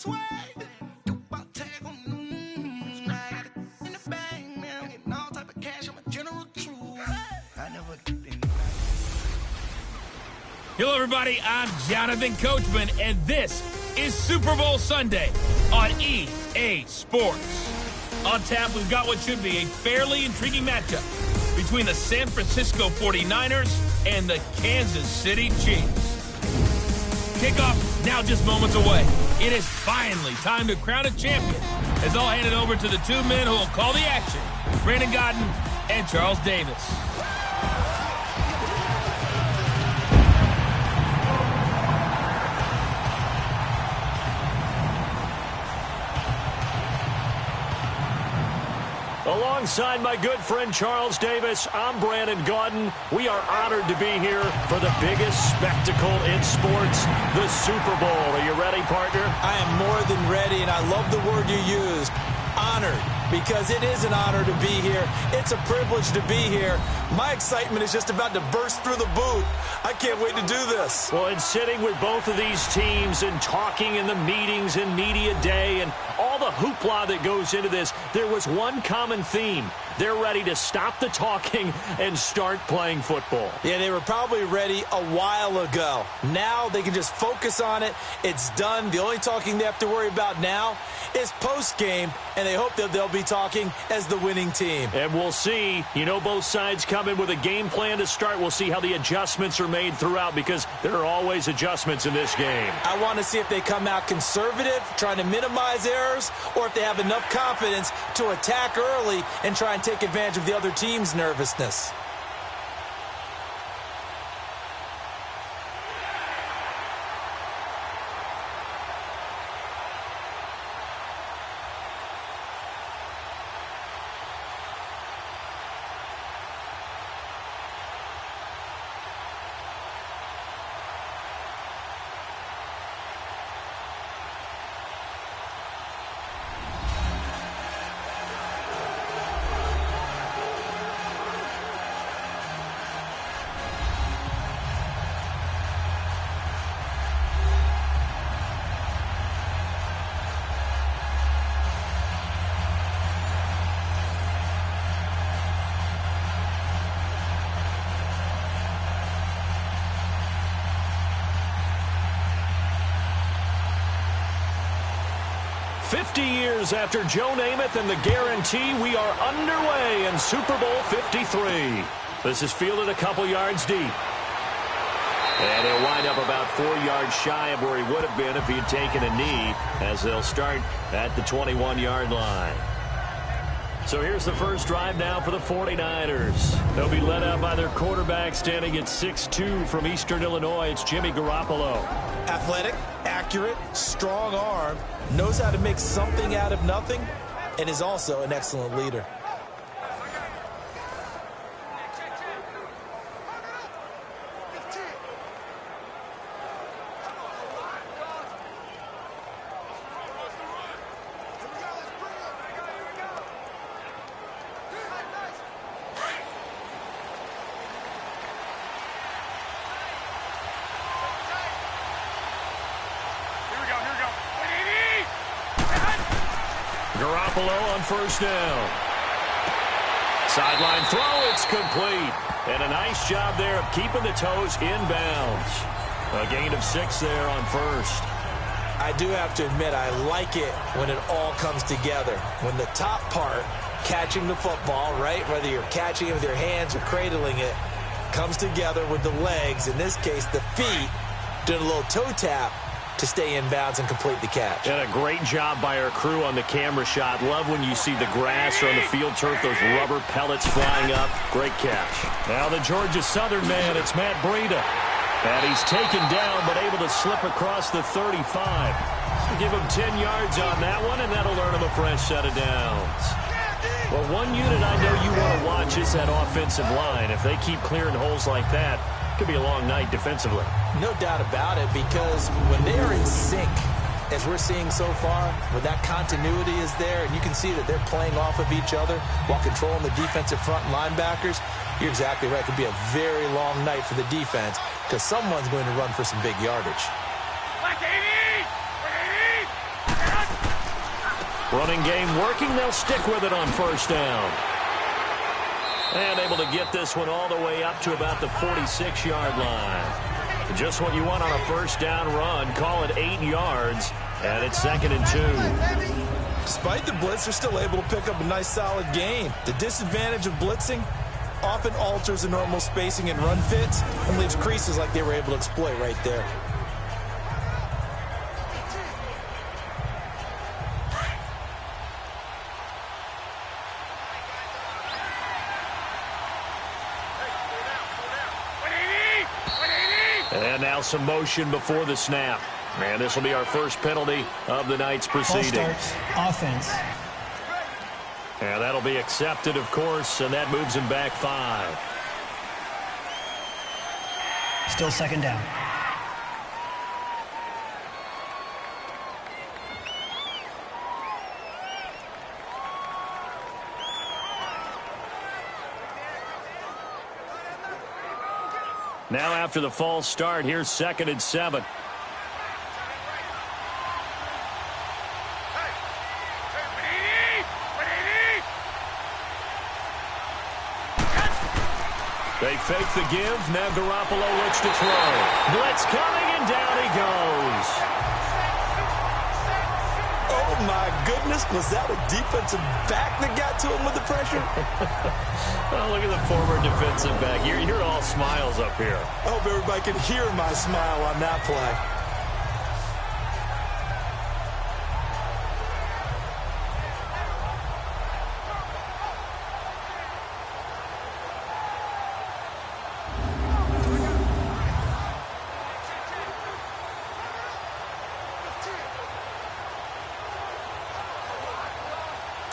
Hello, everybody. I'm Jonathan Coachman, and this is Super Bowl Sunday on EA Sports. On tap, we've got what should be a fairly intriguing matchup between the San Francisco 49ers and the Kansas City Chiefs. Kickoff now just moments away. It is finally time to crown a champion as I'll hand it over to the two men who will call the action, Brandon Gaudin and Charles Davis. Alongside my good friend Charles Davis, I'm Brandon Gaudin. We are honored to be here for the biggest spectacle in sports, the Super Bowl. Are you ready, partner? I am more than ready, and I love the word you used, honored, because it is an honor to be here. It's a privilege to be here. My excitement is just about to burst through the booth. I can't wait to do this. Well, and sitting with both of these teams and talking in the meetings and media day and all the hoopla that goes into this, there was one common theme. They're ready to stop the talking and start playing football. Yeah, they were probably ready a while ago. Now they can just focus on it. It's done. The only talking they have to worry about now is post-game, and they hope that they'll be talking as the winning team. And we'll see. You know, both sides come in with a game plan to start. We'll see how the adjustments are made throughout, because there are always adjustments in this game. I want to see if they come out conservative, trying to minimize errors, or if they have enough confidence to attack early and try and take advantage of the other team's nervousness. Years after Joe Namath and the guarantee, we are underway in Super Bowl 53. This is fielded a couple yards deep. And he'll wind up about 4 yards shy of where he would have been if he had taken a knee, as they'll start at the 21-yard line. So here's the first drive now for the 49ers. They'll be led out by their quarterback standing at 6'2" from Eastern Illinois. It's Jimmy Garoppolo. Athletic, accurate, strong arm, knows how to make something out of nothing, and is also an excellent leader. Garoppolo on first down. Sideline throw, it's complete. And a nice job there of keeping the toes inbounds. A gain of 6 there on first. I do have to admit, I like it when it all comes together. When the top part, catching the football, right, whether you're catching it with your hands or cradling it, comes together with the legs, in this case the feet, doing a little toe tap to stay in bounds and complete the catch. And a great job by our crew on the camera shot. Love when you see the grass or on the field turf, those rubber pellets flying up. Great catch. Now the Georgia Southern man, it's Matt Breida. And he's taken down but able to slip across the 35. So give him 10 yards on that one, and that'll earn him a fresh set of downs. Well, one unit I know you want to watch is that offensive line. If they keep clearing holes like that, it could be a long night defensively. No doubt about it, because when they are in sync, as we're seeing so far, when that continuity is there, and you can see that they're playing off of each other while controlling the defensive front linebackers, you're exactly right. It could be a very long night for the defense, because someone's going to run for some big yardage. Running game working. They'll stick with it on first down. And able to get this one all the way up to about the 46-yard line. Just what you want on a first down run. Call it 8 yards. And it's 2nd and 2. Despite the blitz, they're still able to pick up a nice solid gain. The disadvantage of blitzing often alters the normal spacing and run fits and leaves creases like they were able to exploit right there. And now some motion before the snap. And this will be our first penalty of the night's proceedings. All starts, offense. And that'll be accepted, of course, and that moves him back 5. Still 2nd down. Now after the false start, here's 2nd and 7. They fake the give. Now Garoppolo looks to throw. Blitz coming, and down he goes. Oh, my goodness. Was that a defensive back that got to him with the pressure? Oh, look at the former defensive back. You're all smiles up here. I hope everybody can hear my smile on that play.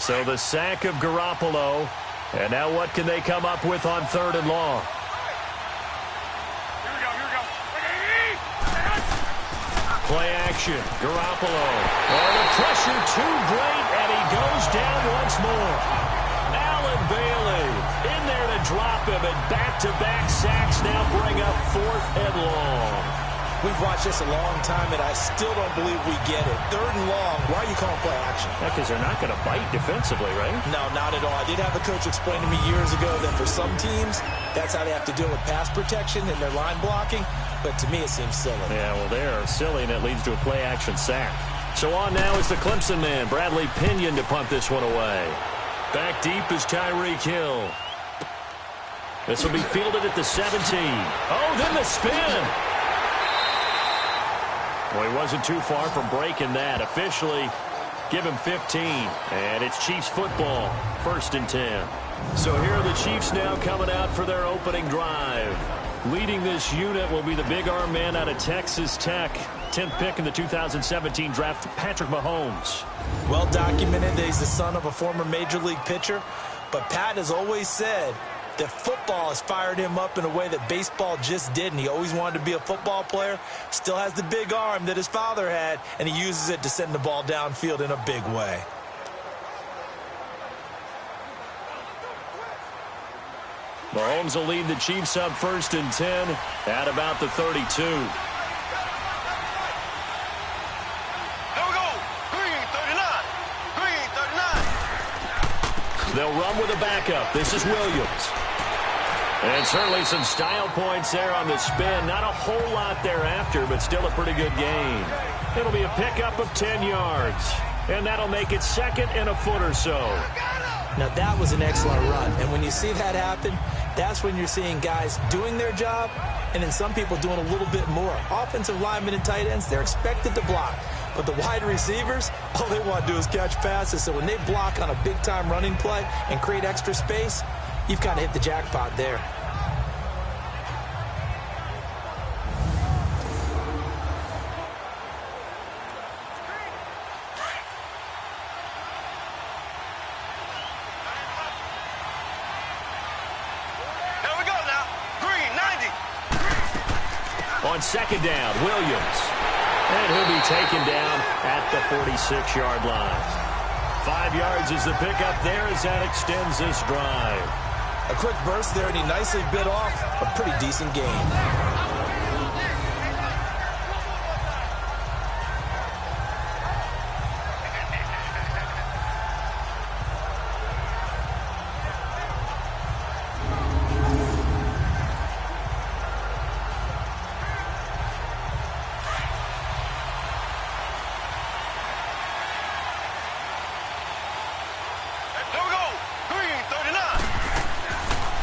So the sack of Garoppolo. And now what can they come up with on 3rd and long? Play action. Garoppolo. Oh, the pressure too great, and he goes down once more. Allen Bailey in there to drop him, and back-to-back sacks now bring up 4th and long. We've watched this a long time, and I still don't believe we get it. 3rd and long. Why are you calling play action? Because they're not going to bite defensively, right? No, not at all. I did have a coach explain to me years ago that for some teams, that's how they have to deal with pass protection and their line blocking. But to me, it seems silly. Yeah, well, they're silly, and it leads to a play-action sack. So on now is the Clemson man, Bradley Pinion, to punt this one away. Back deep is Tyreek Hill. This will be fielded at the 17. Oh, then the spin. Well, he wasn't too far from breaking that. Officially, give him 15. And it's Chiefs football, 1st and 10. So here are the Chiefs now coming out for their opening drive. Leading this unit will be the big arm man out of Texas Tech. 10th pick in the 2017 draft, Patrick Mahomes. Well documented that he's the son of a former Major League pitcher. But Pat has always said that football has fired him up in a way that baseball just didn't. He always wanted to be a football player. Still has the big arm that his father had, and he uses it to send the ball downfield in a big way. Mahomes will lead the Chiefs up 1st and 10 at about the 32. They'll run with a backup. This is Williams. And certainly some style points there on the spin. Not a whole lot thereafter, but still a pretty good gain. It'll be a pickup of 10 yards. And that'll make it 2nd and a foot or so. Now, that was an excellent run. And when you see that happen, that's when you're seeing guys doing their job and then some people doing a little bit more. Offensive linemen and tight ends, they're expected to block. But the wide receivers, all they want to do is catch passes. So when they block on a big-time running play and create extra space, you've kind of hit the jackpot there. Here we go now. Green, 90. On 2nd down, Williams. And he'll be taken down at the 46-yard line. 5 yards is the pickup there as that extends this drive. A quick burst there, and he nicely bit off a pretty decent gain.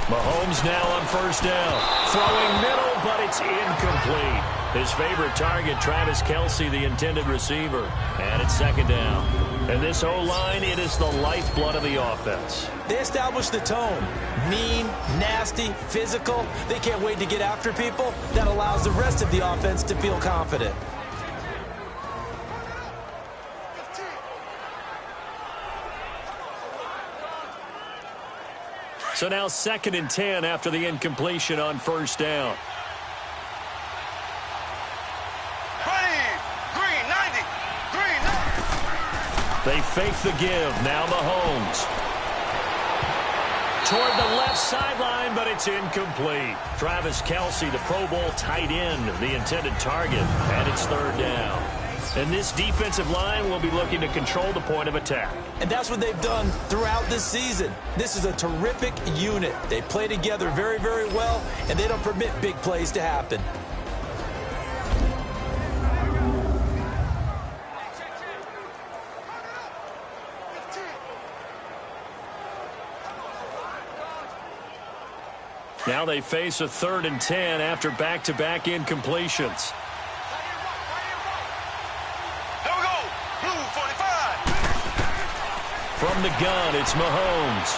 Mahomes now on first down. Throwing middle, but it's incomplete. His favorite target, Travis Kelce, the intended receiver. And it's second down. And this O-line, it is the lifeblood of the offense. They established the tone. Mean, nasty, physical. They can't wait to get after people. That allows the rest of the offense to feel confident. So now 2nd and 10 after the incompletion on first down. Green, 90. Green, 90. They fake the give. Now Mahomes. Toward the left sideline, but it's incomplete. Travis Kelce, the Pro Bowl tight end, the intended target, and it's third down. And this defensive line will be looking to control the point of attack. And that's what they've done throughout this season. This is a terrific unit. They play together very, very well, and they don't permit big plays to happen. Now they face a 3rd and 10 after back-to-back incompletions. From the gun, it's Mahomes.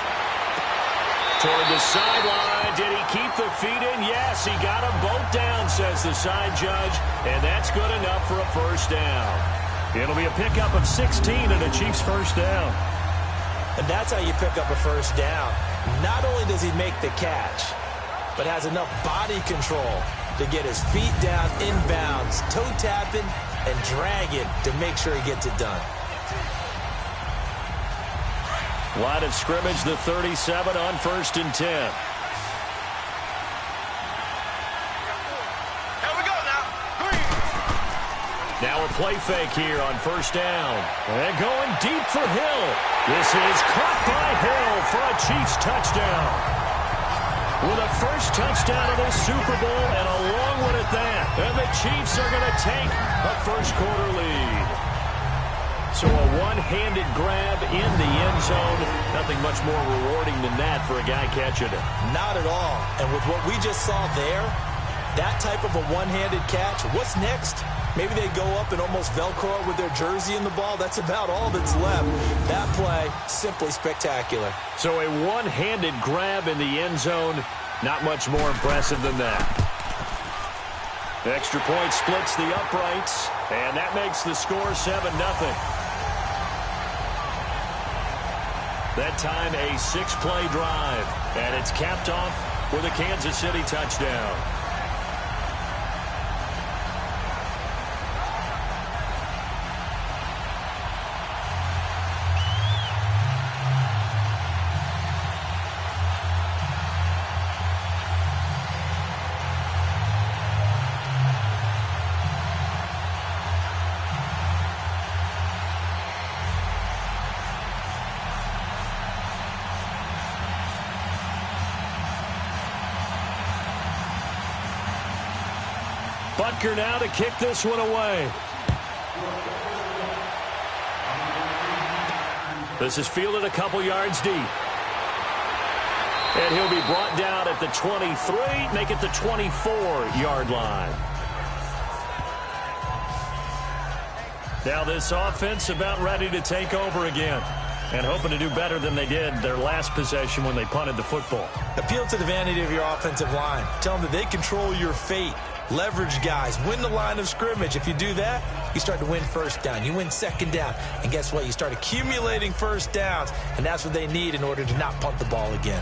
Toward the sideline. Did he keep the feet in? Yes, he got them both down, says the side judge. And that's good enough for a first down. It'll be a pickup of 16 and a Chiefs first down. And that's how you pick up a first down. Not only does he make the catch, but has enough body control to get his feet down inbounds, toe tapping, and drag it to make sure he gets it done. Line of scrimmage, the 37 on 1st and 10. Here we go now. Green. Now a play fake here on first down. And going deep for Hill. This is caught by Hill for a Chiefs touchdown. With a first touchdown of this Super Bowl and a long one at that. And the Chiefs are going to take a first-quarter lead. So a one-handed grab in the end zone. Nothing much more rewarding than that for a guy catching it. Not at all. And with what we just saw there, that type of a one-handed catch, what's next? Maybe they go up and almost Velcro with their jersey in the ball. That's about all that's left. That play, simply spectacular. So a one-handed grab in the end zone. Not much more impressive than that. Extra point splits the uprights, and that makes the score 7-0. That time a 6-play drive, and it's capped off with a Kansas City touchdown. Butker now to kick this one away. This is fielded a couple yards deep. And he'll be brought down at the 23, make it the 24-yard line. Now this offense about ready to take over again and hoping to do better than they did their last possession when they punted the football. Appeal to the vanity of your offensive line. Tell them that they control your fate. Leverage guys. Win the line of scrimmage. If you do that, you start to win first down. You win second down. And guess what? You start accumulating first downs. And that's what they need in order to not punt the ball again.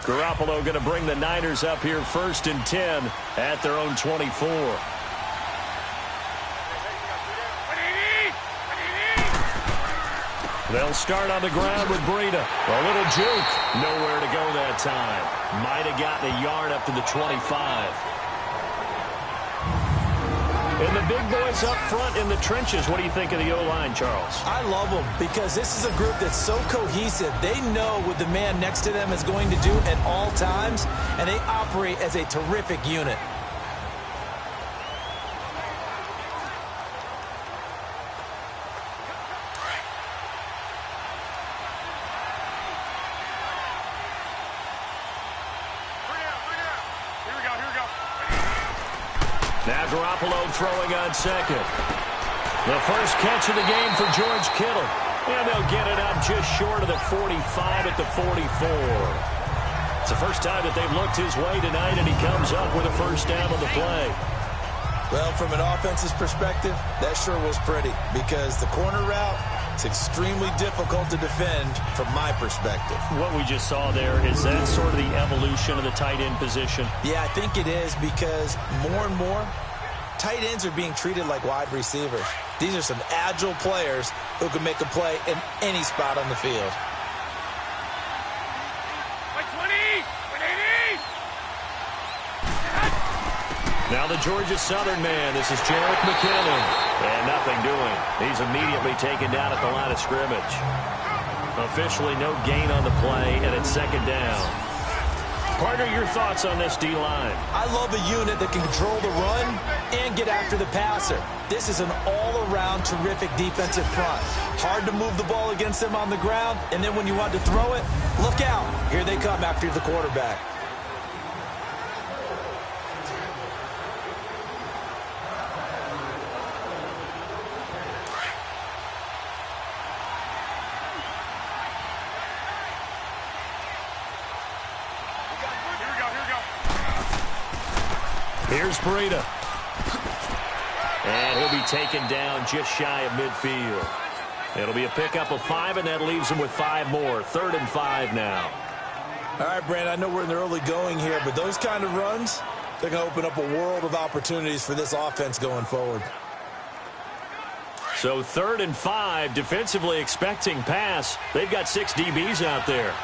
Garoppolo going to bring the Niners up here 1st and 10 at their own 24. They'll start on the ground with Breida. A little juke. Nowhere to go that time. Might have gotten a yard up to the 25. And the big boys up front in the trenches. What do you think of the O-line, Charles? I love them because this is a group that's so cohesive. They know what the man next to them is going to do at all times, and they operate as a terrific unit. Now Garoppolo throwing on second. The first catch of the game for George Kittle. And they'll get it up just short of the 45 at the 44. It's the first time that they've looked his way tonight, and he comes up with a first down on the play. Well, from an offense's perspective, that sure was pretty because the corner route is extremely difficult to defend from my perspective. What we just saw there, is that sort of the evolution of the tight end position? Yeah, I think it is because more and more, tight ends are being treated like wide receivers. These are some agile players who can make a play in any spot on the field. Now the Georgia Southern man. This is Jerick McKinnon. And nothing doing. He's immediately taken down at the line of scrimmage. Officially no gain on the play, and it's second down. Partner, your thoughts on this D-line? I love a unit that can control the run and get after the passer. This is an all-around terrific defensive front. Hard to move the ball against them on the ground, and then when you want to throw it, look out. Here they come after the quarterback. Here's Breida. And he'll be taken down just shy of midfield. It'll be a pickup of 5, and that leaves him with 5 more. 3rd and 5 now. All right, Brandon, I know we're in the early going here, but those kind of runs, they're going to open up a world of opportunities for this offense going forward. So 3rd and 5, defensively expecting pass. They've got 6 DBs out there.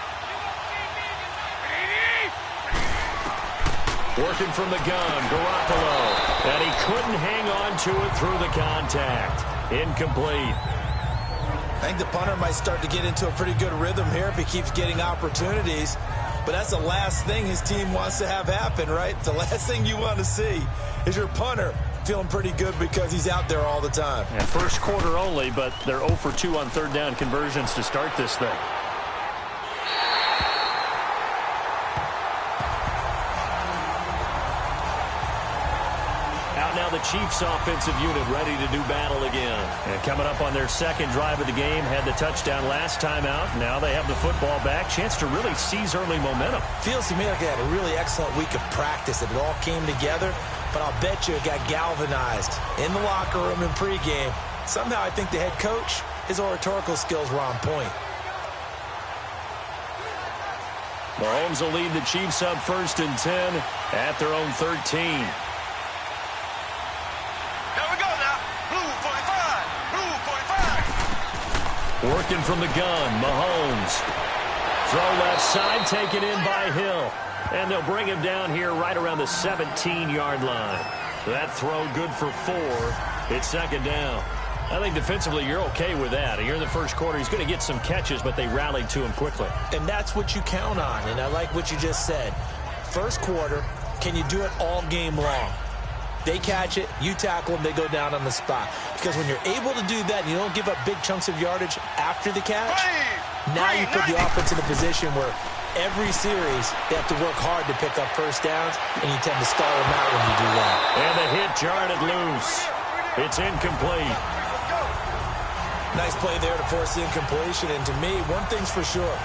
Working from the gun, Garoppolo. And he couldn't hang on to it through the contact. Incomplete. I think the punter might start to get into a pretty good rhythm here if he keeps getting opportunities. But that's the last thing his team wants to have happen, right? The last thing you want to see is your punter feeling pretty good because he's out there all the time. And first quarter only, but they're 0 for 2 on 3rd down conversions to start this thing. Now the Chiefs offensive unit ready to do battle again. And coming up on their second drive of the game, had the touchdown last time out. Now they have the football back. Chance to really seize early momentum. Feels to me like they had a really excellent week of practice. It all came together, but I'll bet you it got galvanized in the locker room in pregame. Somehow I think the head coach, his oratorical skills were on point. Mahomes will lead the Chiefs up 1st and 10 at their own 13. Working from the gun, Mahomes. Throw left side, taken in by Hill. And they'll bring him down here right around the 17-yard line. That throw good for 4. It's second down. I think defensively you're okay with that. Here in the first quarter, he's going to get some catches, but they rallied to him quickly. And that's what you count on, and I like what you just said. First quarter, can you do it all game long? They catch it, you tackle them, they go down on the spot. Because when you're able to do that and you don't give up big chunks of yardage after the catch, now you put the offense in a position where every series they have to work hard to pick up first downs, and you tend to stall them out when you do that. And the hit jarred it loose. It's incomplete. Nice play there to force the incompletion. And to me, one thing's for sure.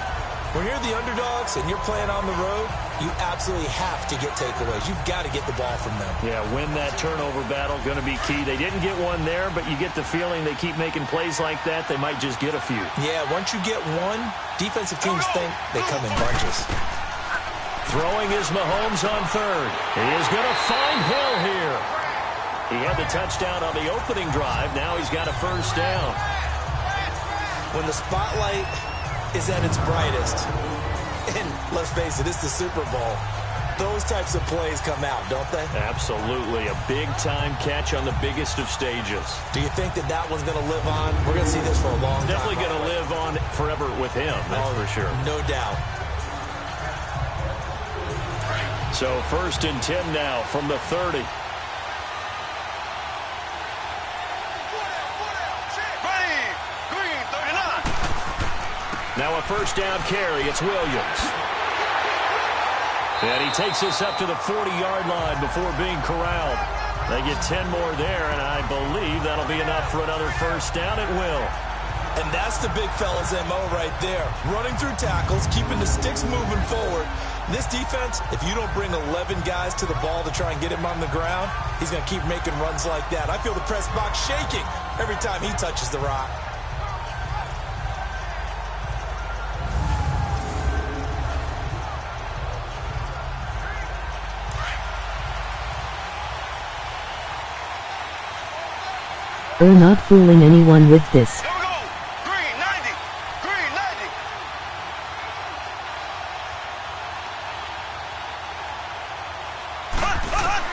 When you're the underdogs and you're playing on the road, you absolutely have to get takeaways. You've got to get the ball from them. Yeah, win that turnover battle, going to be key. They didn't get one there, but you get the feeling they keep making plays like that, they might just get a few. Yeah, once you get one, defensive teams think they come in bunches. Throwing is Mahomes on 3rd. He is going to find Hill here. He had the touchdown on the opening drive. Now he's got a first down. When the spotlight is at its brightest, and let's face it, it's the Super Bowl, those types of plays come out, don't they? Absolutely. A big-time catch on the biggest of stages. Do you think that one's going to live on? We're going to see this for a long time. Definitely going to live on forever with him, that's for sure. No doubt. So 1st and 10 now from the 30. Now a first down carry. It's Williams. And he takes us up to the 40-yard line before being corralled. They get 10 more there, and I believe that'll be enough for another first down. It will. And that's the big fella's MO right there. Running through tackles, keeping the sticks moving forward. This defense, if you don't bring 11 guys to the ball to try and get him on the ground, he's going to keep making runs like that. I feel the press box shaking every time he touches the rock. We're not fooling anyone with this. Here we go. Green 90. Green 90. Hunt, hunt, hunt.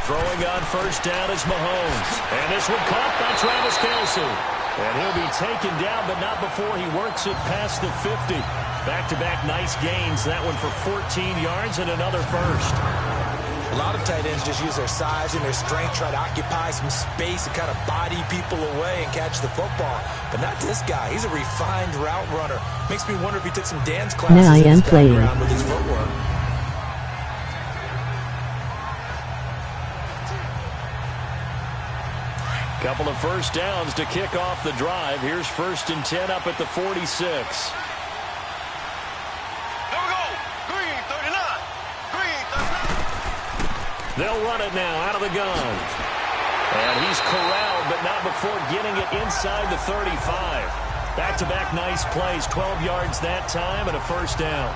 Throwing on first down is Mahomes. And this one caught by Travis Kelce. And he'll be taken down, but not before he works it past the 50. Back-to-back nice gains. That one for 14 yards and another first. A lot of tight ends just use their size and their strength, try to occupy some space and kind of body people away and catch the football. But not this guy. He's a refined route runner. Makes me wonder if he took some dance classes Now I am playing around with his footwork. Couple of first downs to kick off the drive. Here's 1st and 10 up at the 46. Here we go. Green 39. Green 39. They'll run it now out of the gun. And he's corralled, but not before getting it inside the 35. Back-to-back nice plays, 12 yards that time and a first down.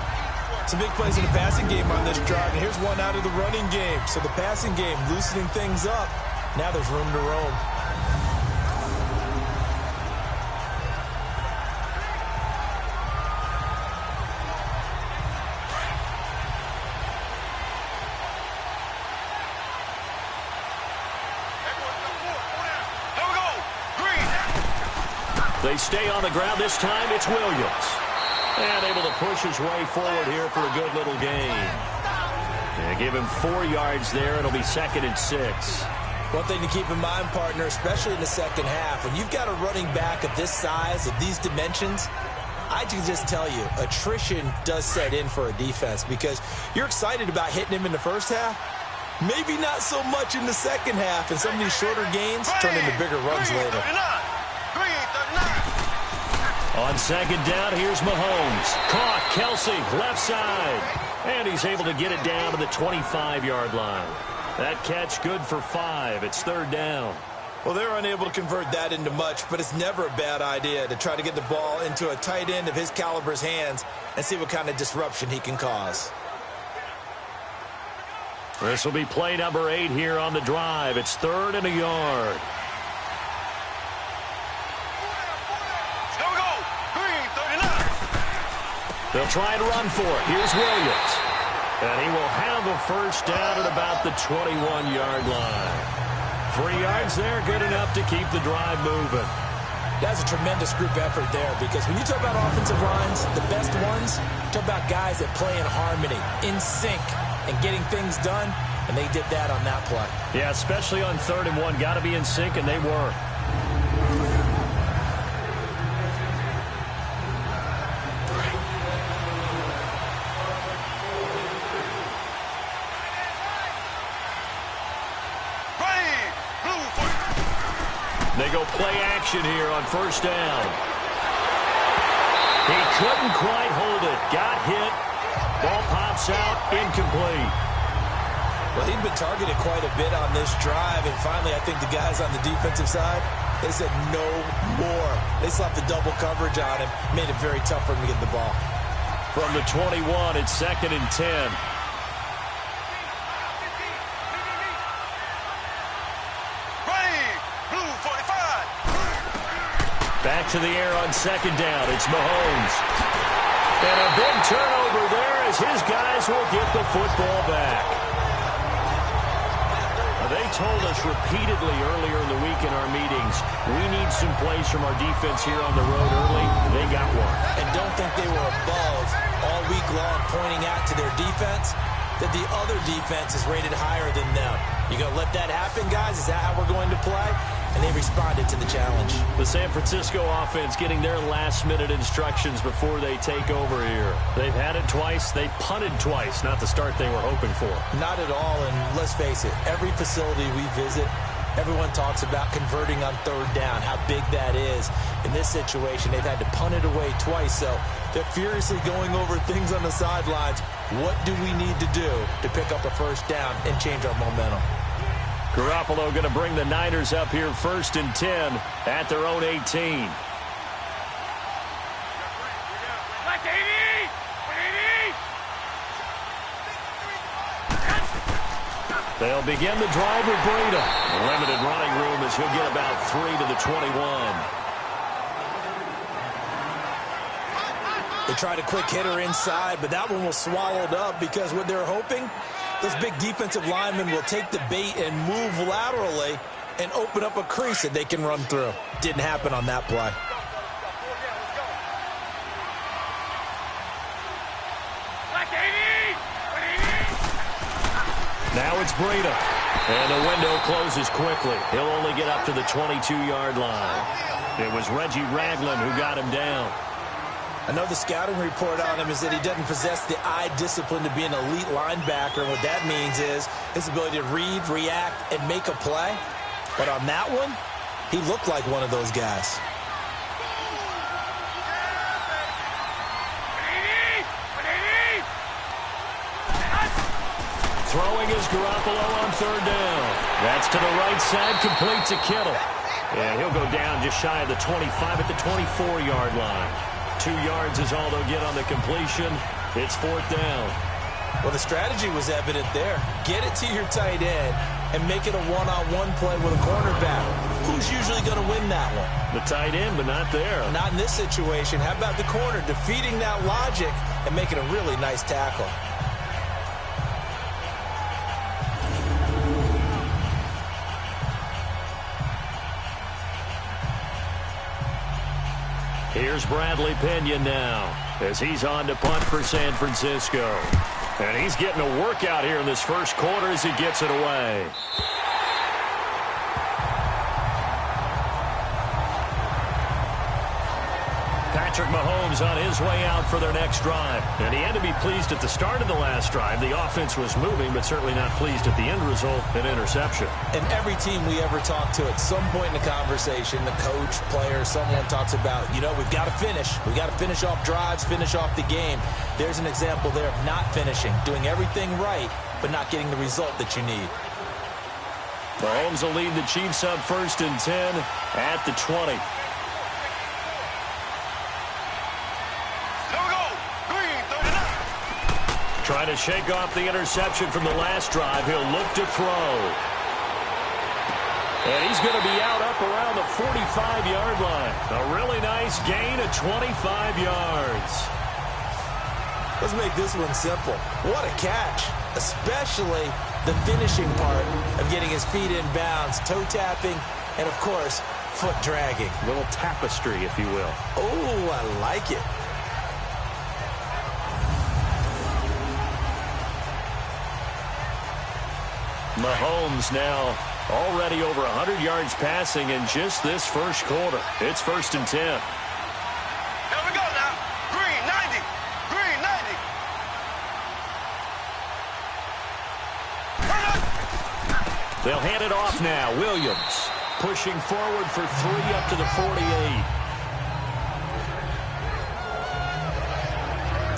Some big plays in the passing game on this drive, and here's one out of the running game. So the passing game loosening things up. Now there's room to roam. They stay on the ground. This time it's Williams. And able to push his way forward here for a good little gain. And give him 4 yards there. It'll be 2nd and 6. One thing to keep in mind, partner, especially in the second half, when you've got a running back of this size, of these dimensions, I can just tell you, attrition does set in for a defense because you're excited about hitting him in the first half. Maybe not so much in the second half, and some of these shorter gains turn into bigger runs later. On 2nd down, here's Mahomes. Caught, Kelce, left side. And he's able to get it down to the 25-yard line. That catch good for 5. It's 3rd down. Well, they're unable to convert that into much, but it's never a bad idea to try to get the ball into a tight end of his caliber's hands and see what kind of disruption he can cause. This will be play number 8 here on the drive. It's 3rd and a yard. They'll try and run for it. Here's Williams. And he will have a first down at about the 21-yard line. 3 yards there, good enough to keep the drive moving. That's a tremendous group effort there because when you talk about offensive lines, the best ones, talk about guys that play in harmony, in sync, and getting things done, and they did that on that play. Yeah, especially on 3rd and 1. Got to be in sync, and they were. They go play action here on first down. He couldn't quite hold it. Got hit. Ball pops out. Incomplete. Well, he'd been targeted quite a bit on this drive, and finally I think the guys on the defensive side, they said no more. They slapped the double coverage on him, made it very tough for him to get the ball. From the 21, it's 2nd and 10. Back to the air on 2nd down. It's Mahomes. And a big turnover there as his guys will get the football back. They told us repeatedly earlier in the week in our meetings, we need some plays from our defense here on the road early. They got one. And don't think they were above all week long pointing out to their defense that the other defense is rated higher than them. You going to let that happen, guys? Is that how we're going to play? and they responded to the challenge. The San Francisco offense getting their last-minute instructions before they take over here. They've had it twice. They've punted twice. Not the start they were hoping for. Not at all, and let's face it, every facility we visit, everyone talks about converting on third down, how big that is. In this situation, they've had to punt it away twice, so they're furiously going over things on the sidelines. What do we need to do to pick up a first down and change our momentum? Garoppolo going to bring the Niners up here 1st and 10 at their own 18. They'll begin the drive with Breida. Limited running room as he'll get about 3 to the 21. They tried a quick hitter inside, but that one was swallowed up because what they're hoping, those big defensive linemen will take the bait and move laterally and open up a crease that they can run through. Didn't happen on that play. Now it's Breida. And the window closes quickly. He'll only get up to the 22-yard line. It was Reggie Ragland who got him down. I know the scouting report on him is that he doesn't possess the eye discipline to be an elite linebacker. What that means is his ability to read, react, and make a play. But on that one, he looked like one of those guys. Throwing is Garoppolo on third down. That's to the right side, complete to Kittle. And he'll go down just shy of the 25 at the 24-yard line. 2 yards is all they'll get on the completion. It's 4th down. Well, the strategy was evident there. Get it to your tight end and make it a one-on-one play with a cornerback. Who's usually going to win that one? The tight end, but not there. Not in this situation. How about the corner defeating that logic and making a really nice tackle? Here's Bradley Pena now as he's on to punt for San Francisco. And he's getting a workout here in this first quarter as he gets it away. Patrick Mahomes on his way out for their next drive. And he had to be pleased at the start of the last drive. The offense was moving, but certainly not pleased at the end result, an interception. And every team we ever talk to at some point in the conversation, the coach, player, someone talks about, you know, we've got to finish. We've got to finish off drives, finish off the game. There's an example there of not finishing, doing everything right, but not getting the result that you need. Mahomes will lead the Chiefs up 1st and 10 at the 20. Trying to shake off the interception from the last drive. He'll look to throw. And he's going to be out up around the 45-yard line. A really nice gain of 25 yards. Let's make this one simple. What a catch, especially the finishing part of getting his feet in bounds, toe tapping, and, of course, foot dragging. A little tapestry, if you will. Oh, I like it. Mahomes now already over 100 yards passing in just this first quarter. It's 1st and 10. Here we go now. Green 90. Green 90. They'll hand it off now. Williams pushing forward for 3 up to the 48.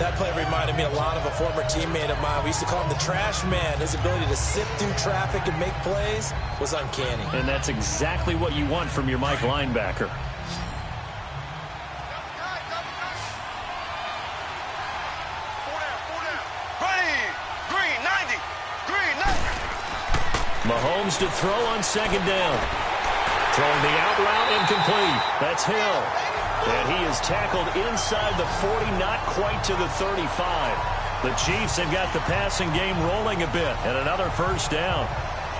That play reminded me a lot of a former teammate of mine. We used to call him the trash man. His ability to sift through traffic and make plays was uncanny. And that's exactly what you want from your Mike linebacker. Green 90. Green 90. Mahomes to throw on 2nd down. Throwing the out route incomplete. That's Hill. And he is tackled inside the 40, not quite to the 35. The Chiefs have got the passing game rolling a bit, and another 1st down.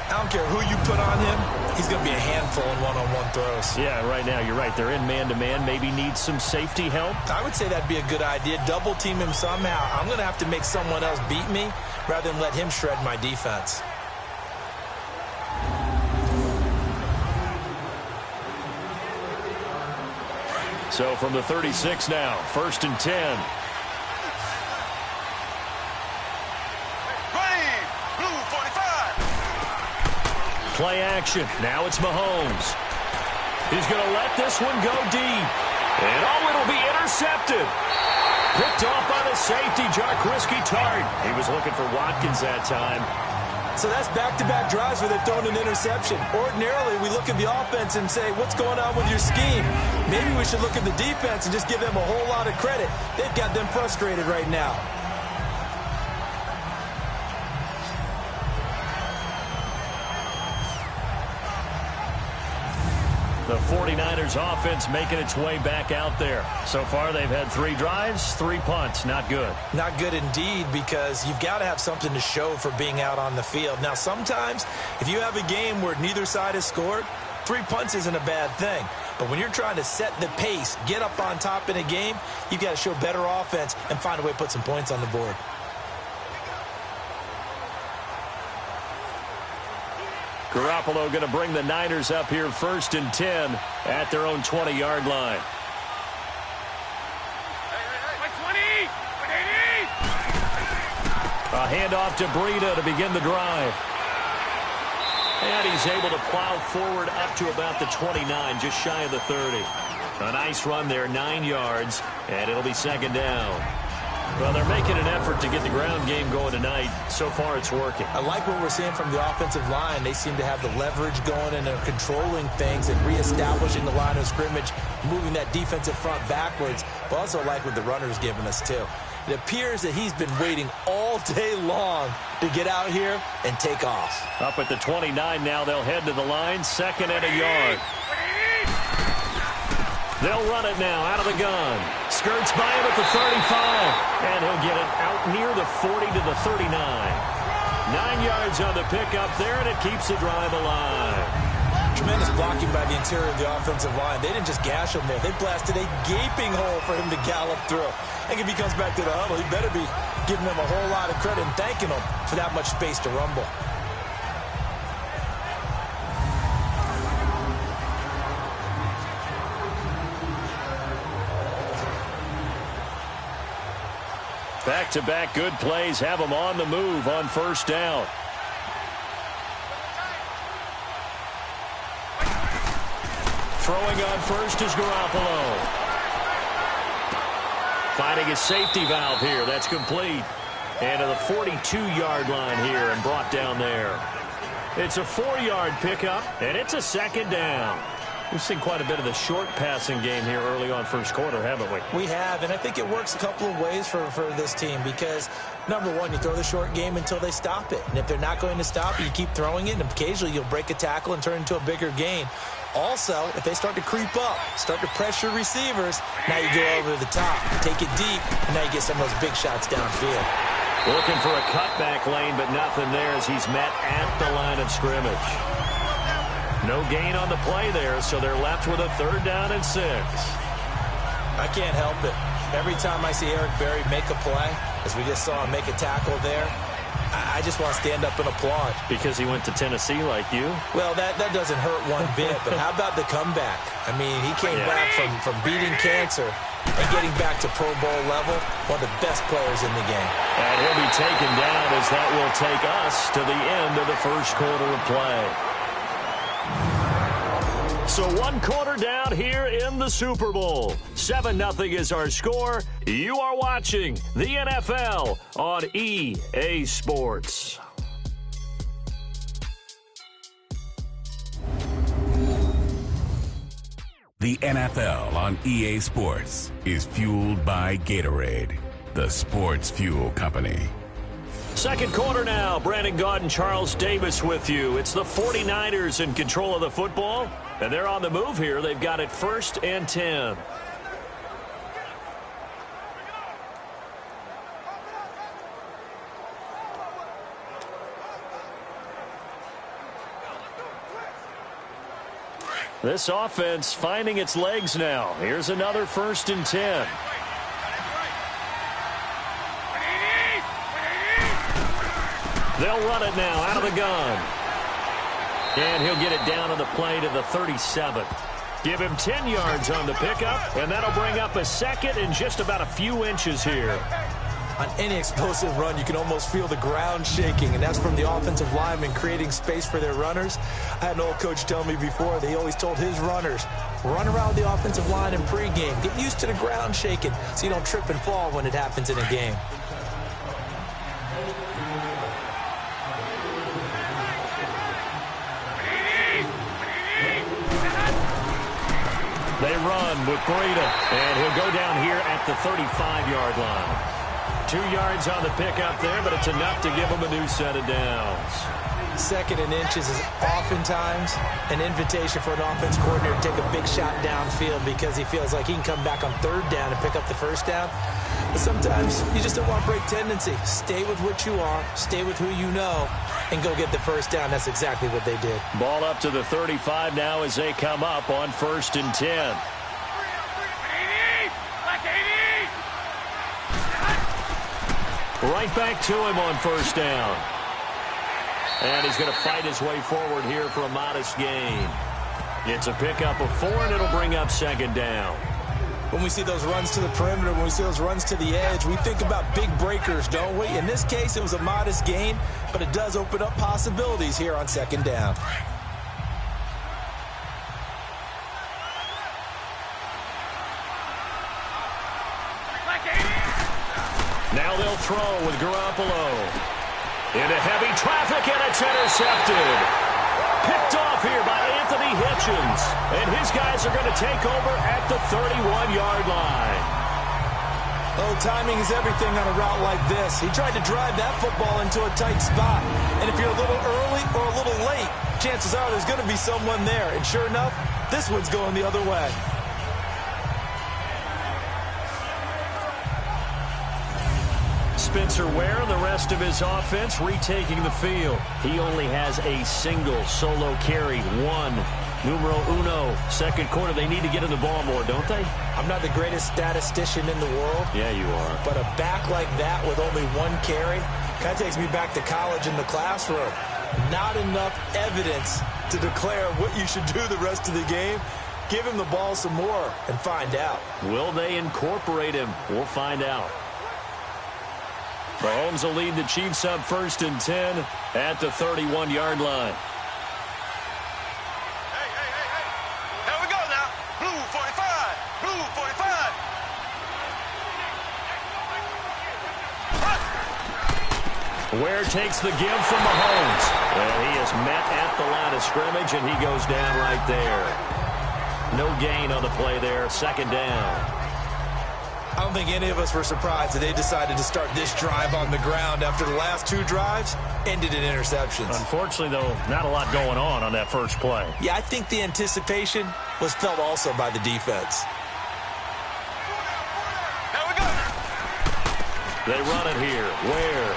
I don't care who you put on him, he's going to be a handful in one-on-one throws. Yeah, right now, you're right. They're in man-to-man, maybe need some safety help. I would say that'd be a good idea. Double team him somehow. I'm going to have to make someone else beat me rather than let him shred my defense. So from the 36 now, 1st and 10. Green, blue 45. Play action. Now it's Mahomes. He's going to let this one go deep. And it'll be intercepted. Picked off by the safety, Jarquiski Tart. He was looking for Watkins that time. So that's back-to-back drives where they've thrown an interception. Ordinarily, we look at the offense and say, what's going on with your scheme? Maybe we should look at the defense and just give them a whole lot of credit. They've got them frustrated right now. The 49ers offense making its way back out there. So far, they've had 3 drives, 3 punts. Not good. Not good indeed, because you've got to have something to show for being out on the field. Now, sometimes, if you have a game where neither side has scored, 3 punts isn't a bad thing. But when you're trying to set the pace, get up on top in a game, you've got to show better offense and find a way to put some points on the board. Garoppolo going to bring the Niners up here 1st and 10 at their own 20-yard line. A handoff to Breida to begin the drive. And he's able to plow forward up to about the 29, just shy of the 30. A nice run there, 9 yards, and it'll be 2nd down. Well, they're making an effort to get the ground game going tonight. So far, it's working. I like what we're seeing from the offensive line. They seem to have the leverage going, and they're controlling things and reestablishing the line of scrimmage, moving that defensive front backwards. But also like what the runner's giving us, too. It appears that he's been waiting all day long to get out here and take off. Up at the 29 now, they'll head to the line, 2nd and a yard. They'll run it now out of the gun. Skirts by him at the 35. And he'll get it out near the 40 to the 39. 9 yards on the pickup there, and it keeps the drive alive. Tremendous blocking by the interior of the offensive line. They didn't just gash him there. They blasted a gaping hole for him to gallop through. I think if he comes back to the huddle, he better be giving them a whole lot of credit and thanking them for that much space to rumble. Back-to-back good plays have them on the move on 1st down. Throwing on first is Garoppolo. Finding his safety valve here. That's complete. And to the 42-yard line here and brought down there. It's a 4-yard pickup, and it's a 2nd down. We've seen quite a bit of the short passing game here early on 1st quarter, haven't we? We have, and I think it works a couple of ways for this team because, number one, you throw the short game until they stop it. And if they're not going to stop it, you keep throwing it, and occasionally you'll break a tackle and turn it into a bigger gain. Also, if they start to creep up, start to pressure receivers, now you go over the top, take it deep, and now you get some of those big shots downfield. Looking for a cutback lane, but nothing there as he's met at the line of scrimmage. No gain on the play there, so they're left with a 3rd down and 6. I can't help it. Every time I see Eric Berry make a play, as we just saw him make a tackle there, I just want to stand up and applaud. Because he went to Tennessee like you? Well, that doesn't hurt one bit, but how about the comeback? I mean, he came back from beating cancer and getting back to Pro Bowl level, one of the best players in the game. And he'll be taken down as that will take us to the end of the 1st quarter of play. So 1 quarter down here in the Super Bowl. 7-0 is our score. You are watching the NFL on EA Sports. The NFL on EA Sports is fueled by Gatorade, the sports fuel company. 2nd quarter now. Brandon Gaud and Charles Davis with you. It's the 49ers in control of the football, and they're on the move here. They've got it 1st and 10. This offense finding its legs now. Here's another 1st and 10. They'll run it now out of the gun. And he'll get it down on the play to the 37. Give him 10 yards on the pickup, and that'll bring up a second and just about a few inches here. On any explosive run, you can almost feel the ground shaking, and that's from the offensive linemen creating space for their runners. I had an old coach tell me before, they always told his runners, run around the offensive line in pregame. Get used to the ground shaking so you don't trip and fall when it happens in a game. They run with Breida, and he'll go down here at the 35-yard line. 2 yards on the pickup there, but it's enough to give him a new set of downs. 2nd and inches is oftentimes an invitation for an offense coordinator to take a big shot downfield because he feels like he can come back on 3rd down and pick up the 1st down. But sometimes you just don't want break tendency. Stay with what you are, stay with who you know, and go get the 1st down. That's exactly what they did. Ball up to the 35 now as they come up on 1st and 10. Right back to him on 1st down. And he's going to fight his way forward here for a modest gain. It's a pickup of 4, and it'll bring up 2nd down. When we see those runs to the perimeter, when we see those runs to the edge, we think about big breakers, don't we? In this case, it was a modest gain, but it does open up possibilities here on 2nd down. Now they'll throw with Garoppolo. Into heavy traffic, and it's intercepted. Picked off here by Anthony Hitchens. And his guys are going to take over at the 31-yard line. Oh, timing is everything on a route like this. He tried to drive that football into a tight spot. And if you're a little early or a little late, chances are there's going to be someone there. And sure enough, this one's going the other way. Spencer Ware and the rest of his offense retaking the field. He only has a single solo carry, 1. Numero uno, 2nd quarter. They need to get in the ball more, don't they? I'm not the greatest statistician in the world. Yeah, you are. But a back like that with only 1 carry kind of takes me back to college in the classroom. Not enough evidence to declare what you should do the rest of the game. Give him the ball some more and find out. Will they incorporate him? We'll find out. Mahomes will lead the Chiefs up 1st and 10 at the 31-yard line. Hey. Here we go now. Blue 45. Blue 45. Ware takes the give from Mahomes. And he is met at the line of scrimmage, and he goes down right there. No gain on the play there. 2nd down. I don't think any of us were surprised that they decided to start this drive on the ground after the last 2 drives ended in interceptions. Unfortunately, though, not a lot going on that first play. Yeah, I think the anticipation was felt also by the defense. Here we go. They run it here. Ware.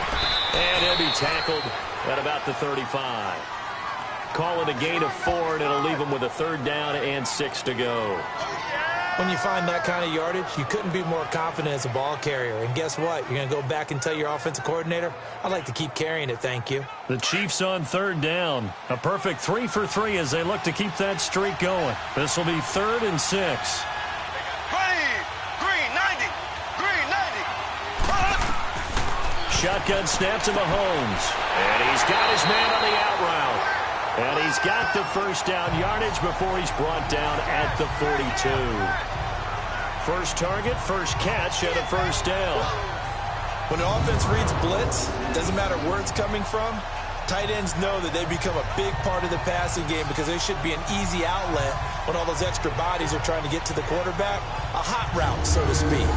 And he'll be tackled at about the 35. Call it a gain of 4, and it'll leave him with a 3rd down and 6 to go. When you find that kind of yardage, you couldn't be more confident as a ball carrier. And guess what? You're going to go back and tell your offensive coordinator, I'd like to keep carrying it, thank you. The Chiefs on 3rd down. A perfect 3 for 3 as they look to keep that streak going. This will be 3rd and 6. Green 90. Green 90. Shotgun snap to Mahomes. And he's got his man on the out route. And he's got the 1st down yardage before he's brought down at the 42. First target, first catch, and a 1st down. When an offense reads blitz, doesn't matter where it's coming from, tight ends know that they become a big part of the passing game because they should be an easy outlet when all those extra bodies are trying to get to the quarterback. A hot route, so to speak.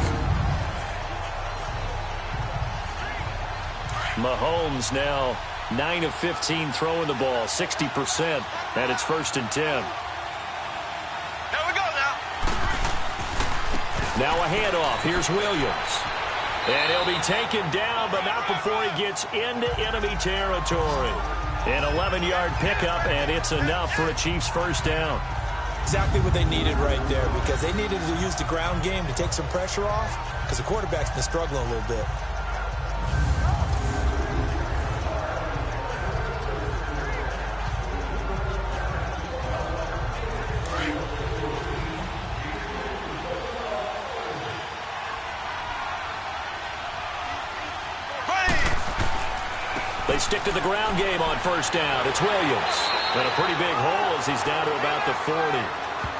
Mahomes now 9 of 15 throwing the ball, 60%, and it's 1st and 10. Here we go now. Now a handoff. Here's Williams. And he'll be taken down, but not before he gets into enemy territory. An 11-yard pickup, and it's enough for a Chiefs 1st down. Exactly what they needed right there because they needed to use the ground game to take some pressure off because the quarterback's been struggling a little bit. stick to the ground game on first down. It's Williams. And a pretty big hole as he's down to about the 40.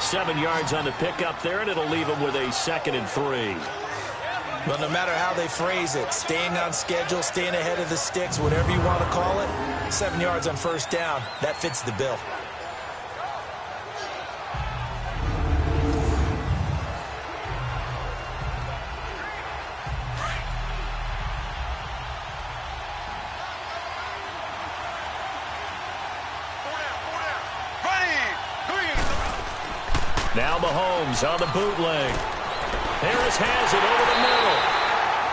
7 yards on the pickup there, and it'll leave him with a 2nd and 3. Well, no matter how they phrase it, staying on schedule, staying ahead of the sticks, whatever you want to call it, 7 yards on first down, that fits the bill. Now Mahomes on the bootleg. Harris has it over the middle.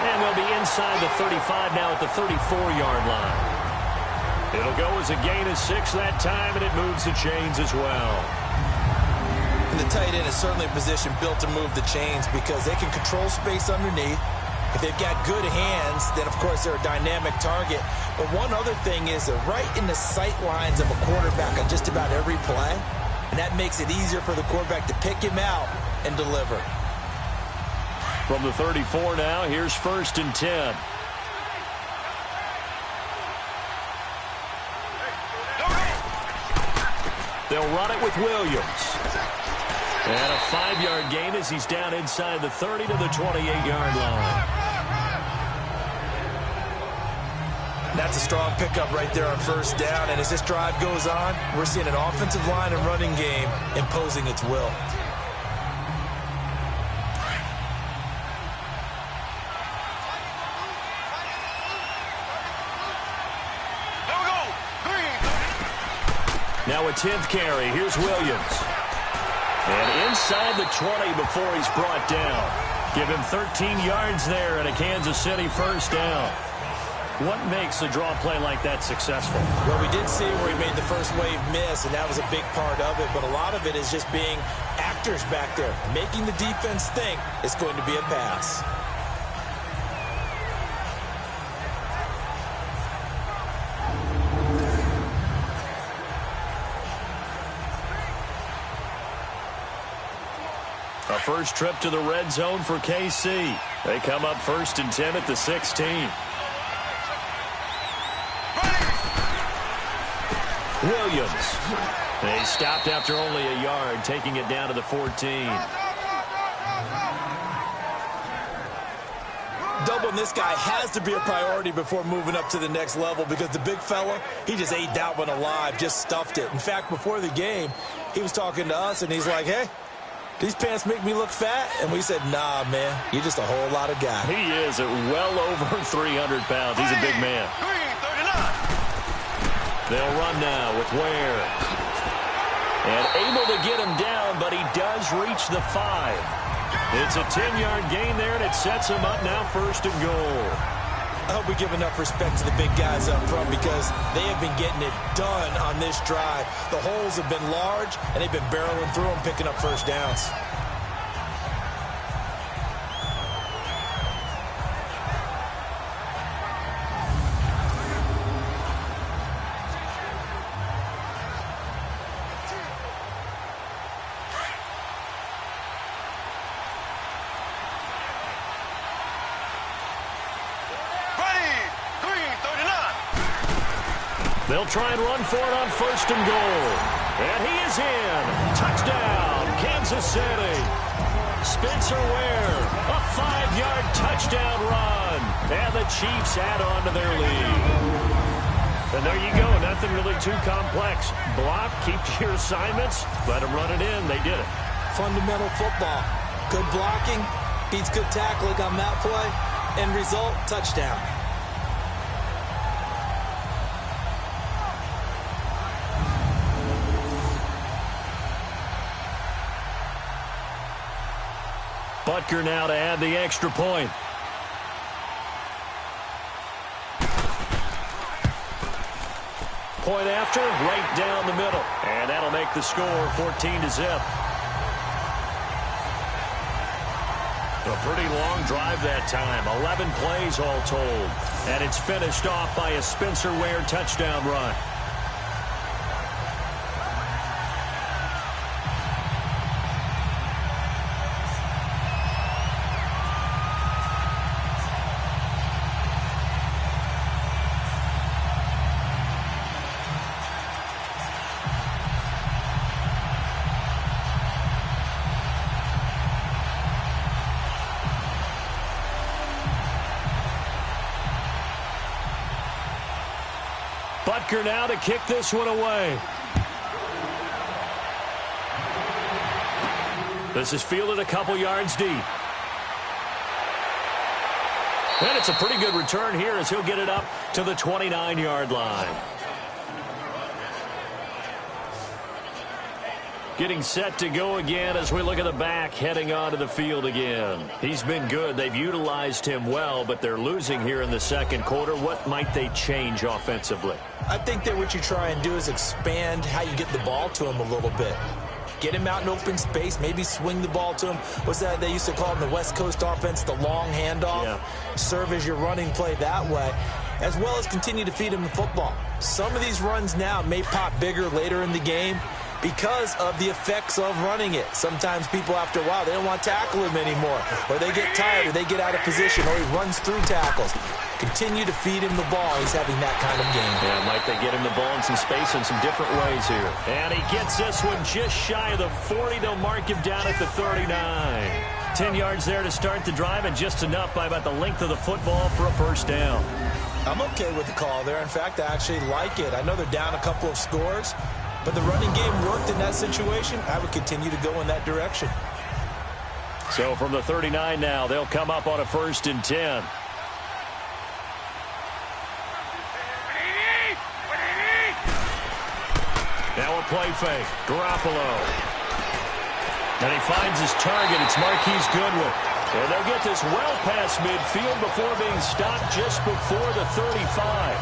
And they'll be inside the 35 now at the 34-yard line. It'll go as a gain of 6 that time, and it moves the chains as well. And the tight end is certainly a position built to move the chains because they can control space underneath. If they've got good hands, then, of course, they're a dynamic target. But one other thing is they're right in the sight lines of a quarterback on just about every play. And that makes it easier for the quarterback to pick him out and deliver. From the 34 now, here's 1st and 10. They'll run it with Williams. And a 5-yard gain as he's down inside the 30 to the 28-yard line. That's a strong pickup right there on first down. And as this drive goes on, we're seeing an offensive line and running game imposing its will. Now a 10th carry. Here's Williams. And inside the 20 before he's brought down. Give him 13 yards there and a Kansas City first down. What makes a draw play like that successful? Well, we did see where he made the first wave miss, and that was a big part of it. But a lot of it is just being actors back there, making the defense think it's going to be a pass. A first trip to the red zone for KC. They come up 1st and 10 at the 16. Williams. They stopped after only a yard, taking it down to the 14. Doubling this guy has to be a priority before moving up to the next level because the big fella, he just ate that one alive, just stuffed it. In fact, before the game, he was talking to us, and he's like, hey, these pants make me look fat? And we said, nah, man, you're just a whole lot of guy. He is at well over 300 pounds. He's a big man. They'll run now with Ware. And able to get him down, but he does reach the 5. It's a 10-yard gain there, and it sets him up now 1st and goal. I hope we give enough respect to the big guys up front because they have been getting it done on this drive. The holes have been large, and they've been barreling through them, picking up first downs. They'll try and run for it on 1st and goal. And he is in. Touchdown, Kansas City. Spencer Ware, a 5-yard touchdown run. And the Chiefs add on to their lead. And there you go. Nothing really too complex. Block, keep to your assignments. Let them run it in. They did it. Fundamental football. Good blocking beats good tackling on that play. End result, touchdown. Butker now to add the extra point. Point after, right down the middle. And that'll make the score 14-0. A pretty long drive that time. 11 plays all told. And it's finished off by a Spencer Ware touchdown run. Butker now to kick this one away. This is fielded a couple yards deep. And it's a pretty good return here as he'll get it up to the 29-yard line. Getting set to go again as we look at the back heading onto the field again. He's been good. They've utilized him well, but they're losing here in the second quarter. What might they change offensively? I think that what you try and do is expand how you get the ball to him a little bit. Get him out in open space, maybe swing the ball to him. What's that they used to call in the West Coast offense, the long handoff? Yeah. Serve as your running play that way, as well as continue to feed him the football. Some of these runs now may pop bigger later in the game because of the effects of running it. Sometimes people, after a while, they don't want to tackle him anymore, or they get tired, or they get out of position, or he runs through tackles. Continue to feed him the ball. He's having that kind of game. Yeah, might they get him the ball in some space in some different ways here. And he gets this one just shy of the 40. They'll mark him down at the 39. 10 yards there to start the drive, and just enough by about the length of the football for a first down. I'm okay with the call there. In fact, I actually like it. I know they're down a couple of scores, but the running game worked in that situation. I would continue to go in that direction. So from the 39 now, they'll come up on a 1st and 10. Now a play fake. Garoppolo. And he finds his target. It's Marquise Goodwin. And they'll get this well past midfield before being stopped just before the 35.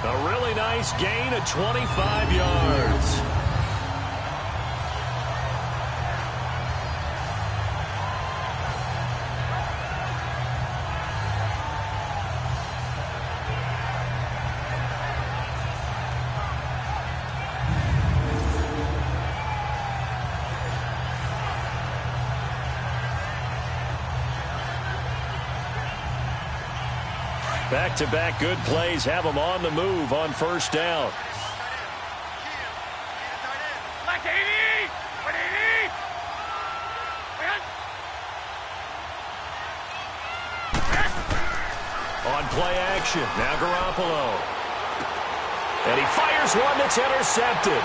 A really nice gain of 25 yards. Back-to-back good plays have them on the move on first down. On play action, now Garoppolo. And he fires one that's intercepted.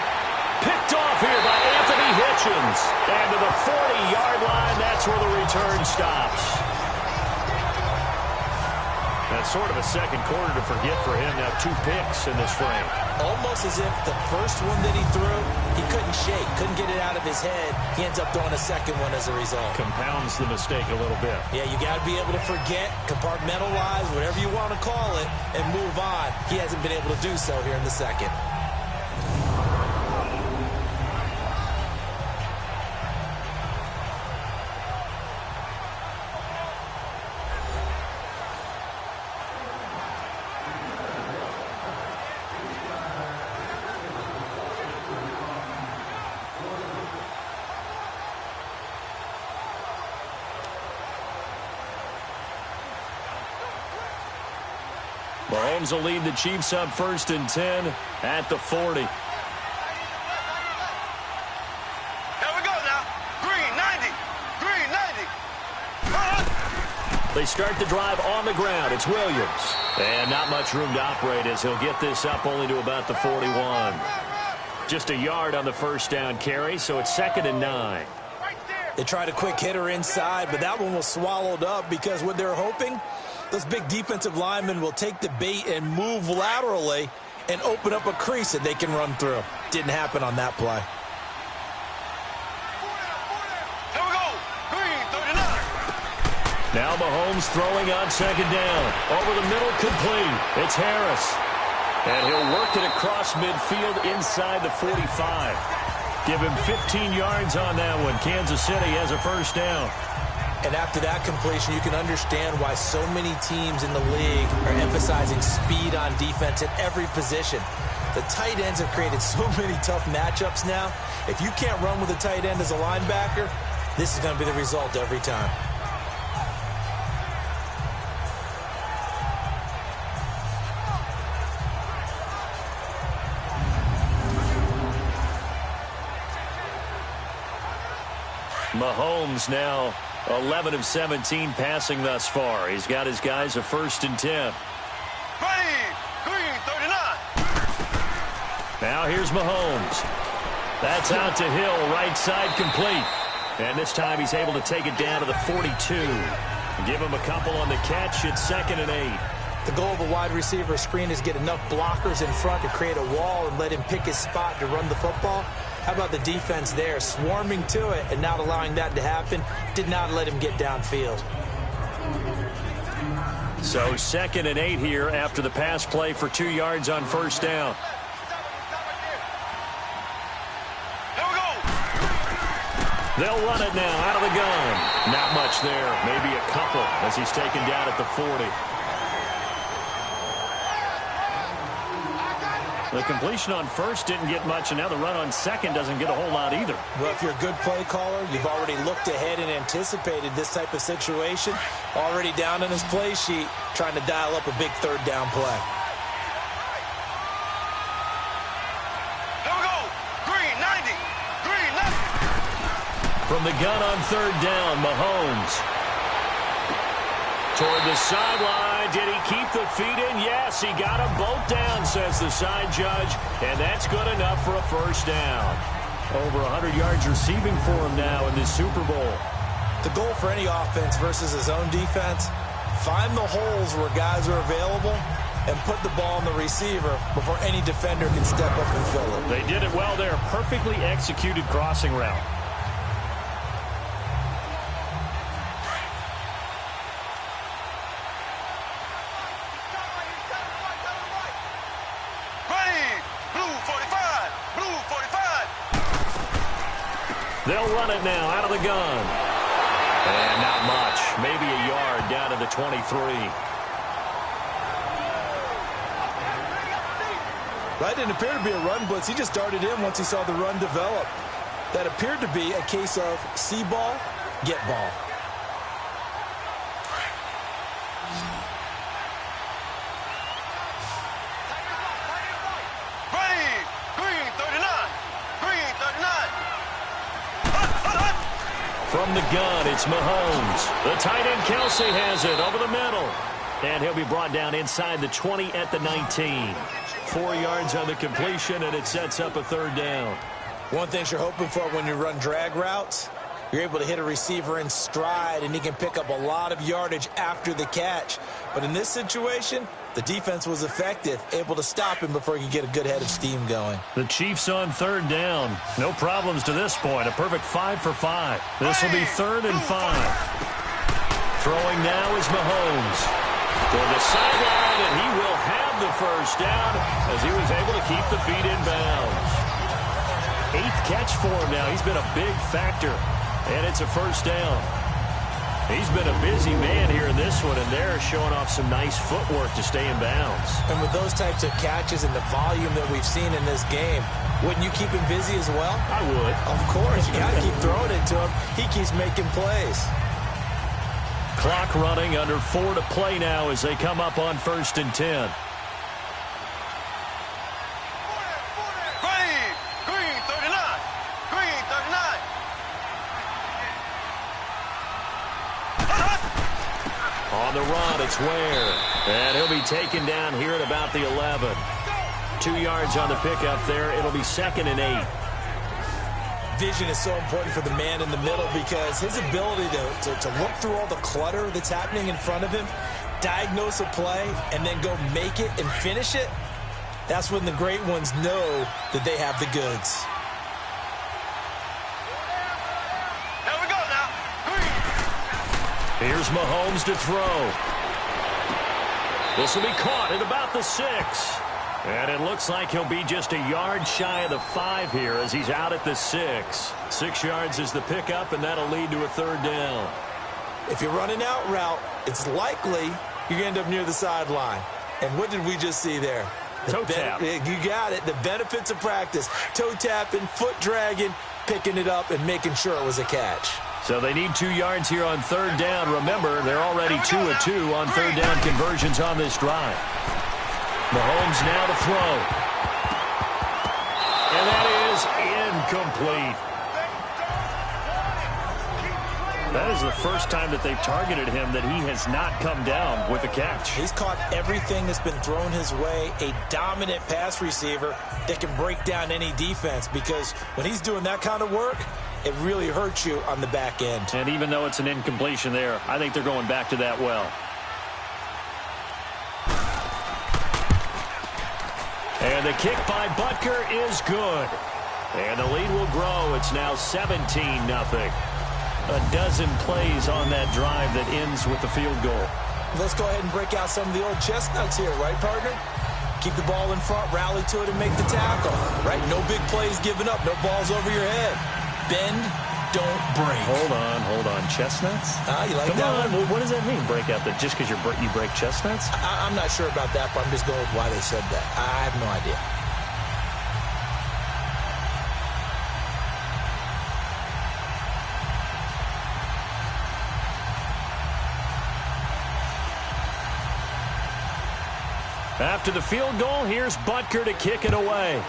Picked off here by Anthony Hitchens. And to the 40-yard line, that's where the return stops. That's sort of a second quarter to forget for him. Now 2 picks in this frame. Almost as if the first one that he threw, he couldn't shake, couldn't get it out of his head. He ends up throwing a second one as a result. Compounds the mistake a little bit. Yeah, you got to be able to forget, compartmentalize, whatever you want to call it, and move on. He hasn't been able to do so here in the second. Mahomes will lead the Chiefs up 1st and 10 at the 40. Here we go now. Green 90. Green 90. They start the drive on the ground. It's Williams. And not much room to operate as he'll get this up only to about the 41. Just a yard on the first down carry, so it's 2nd and 9. They tried a quick hitter inside, but that one was swallowed up because what they're hoping, those big defensive linemen will take the bait and move laterally and open up a crease that they can run through. Didn't happen on that play. Here we go. Green 39. Now Mahomes throwing on 2nd down. Over the middle, complete. It's Harris. And he'll work it across midfield inside the 45. Give him 15 yards on that one. Kansas City has a first down. And after that completion, you can understand why so many teams in the league are emphasizing speed on defense at every position. The tight ends have created so many tough matchups now. If you can't run with a tight end as a linebacker, this is going to be the result every time. Mahomes now 11 of 17 passing thus far. He's got his guys a 1st and 10. Ready. Green 39. Now here's Mahomes. That's out to Hill, right side complete. And this time he's able to take it down to the 42. Give him a couple on the catch. It's 2nd and 8. The goal of a wide receiver screen is get enough blockers in front to create a wall and let him pick his spot to run the football. How about the defense there, swarming to it and not allowing that to happen? Did not let him get downfield. So 2nd and 8 here after the pass play for 2 yards on first down. They'll run it now out of the gun. Not much there. Maybe a couple as he's taken down at the 40. The completion on first didn't get much, and now the run on second doesn't get a whole lot either. Well, if you're a good play caller, you've already looked ahead and anticipated this type of situation. Already down on his play sheet, trying to dial up a big third down play. Here we go. Green, 90. Green, 90. From the gun on third down, Mahomes. Toward the sideline. Did he keep the feet in? Yes, he got them both down, says the side judge. And that's good enough for a first down. Over 100 yards receiving for him now in this Super Bowl. The goal for any offense versus his own defense, find the holes where guys are available and put the ball on the receiver before any defender can step up and fill it. They did it well there. Perfectly executed crossing route. They'll run it now out of the gun. And not much. Maybe a yard down to the 23. That didn't appear to be a run blitz. He just darted in once he saw the run develop. That appeared to be a case of see ball, get ball. From the gun, it's Mahomes. The tight end, Kelsey, has it over the middle. And he'll be brought down inside the 20 at the 19. 4 yards on the completion, and it sets up a third down. One thing you're hoping for when you run drag routes, you're able to hit a receiver in stride, and he can pick up a lot of yardage after the catch. But in this situation, the defense was effective, able to stop him before he could get a good head of steam going. The Chiefs on third down. No problems to this point. A perfect 5 for 5. This will be 3rd and 5. Throwing now is Mahomes. For the sideline, and he will have the first down as he was able to keep the feet in bounds. 8th catch for him now. He's been a big factor, and it's a first down. He's been a busy man here in this one, and they're showing off some nice footwork to stay in bounds. And with those types of catches and the volume that we've seen in this game, wouldn't you keep him busy as well? I would. Of course. You got to keep throwing it to him. He keeps making plays. Clock running, under 4 to play now as they come up on 1st and 10. Green, 39. Green, 39. On the run, it's Ware. And he'll be taken down here at about the 11. 2 yards on the pickup there. It'll be 2nd and 8. Vision is so important for the man in the middle because his ability to look through all the clutter that's happening in front of him, diagnose a play, and then go make it and finish it, that's when the great ones know that they have the goods. Here we go now. Green. Here's Mahomes to throw. This will be caught at about the 6. And it looks like he'll be just a yard shy of the 5 here as he's out at the 6. 6 yards is the pickup, and that'll lead to a third down. If you run an out route, it's likely you're going to end up near the sideline. And what did we just see there? Toe tap. You got it. The benefits of practice. Toe tapping, foot dragging, picking it up, and making sure it was a catch. So they need 2 yards here on third down. Remember, they're already 2 of 2 on third down conversions on this drive. Mahomes now to throw. And that is incomplete. That is the first time that they've targeted him that he has not come down with a catch. He's caught everything that's been thrown his way. A dominant pass receiver that can break down any defense, because when he's doing that kind of work, it really hurts you on the back end. And even though it's an incompletion there, I think they're going back to that well. And the kick by Butker is good. And the lead will grow. It's now 17-0. A dozen plays on that drive that ends with the field goal. Let's go ahead and break out some of the old chestnuts here, right, partner? Keep the ball in front, rally to it, and make the tackle, right? No big plays given up, no balls over your head. Bend, don't break. Hold on. Chestnuts? You like Come that on. one? What does that mean, break out? That just because you break chestnuts? I'm not sure about that, but I'm just going with why they said that. I have no idea. After the field goal, here's Butker to kick it away.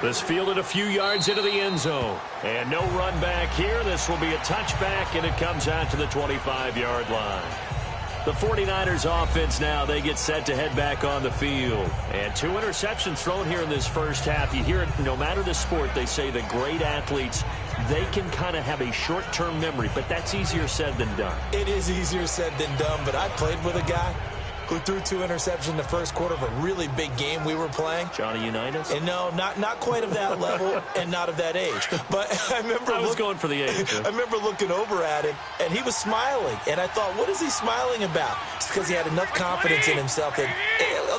This fielded a few yards into the end zone. And no run back here. This will be a touchback, and it comes out to the 25-yard line. The 49ers offense now, they get set to head back on the field. And 2 interceptions thrown here in this first half. You hear it, no matter the sport, they say the great athletes, they can kind of have a short-term memory, but that's easier said than done. It is easier said than done, but I played with a guy who threw 2 interceptions in the first quarter of a really big game we were playing. Johnny Unitas? And no, not quite of that level and not of that age. But I was going for the age. I remember looking over at him, and he was smiling. And I thought, what is he smiling about? It's because he had enough confidence in himself that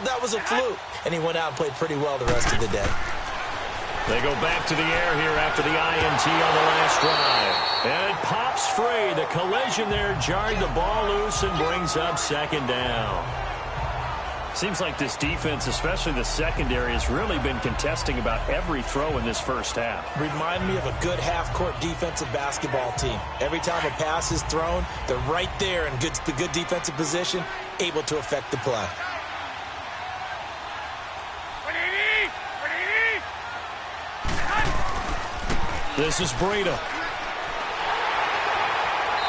that was a fluke. And he went out and played pretty well the rest of the day. They go back to the air here after the INT on the last drive. And it pops free. The collision there jarred the ball loose and brings up second down. Seems like this defense, especially the secondary, has really been contesting about every throw in this first half. Remind me of a good half-court defensive basketball team. Every time a pass is thrown, they're right there in the good defensive position, able to affect the play. This is Breida.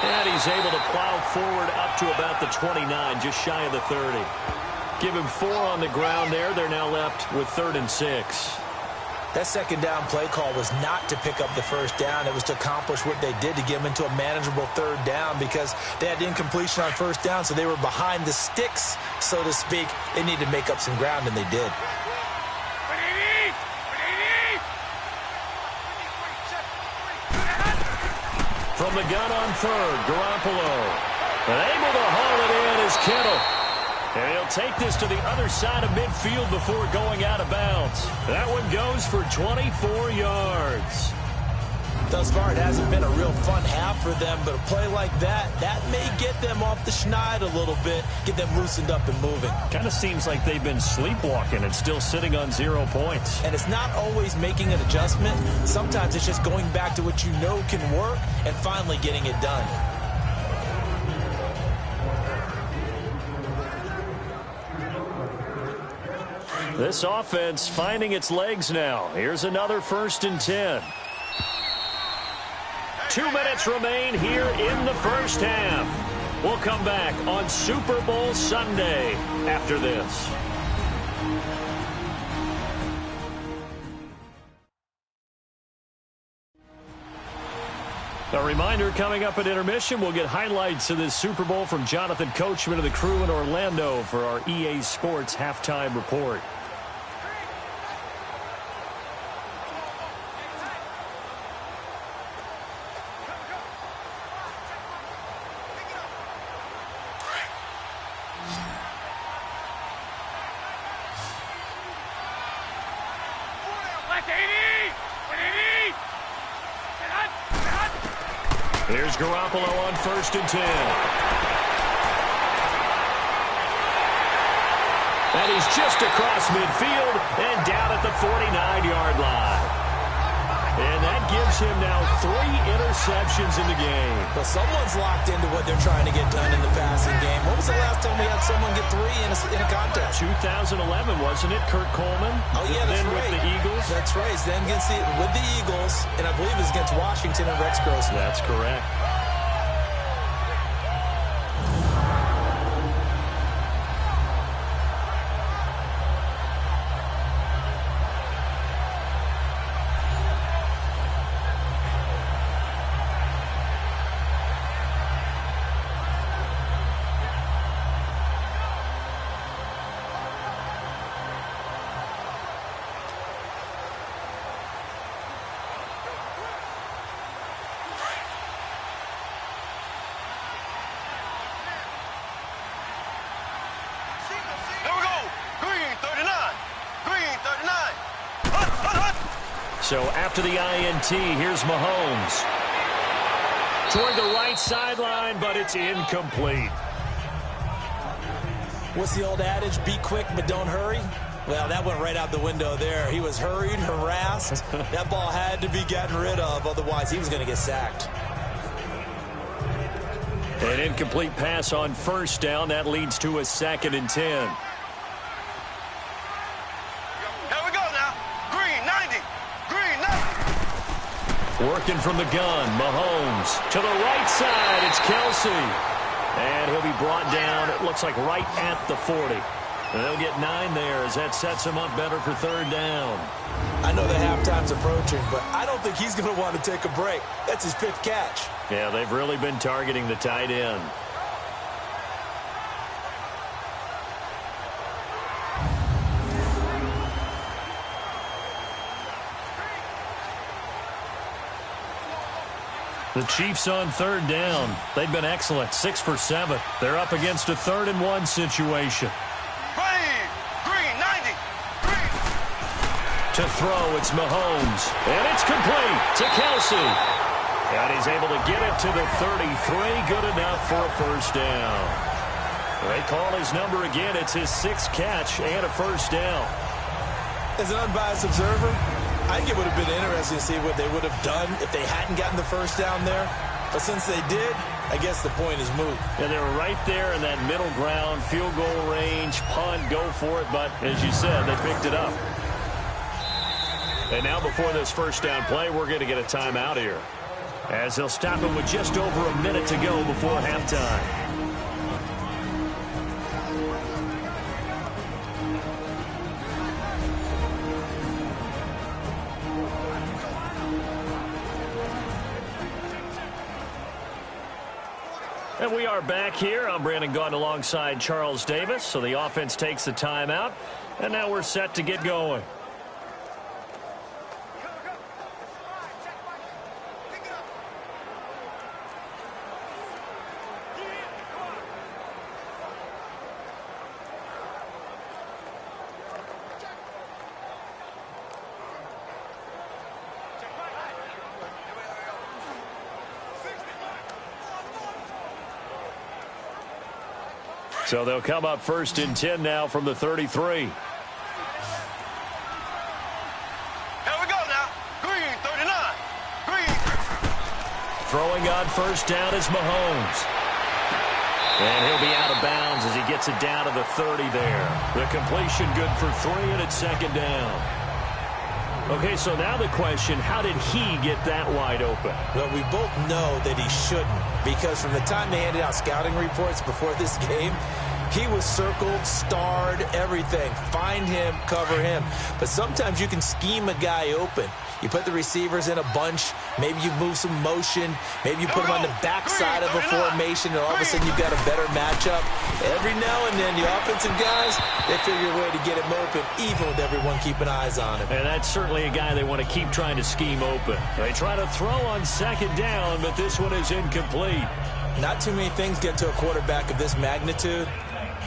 And he's able to plow forward up to about the 29, just shy of the 30. Give him 4 on the ground there. They're now left with 3rd and 6. That second down play call was not to pick up the first down. It was to accomplish what they did, to get them into a manageable 3rd down, because they had incompletion on first down, so they were behind the sticks, so to speak. They needed to make up some ground, and they did. From the gun on 3rd, Garoppolo. And able to haul it in is Kittle. And he'll take this to the other side of midfield before going out of bounds. That one goes for 24 yards. Thus far, it hasn't been a real fun half for them, but a play like that may get them off the schneid a little bit, get them loosened up and moving. Kind of seems like they've been sleepwalking and still sitting on 0 points. And it's not always making an adjustment. Sometimes it's just going back to what you know can work and finally getting it done. This offense finding its legs now. Here's another 1st and 10. 2 minutes remain here in the first half. We'll come back on Super Bowl Sunday after this. A reminder, coming up at intermission, we'll get highlights of this Super Bowl from Jonathan Coachman and the crew in Orlando for our EA Sports halftime report. Here's Garoppolo on 1st and 10. And he's just across midfield and down at the 49-yard line. And that gives him now 3 interceptions in the game. Well, someone's locked into what they're trying to get done in the passing game. When was the last time we had someone get 3 in a contest? 2011, wasn't it, Kurt Coleman? Oh, yeah, that's then right. With the Eagles? That's right. Then with the Eagles, and I believe it was against Washington and Rex Grossman. That's correct. So after the INT, here's Mahomes. Toward the right sideline, but it's incomplete. What's the old adage? Be quick, but don't hurry. Well, that went right out the window there. He was hurried, harassed. That ball had to be gotten rid of, otherwise he was going to get sacked. An incomplete pass on first down. That leads to a 2nd and 10. Working from the gun, Mahomes to the right side. It's Kelsey. And he'll be brought down, it looks like right at the 40. And they'll get 9 there as that sets him up better for 3rd down. I know the halftime's approaching, but I don't think he's going to want to take a break. That's his 5th catch. Yeah, they've really been targeting the tight end. The Chiefs on 3rd down. They've been excellent, 6 for 7. They're up against a 3rd and 1 situation. Green, 90. Green. To throw, it's Mahomes. And it's complete to Kelsey. And he's able to get it to the 33. Good enough for a 1st down. They call his number again. It's his 6th catch and a 1st down. As an unbiased observer, I think it would have been interesting to see what they would have done if they hadn't gotten the 1st down there. But since they did, I guess the point is moot. Yeah, they were right there in that middle ground, field goal range, punt, go for it. But as you said, they picked it up. And now before this 1st down play, we're going to get a timeout here, as they'll stop him with just over a minute to go before halftime. And we are back here. I'm Brandon Gaudin alongside Charles Davis. So the offense takes the timeout, and now we're set to get going. So they'll come up 1st and 10 now from the 33. Here we go now. Green, 39. Green. Throwing on 1st down is Mahomes. And he'll be out of bounds as he gets it down to the 30 there. The completion good for 3, and it's 2nd down. Okay, so now the question, how did he get that wide open? Well, we both know that he shouldn't, because from the time they handed out scouting reports before this game, he was circled, starred, everything. Find him, cover him. But sometimes you can scheme a guy open. You put the receivers in a bunch. Maybe you move some motion. Maybe you put them on the backside of a formation, and all of a sudden you've got a better matchup. Every now and then, the offensive guys, they figure a way to get him open, even with everyone keeping eyes on him. And that's certainly a guy they want to keep trying to scheme open. They try to throw on 2nd down, but this one is incomplete. Not too many things get to a quarterback of this magnitude,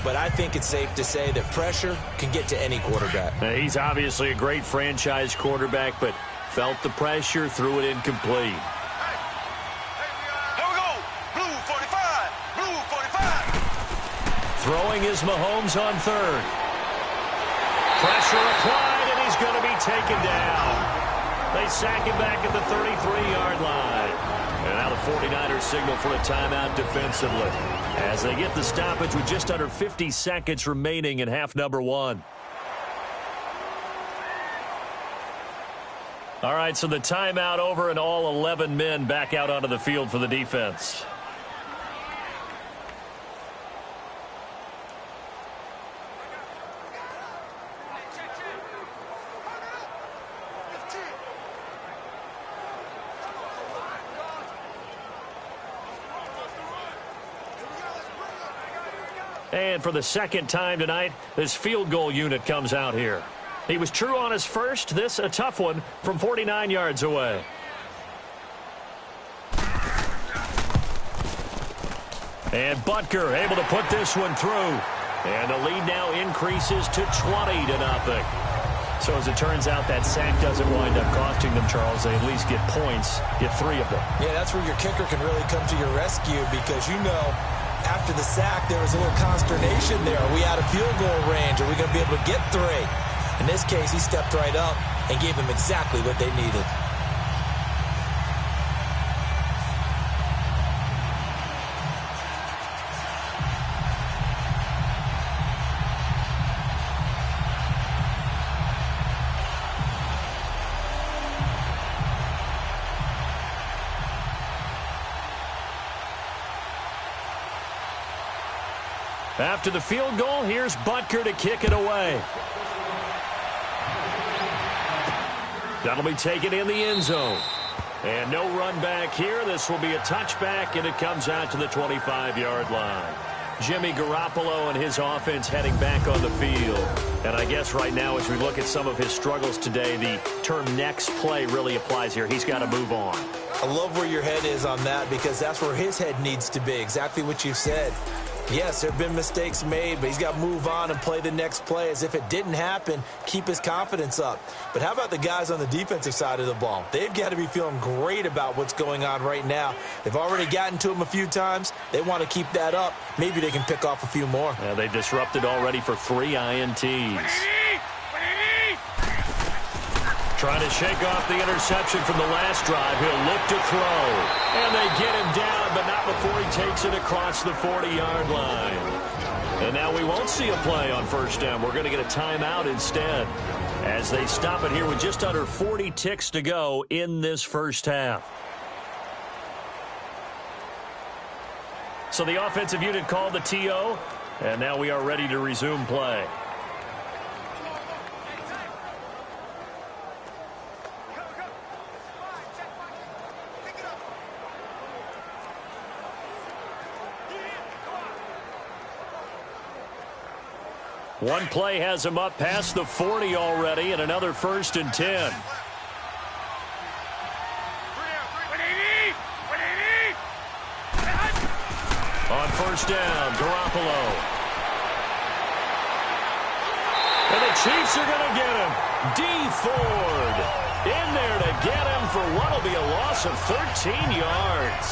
but I think it's safe to say that pressure can get to any quarterback. Now, he's obviously a great franchise quarterback, but felt the pressure, threw it incomplete. Here we go. Blue 45. Blue 45. Throwing is Mahomes on 3rd. Pressure applied, and he's going to be taken down. They sack him back at the 33-yard line. And now the 49ers signal for a timeout defensively as they get the stoppage with just under 50 seconds remaining in half number 1. All right, so the timeout over and all 11 men back out onto the field for the defense. And for the second time tonight, this field goal unit comes out here. He was true on his first. This a tough one from 49 yards away. And Butker able to put this one through. And the lead now increases to 20-0. So as it turns out, that sack doesn't wind up costing them, Charles. They at least get points, get 3 of them. Yeah, that's where your kicker can really come to your rescue because after the sack, there was a little consternation there. Are we out of field goal range? Are we going to be able to get 3? In this case, he stepped right up and gave them exactly what they needed. After the field goal, here's Butker to kick it away. That'll be taken in the end zone. And no run back here. This will be a touchback, and it comes out to the 25-yard line. Jimmy Garoppolo and his offense heading back on the field. And I guess right now as we look at some of his struggles today, the term next play really applies here. He's got to move on. I love where your head is on that because that's where his head needs to be, exactly what you said. Yes, there have been mistakes made, but he's got to move on and play the next play as if it didn't happen, keep his confidence up. But how about the guys on the defensive side of the ball? They've got to be feeling great about what's going on right now. They've already gotten to him a few times. They want to keep that up. Maybe they can pick off a few more. Yeah, they disrupted already for 3 INTs. Trying to shake off the interception from the last drive. He'll look to throw. And they get him down, but not before he takes it across the 40-yard line. And now we won't see a play on first down. We're going to get a timeout instead as they stop it here with just under 40 ticks to go in this first half. So the offensive unit called the TO, and now we are ready to resume play. One play has him up past the 40 already, and another 1st and 10. On first down, Garoppolo. And the Chiefs are going to get him. D. Ford in there to get him for what will be a loss of 13 yards.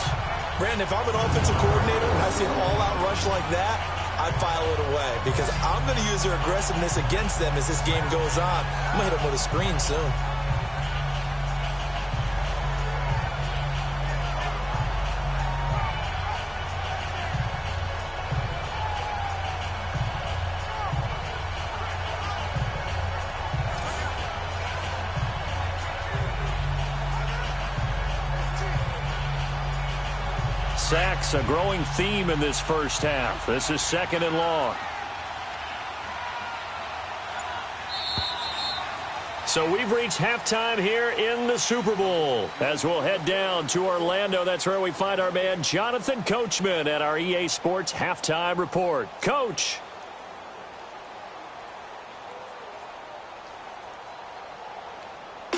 Brandon, if I'm an offensive coordinator and I see an all-out rush like that, I'd file it away because I'm going to use their aggressiveness against them as this game goes on. I'm going to hit them with a screen soon. Sacks, a growing theme in this first half. This is 2nd and long. So we've reached halftime here in the Super Bowl. As we'll head down to Orlando, that's where we find our man Jonathan Coachman at our EA Sports Halftime Report. Coach.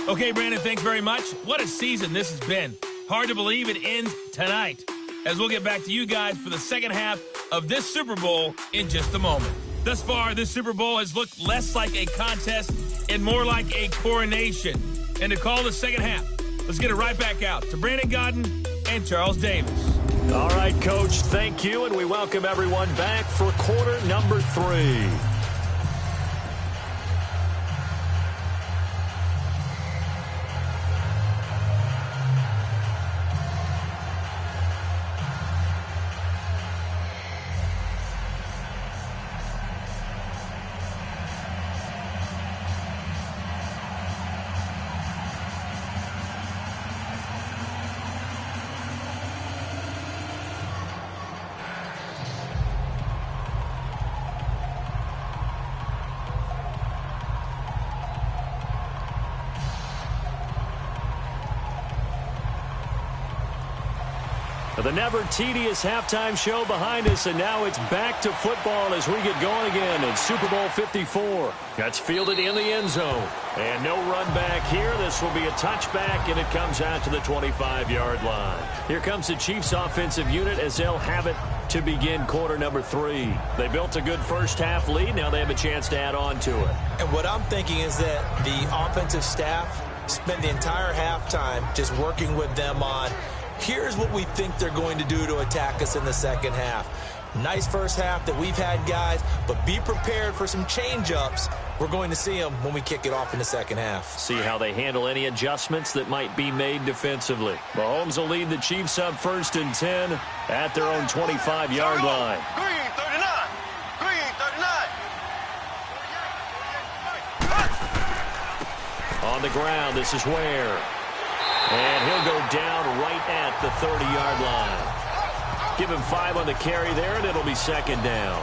Okay, Brandon, thanks very much. What a season this has been. Hard to believe it ends tonight, as we'll get back to you guys for the second half of this Super Bowl in just a moment. Thus far, this Super Bowl has looked less like a contest and more like a coronation. And to call the second half, let's get it right back out to Brandon Godden and Charles Davis. All right, Coach, thank you, and we welcome everyone back for quarter number 3. The never tedious halftime show behind us, and now it's back to football as we get going again in Super Bowl 54. That's fielded in the end zone. And no run back here. This will be a touchback, and it comes out to the 25-yard line. Here comes the Chiefs offensive unit as they'll have it to begin quarter number 3. They built a good first-half lead. Now they have a chance to add on to it. And what I'm thinking is that the offensive staff spent the entire halftime just working with them on, here's what we think they're going to do to attack us in the second half. Nice first half that we've had, guys, but be prepared for some change-ups. We're going to see them when we kick it off in the second half. See how they handle any adjustments that might be made defensively. Mahomes will lead the Chiefs up 1st and 10 at their own 25-yard line. Green 39. Green 39. On the ground, this is Ware. And he'll go down right at the 30-yard line. Give him 5 on the carry there, and it'll be second down.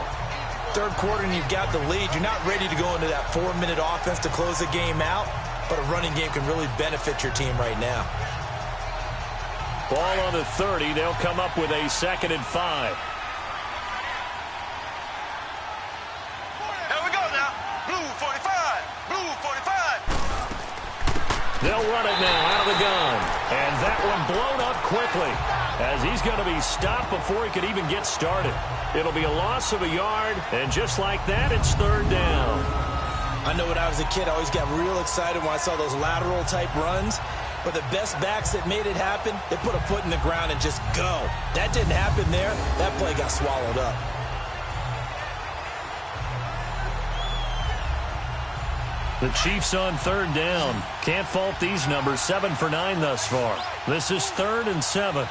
Third quarter, and you've got the lead. You're not ready to go into that 4-minute offense to close the game out, but a running game can really benefit your team right now. Ball on the 30. They'll come up with a 2nd and 5. Here we go now. Blue 45. Blue 45. They'll run it now out of the gun. And that one blown up quickly as he's going to be stopped before he could even get started. It'll be a loss of a yard, and just like that, it's 3rd down. I know when I was a kid, I always got real excited when I saw those lateral-type runs. But the best backs that made it happen, they put a foot in the ground and just go. That didn't happen there. That play got swallowed up. The Chiefs on 3rd down. Can't fault these numbers. 7 for 9 thus far. This is 3rd and 7.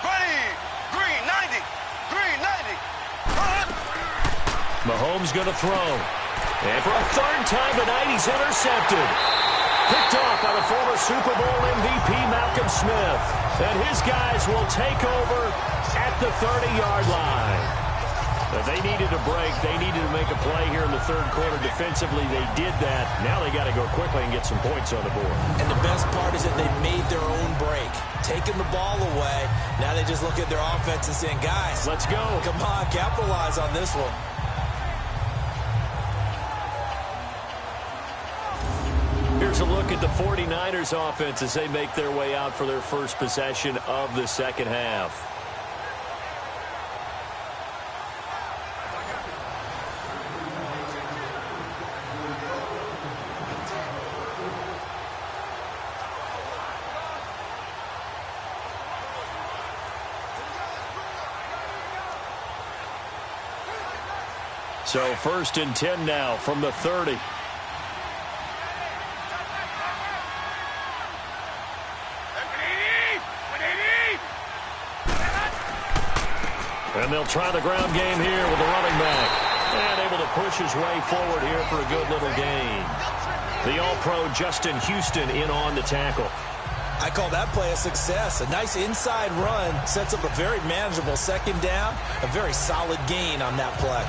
Ready. Green 90. Green 90. Run. Mahomes going to throw. And for a 3rd time tonight, he's intercepted. Picked off by the former Super Bowl MVP Malcolm Smith. And his guys will take over at the 30-yard line. But they needed a break. They needed to make a play here in the 3rd quarter. Defensively, they did that. Now they got to go quickly and get some points on the board. And the best part is that they made their own break. Taking the ball away. Now they just look at their offense and saying, guys, let's go. Come on, capitalize on this one. Here's a look at the 49ers offense as they make their way out for their first possession of the second half. So 1st and 10 now from the 30. And they'll try the ground game here with the running back. And able to push his way forward here for a good little gain. The All-Pro Justin Houston in on the tackle. I call that play a success. A nice inside run sets up a very manageable 2nd down. A very solid gain on that play.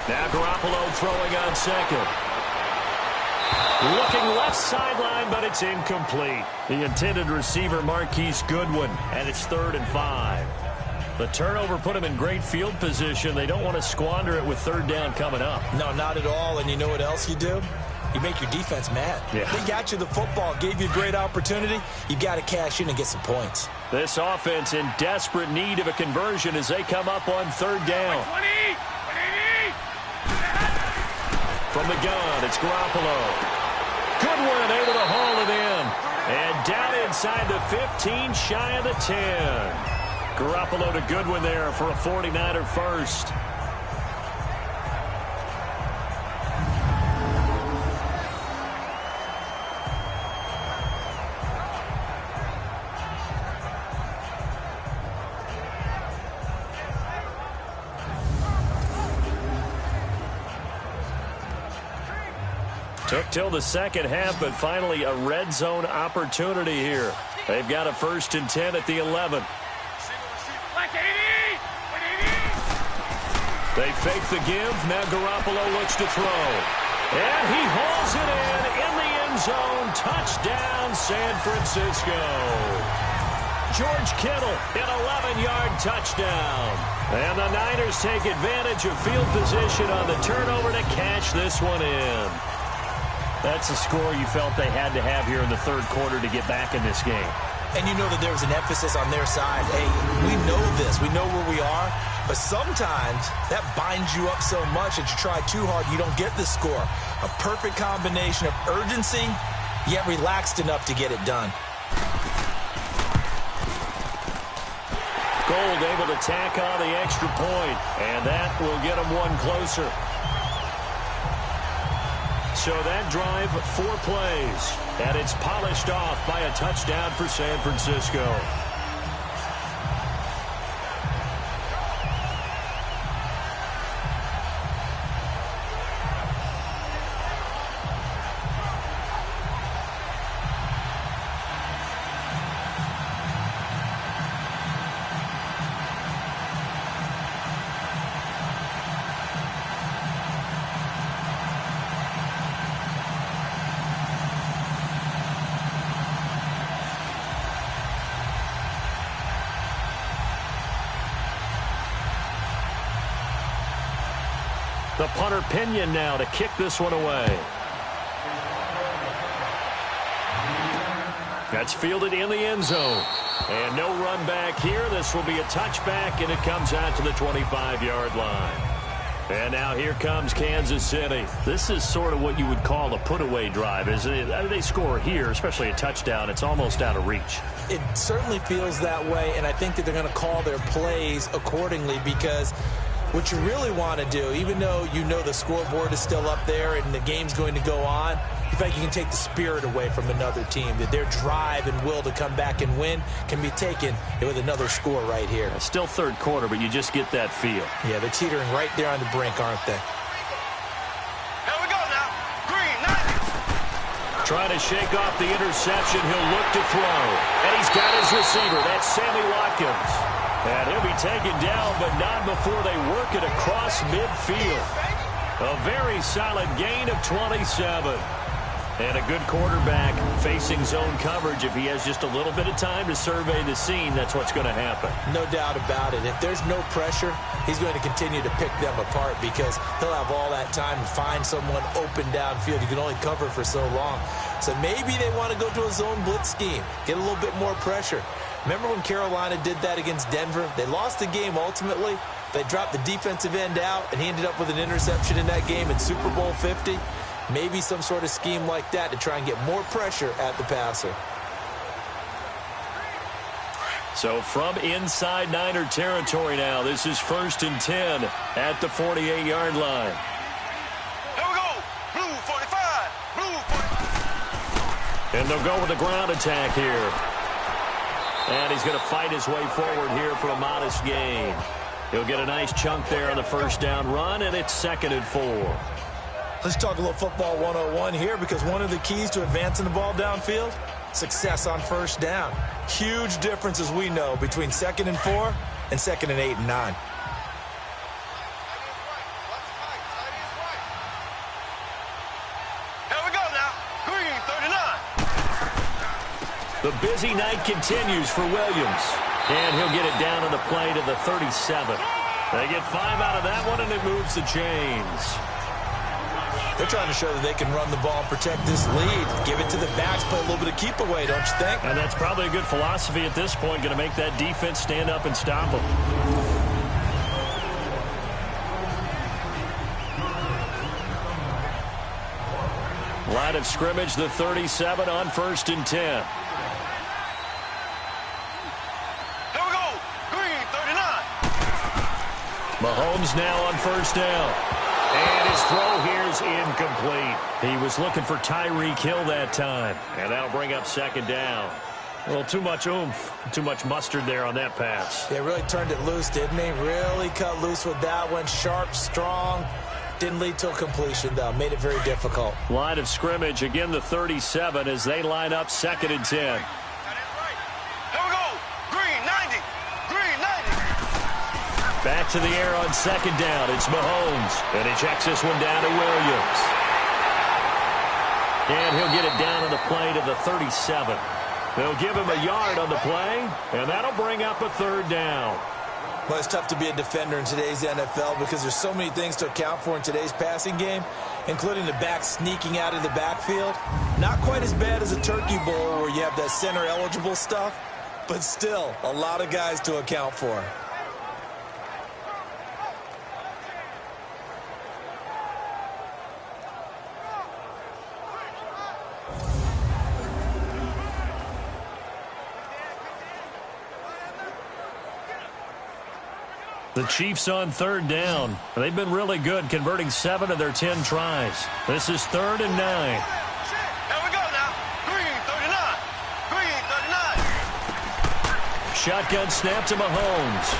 Now Garoppolo throwing on 2nd. Looking left sideline, but it's incomplete. The intended receiver, Marquise Goodwin, and it's 3rd and 5. The turnover put him in great field position. They don't want to squander it with 3rd down coming up. No, not at all. And you know what else you do? You make your defense mad. Yeah. They got you the football, gave you a great opportunity. You got to cash in and get some points. This offense in desperate need of a conversion as they come up on 3rd down. From the gun, it's Garoppolo. Goodwin able to haul it in. And down inside the 15, shy of the 10. Garoppolo to Goodwin there for a 49er first. Took till the second half, but finally a red zone opportunity here. They've got a 1st and 10 at the 11. They fake the give. Now Garoppolo looks to throw. And he hauls it in the end zone. Touchdown, San Francisco. George Kittle, an 11-yard touchdown. And the Niners take advantage of field position on the turnover to cash this one in. That's a score you felt they had to have here in the third quarter to get back in this game. And you know that there was an emphasis on their side. Hey, we know this. We know where we are. But sometimes that binds you up so much that you try too hard, you don't get the score. A perfect combination of urgency, yet relaxed enough to get it done. Gold able to tack on the extra point, and that will get them one closer. So that drive, 4 plays, and it's polished off by a touchdown for San Francisco. The punter Pinion now to kick this one away. That's fielded in the end zone. And no run back here. This will be a touchback, and it comes out to the 25-yard line. And now here comes Kansas City. This is sort of what you would call a put-away drive, isn't it? They score here, especially a touchdown. It's almost out of reach. It certainly feels that way, and I think that they're going to call their plays accordingly because what you really want to do, even though you know the scoreboard is still up there and the game's going to go on, you feel like you can take the spirit away from another team, that their drive and will to come back and win can be taken with another score right here. It's still third quarter, but you just get that feel. Yeah, they're teetering right there on the brink, aren't they? Here we go now. Green, 90. Trying to shake off the interception. He'll look to throw. And he's got his receiver. That's Sammy Watkins. And he'll be taken down, but not before they work it across midfield. A very solid gain of 27. And a good quarterback facing zone coverage. If he has just a little bit of time to survey the scene, that's what's going to happen. No doubt about it. If there's no pressure, he's going to continue to pick them apart because he'll have all that time to find someone open downfield. You can only cover for so long. So maybe they want to go to a zone blitz scheme, get a little bit more pressure. Remember when Carolina did that against Denver? They lost the game ultimately. They dropped the defensive end out, and he ended up with an interception in that game in Super Bowl 50. Maybe some sort of scheme like that to try and get more pressure at the passer. So from inside Niner territory now, this is 1st and 10 at the 48-yard line. Here we go. Blue 45. Blue 45. And they'll go with the ground attack here. And he's going to fight his way forward here for a modest gain. He'll get a nice chunk there on the first down run, and it's 2nd and 4. Let's talk a little football 101 here because one of the keys to advancing the ball downfield, success on first down. Huge difference, as we know, between 2nd and 4 and 2nd and 8 and 9. Here we go now. Green 39. The busy night continues for Williams. And he'll get it down on the play to the 37. They get 5 out of that one, and it moves the chains. They're trying to show that they can run the ball and protect this lead. Give it to the backs, play a little bit of keep away, don't you think? And that's probably a good philosophy at this point, going to make that defense stand up and stop them. Line of scrimmage, the 37 on 1st and 10. Here we go. Green 39. Mahomes now on 1st down. And his throw here's incomplete. He was looking for Tyreek Hill that time. And that'll bring up 2nd down. A little too much oomph, too much mustard there on that pass. They really turned it loose, didn't they? Really cut loose with that one. Sharp, strong. Didn't lead to a completion, though. Made it very difficult. Line of scrimmage, again the 37 as they line up 2nd and 10. Here we go. Green 90. Green 90. Back to the air on second down. It's Mahomes. And he checks this one down to Williams. And he'll get it down on the play to the 37. They'll give him a yard on the play, and that'll bring up a third down. Well, it's tough to be a defender in today's NFL because there's so many things to account for in today's passing game, including the back sneaking out of the backfield. Not quite as bad as a turkey bowl where you have that center-eligible stuff, but still a lot of guys to account for. The Chiefs on third down. They've been really good, converting 7 of their 10 tries. This is 3rd and 9. Here we go now. Green, 39. Green, 39. Shotgun snap to Mahomes.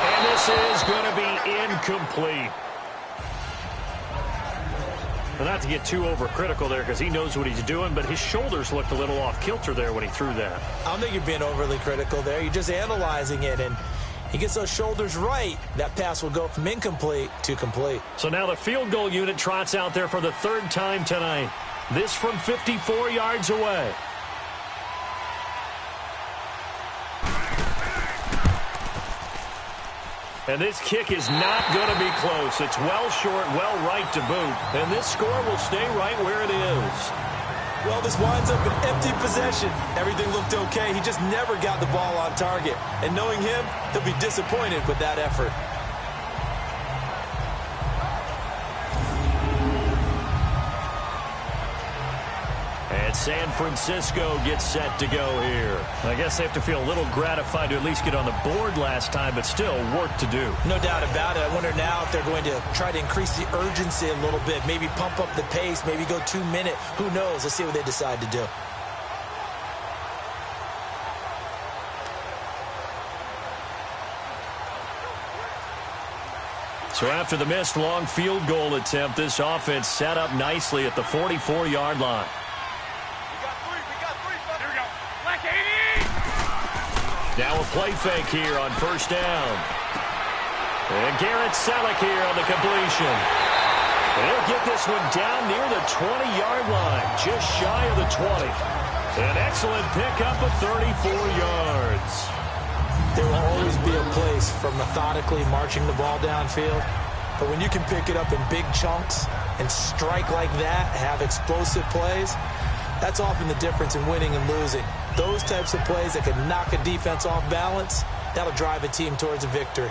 And this is going to be incomplete. Well, not to get too overcritical there because he knows what he's doing, but his shoulders looked a little off kilter there when he threw that. I don't think you're being overly critical there. You're just analyzing it, and he gets those shoulders right, that pass will go from incomplete to complete. So now the field goal unit trots out there for the 3rd time tonight. This from 54 yards away. And this kick is not going to be close. It's well short, well right to boot. And this score will stay right where it is. Well, this winds up an empty possession. Everything looked okay. He just never got the ball on target. And knowing him, he'll be disappointed with that effort. And San Francisco gets set to go here. I guess they have to feel a little gratified to at least get on the board last time, but still work to do. No doubt about it. I wonder now if they're going to try to increase the urgency a little bit, maybe pump up the pace, maybe go 2-minute. Who knows? Let's see what they decide to do. So after the missed long field goal attempt, this offense set up nicely at the 44-yard line. Now a play fake here on 1st down. And Garrett Selleck here on the completion. And he'll get this one down near the 20-yard line, just shy of the 20. An excellent pickup of 34 yards. There will always be a place for methodically marching the ball downfield. But when you can pick it up in big chunks and strike like that, have explosive plays, that's often the difference in winning and losing. Those types of plays that can knock a defense off balance, that'll drive a team towards a victory.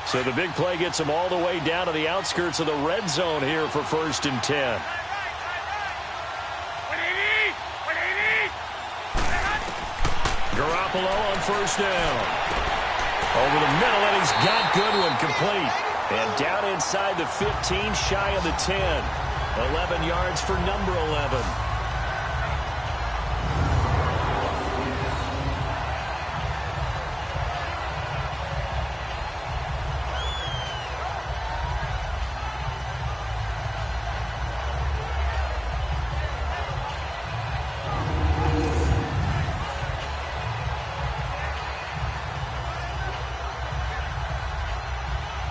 So the big play gets them all the way down to the outskirts of the red zone here for 1st and 10. Garoppolo on 1st down. Over the middle, and he's got Goodwin complete. And down inside the 15, shy of the 10. 11 yards for number 11.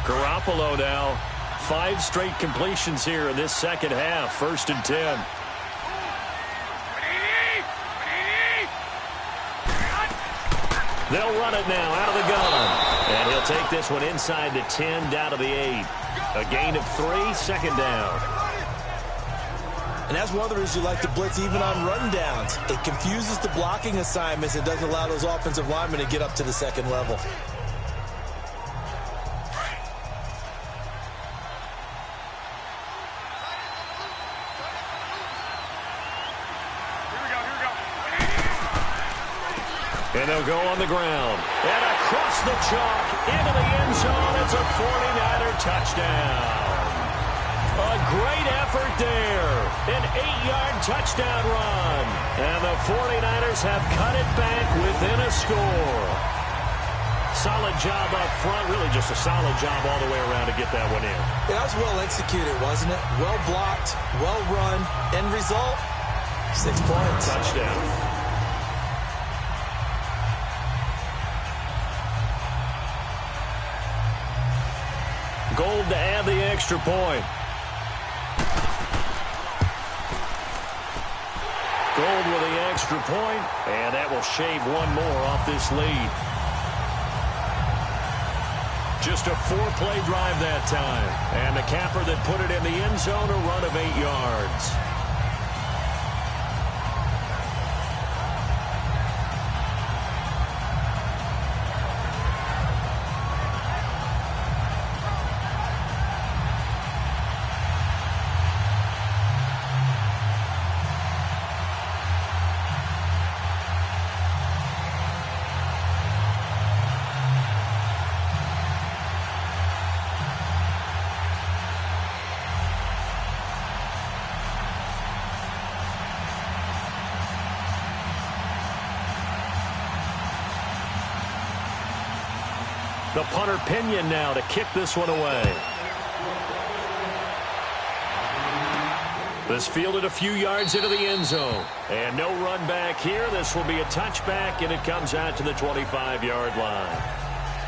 Garoppolo now, 5 straight completions here in this second half. 1st and 10. They'll run it now out of the gun. And he'll take this one inside the 10, down to the 8. A gain of 3, 2nd down. And that's one of the reasons you like to blitz even on rundowns. It confuses the blocking assignments. It doesn't allow those offensive linemen to get up to the 2nd level. And they'll go on the ground. And across the chalk into the end zone. It's a 49er touchdown. A great effort there. An 8-yard touchdown run. And the 49ers have cut it back within a score. solid job up front, really just a solid job all the way around to get that one in. Yeah, that was well executed, wasn't it? Well blocked, well run. End result, 6 points. Touchdown. Gold to add the extra point. Gold with the extra point, and that will shave one more off this lead. Just a 4-play drive that time. And the capper that put it in the end zone, a run of 8 yards. The punter Pinion now to kick this one away. This fielded a few yards into the end zone. And no run back here. This will be a touchback, and it comes out to the 25-yard line.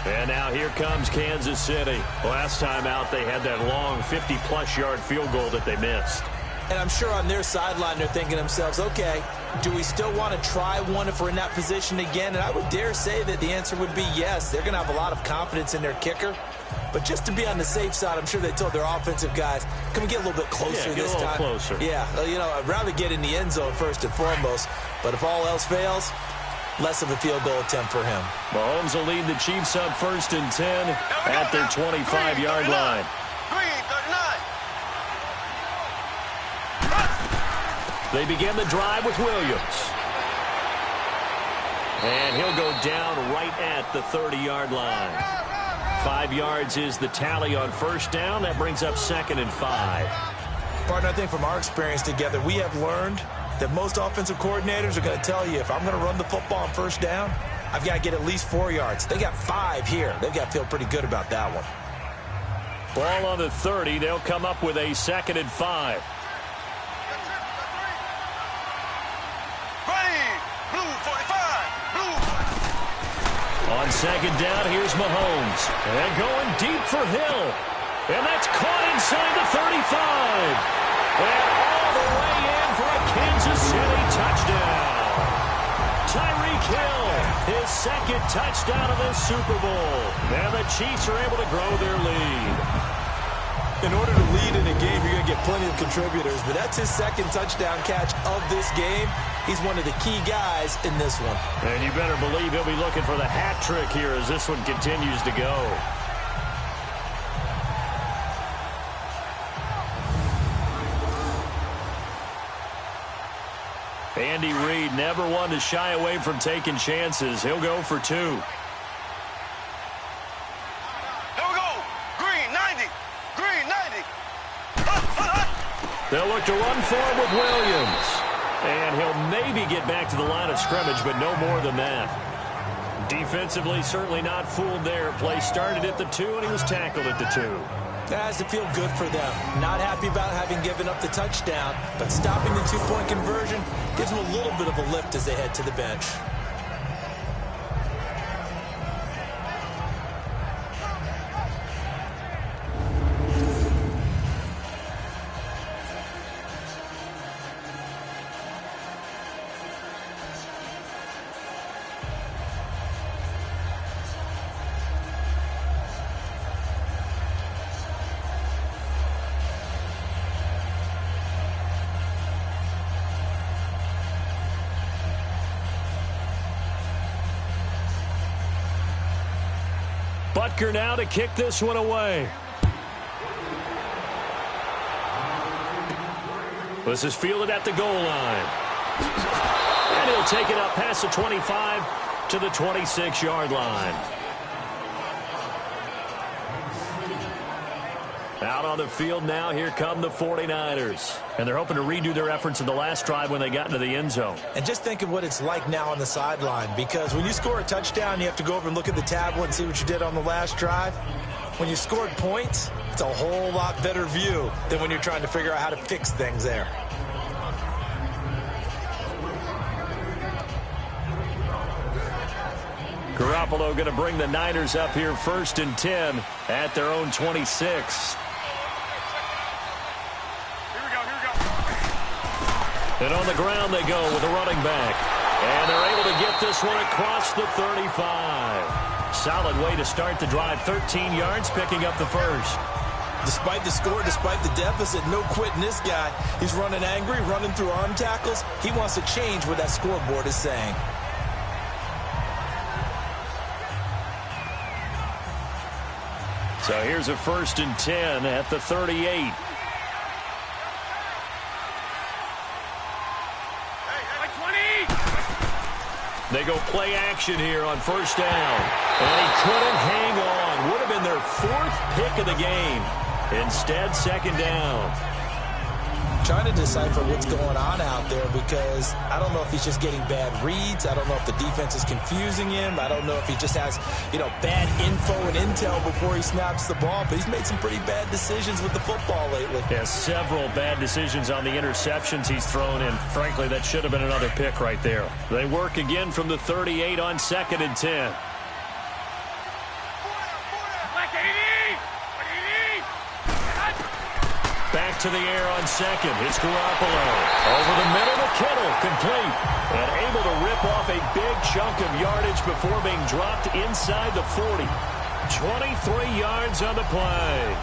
And now here comes Kansas City. Last time out, they had that long 50-plus yard field goal that they missed. And I'm sure on their sideline they're thinking to themselves, okay, do we still want to try one if we're in that position again? And I would dare say that the answer would be yes. They're going to have a lot of confidence in their kicker. But just to be on the safe side, I'm sure they told their offensive guys, can we get a little bit closer this time? Yeah, get a little closer. Yeah, you know, I'd rather get in the end zone first and foremost. But if all else fails, less of a field goal attempt for him. Mahomes will lead the Chiefs up 1st and 10 at their 25-yard line. They begin the drive with Williams. And he'll go down right at the 30-yard line. 5 yards is the tally on first down. That brings up 2nd and 5. Partner, I think from our experience together, we have learned that most offensive coordinators are going to tell you, if I'm going to run the football on first down, I've got to get at least 4 yards. They got 5 here. They've got to feel pretty good about that one. Ball on the 30. They'll come up with a 2nd and 5. On 2nd down, here's Mahomes. And going deep for Hill. And that's caught inside the 35. And all the way in for a Kansas City touchdown. Tyreek Hill, his 2nd touchdown of this Super Bowl. And the Chiefs are able to grow their lead. In order to lead in a game, you're going to get plenty of contributors, but that's his 2nd touchdown catch of this game. He's one of the key guys in this one. And you better believe he'll be looking for the hat trick here as this one continues to go. Andy Reid never one to shy away from taking chances. He'll go for 2. Here we go. Green, 90. Green, 90. They'll look to run forward with Williams. And he'll maybe get back to the line of scrimmage, but no more than that. Defensively, certainly not fooled there. Play started at the 2, and he was tackled at the 2. That has to feel good for them. Not happy about having given up the touchdown, but stopping the 2-point conversion gives them a little bit of a lift as they head to the bench. Butker now to kick this one away. This is fielded at the goal line. And he'll take it up past the 25 to the 26-yard line. Out Out on the field now, here come the 49ers. And they're hoping to redo their efforts in the last drive when they got into the end zone. And just think of what it's like now on the sideline, because when you score a touchdown, you have to go over and look at the tablet and see what you did on the last drive. When you scored points, it's a whole lot better view than when you're trying to figure out how to fix things there. Garoppolo going to bring the Niners up here 1st and 10 at their own 26. Here we go. And on the ground they go with a running back. And they're able to get this one across the 35. Solid way to start the drive. 13 yards, picking up the first. Despite the score, despite the deficit, no quitting this guy. He's running angry, running through arm tackles. He wants to change what that scoreboard is saying. So here's a 1st and 10 at the 38. They go play action here on 1st down. And he couldn't hang on. Would have been their 4th pick of the game. Instead, 2nd down. Trying to decipher what's going on out there, because I don't know if he's just getting bad reads. I don't know if the defense is confusing him. I don't know if he just has, bad info and intel before he snaps the ball. But he's made some pretty bad decisions with the football lately. Yeah, several bad decisions on the interceptions he's thrown, and frankly, that should have been another pick right there. They work again from the 38 on 2nd and 10. Back to the air on 2nd. It's Garoppolo. Over the middle to Kittle. Complete. And able to rip off a big chunk of yardage before being dropped inside the 40. 23 yards on the play.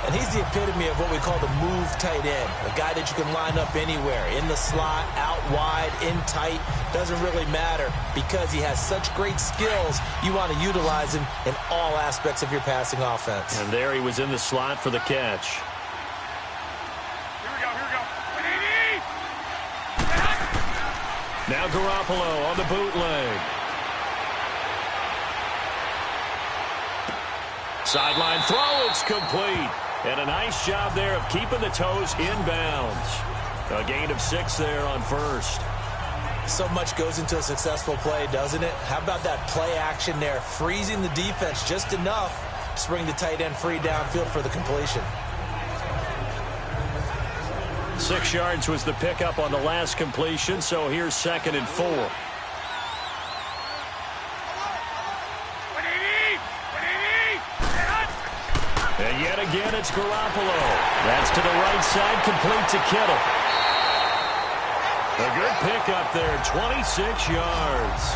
And he's the epitome of what we call the move tight end. A guy that you can line up anywhere. In the slot, out wide, in tight. Doesn't really matter, because he has such great skills. You want to utilize him in all aspects of your passing offense. And there he was in the slot for the catch. Now Garoppolo on the bootleg. Sideline throw, it's complete. And a nice job there of keeping the toes inbounds. A gain of 6 there on 1st. So much goes into a successful play, doesn't it? How about that play action there? Freezing the defense just enough to bring the tight end free downfield for the completion. 6 yards was the pickup on the last completion, so here's 2nd and 4. And yet again, it's Garoppolo. That's to the right side, complete to Kittle. A good pickup there, 26 yards.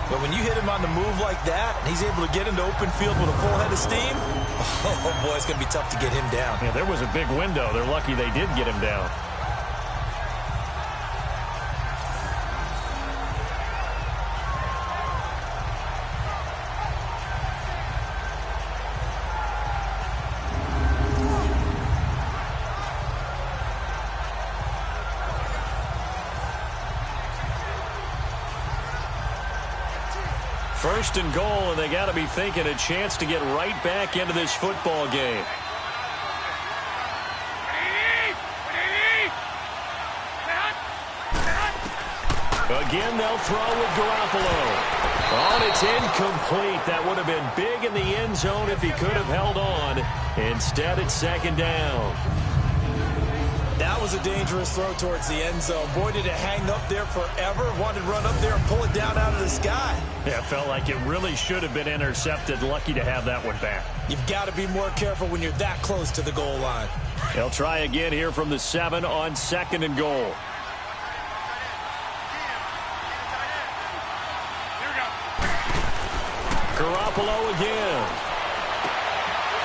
But when you hit him on the move like that, and he's able to get into open field with a full head of steam, oh boy, it's going to be tough to get him down. Yeah, there was a big window. They're lucky they did get him down. First and goal, and they got to be thinking a chance to get right back into this football game. Again, they'll throw with Garoppolo. Oh, and it's incomplete. That would have been big in the end zone if he could have held on. Instead, it's 2nd down. That was a dangerous throw towards the end zone. Boy, did it hang up there forever. Wanted to run up there and pull it down out of the sky. Yeah, it felt like it really should have been intercepted. Lucky to have that one back. You've got to be more careful when you're that close to the goal line. They'll try again here from the 7 on 2nd and goal. Garoppolo again.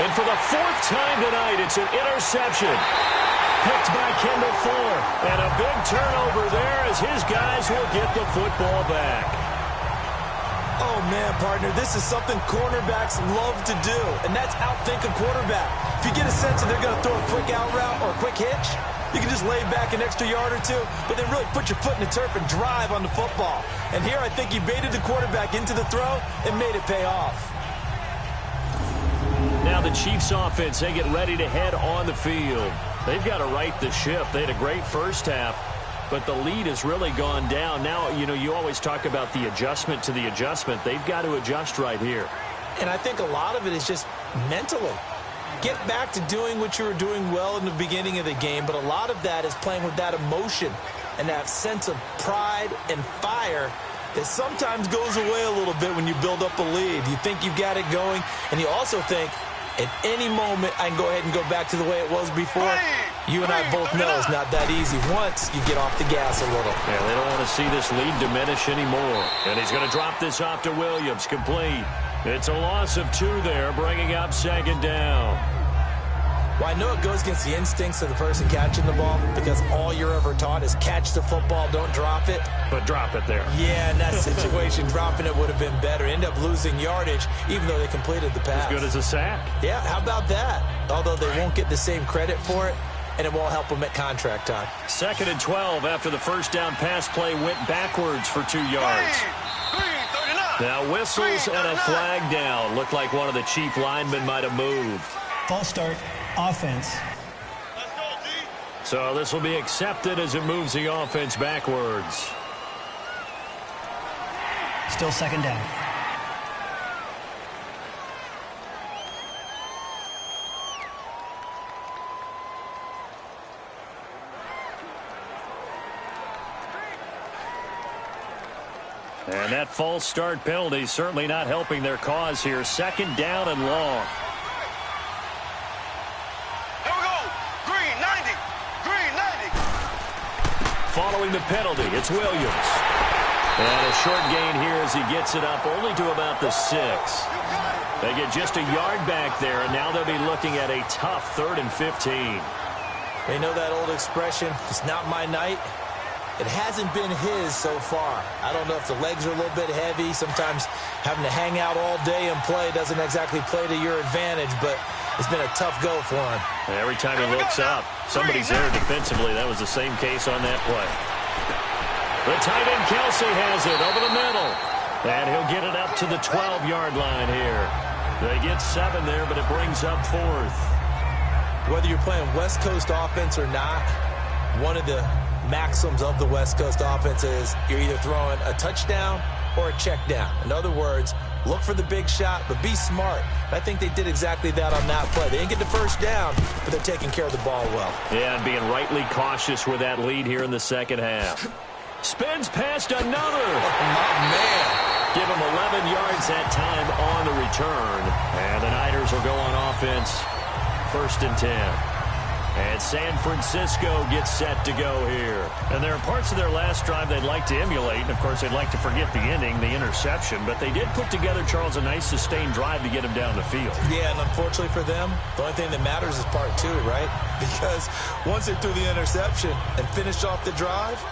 And for the 4th time tonight, it's an interception. Picked by Kendall Fuller. And a big turnover there as his guys will get the football back. Oh, man, partner, this is something cornerbacks love to do, and that's outthink a quarterback. If you get a sense that they're going to throw a quick out route or a quick hitch, you can just lay back an extra yard or two, but then really put your foot in the turf and drive on the football. And here I think he baited the quarterback into the throw and made it pay off. now the Chiefs offense, they get ready to head on the field. They've got to right the ship. They had a great first half, but the lead has really gone down. Now, you always talk about the adjustment to the adjustment. They've got to adjust right here. And I think a lot of it is just mentally. Get back to doing what you were doing well in the beginning of the game, but a lot of that is playing with that emotion and that sense of pride and fire that sometimes goes away a little bit when you build up a lead. You think you've got it going, and you also think at any moment I can go ahead and go back to the way it was before. You and I both know it's not that easy once you get off the gas a little. Yeah, they don't want to see this lead diminish anymore. And he's going to drop this off to Williams, complete. It's a loss of 2 there, bringing up second down. Well, I know it goes against the instincts of the person catching the ball because all you're ever taught is catch the football, don't drop it. But drop it there. Yeah, in that situation, dropping it would have been better. End up losing yardage, even though they completed the pass. As good as a sack. Yeah, how about that? Although they won't get the same credit for it, and it won't help them at contract time. 2nd and 12 after the first down pass play went backwards for 2 yards. Now whistles and a flag down. Looked like one of the Chief linemen might have moved. False start, offense. So this will be accepted as it moves the offense backwards. Still second down. And that false start penalty certainly not helping their cause here. 2nd down and long. Here we go. Green, 90. Green, 90. Following the penalty, it's Williams. And a short gain here as he gets it up only to about the 6. They get just a yard back there, and now they'll be looking at a tough 3rd and 15. They know that old expression, it's not my night. It hasn't been his so far. I don't know if the legs are a little bit heavy. Sometimes having to hang out all day and play doesn't exactly play to your advantage, but it's been a tough go for him. And every time he looks up, somebody's there defensively. That was the same case on that play. The tight end Kelsey has it over the middle. And he'll get it up to the 12-yard line here. They get 7 there, but it brings up 4th. Whether you're playing West Coast offense or not, one of the maxims of the West Coast offense is you're either throwing a touchdown or a check down. In other words, look for the big shot, but be smart. And I think they did exactly that on that play. They didn't get the first down, but they're taking care of the ball well. Yeah, and being rightly cautious with that lead here in the second half. Spins past another. Oh, my man. Give him 11 yards that time on the return. And the Niners will go on offense. 1st and 10. And San Francisco gets set to go here. And there are parts of their last drive they'd like to emulate. And, of course, they'd like to forget the ending, the interception. But they did put together, Charles, a nice sustained drive to get him down the field. Yeah, and unfortunately for them, the only thing that matters is part 2, right? Because once they threw the interception and finished off the drive,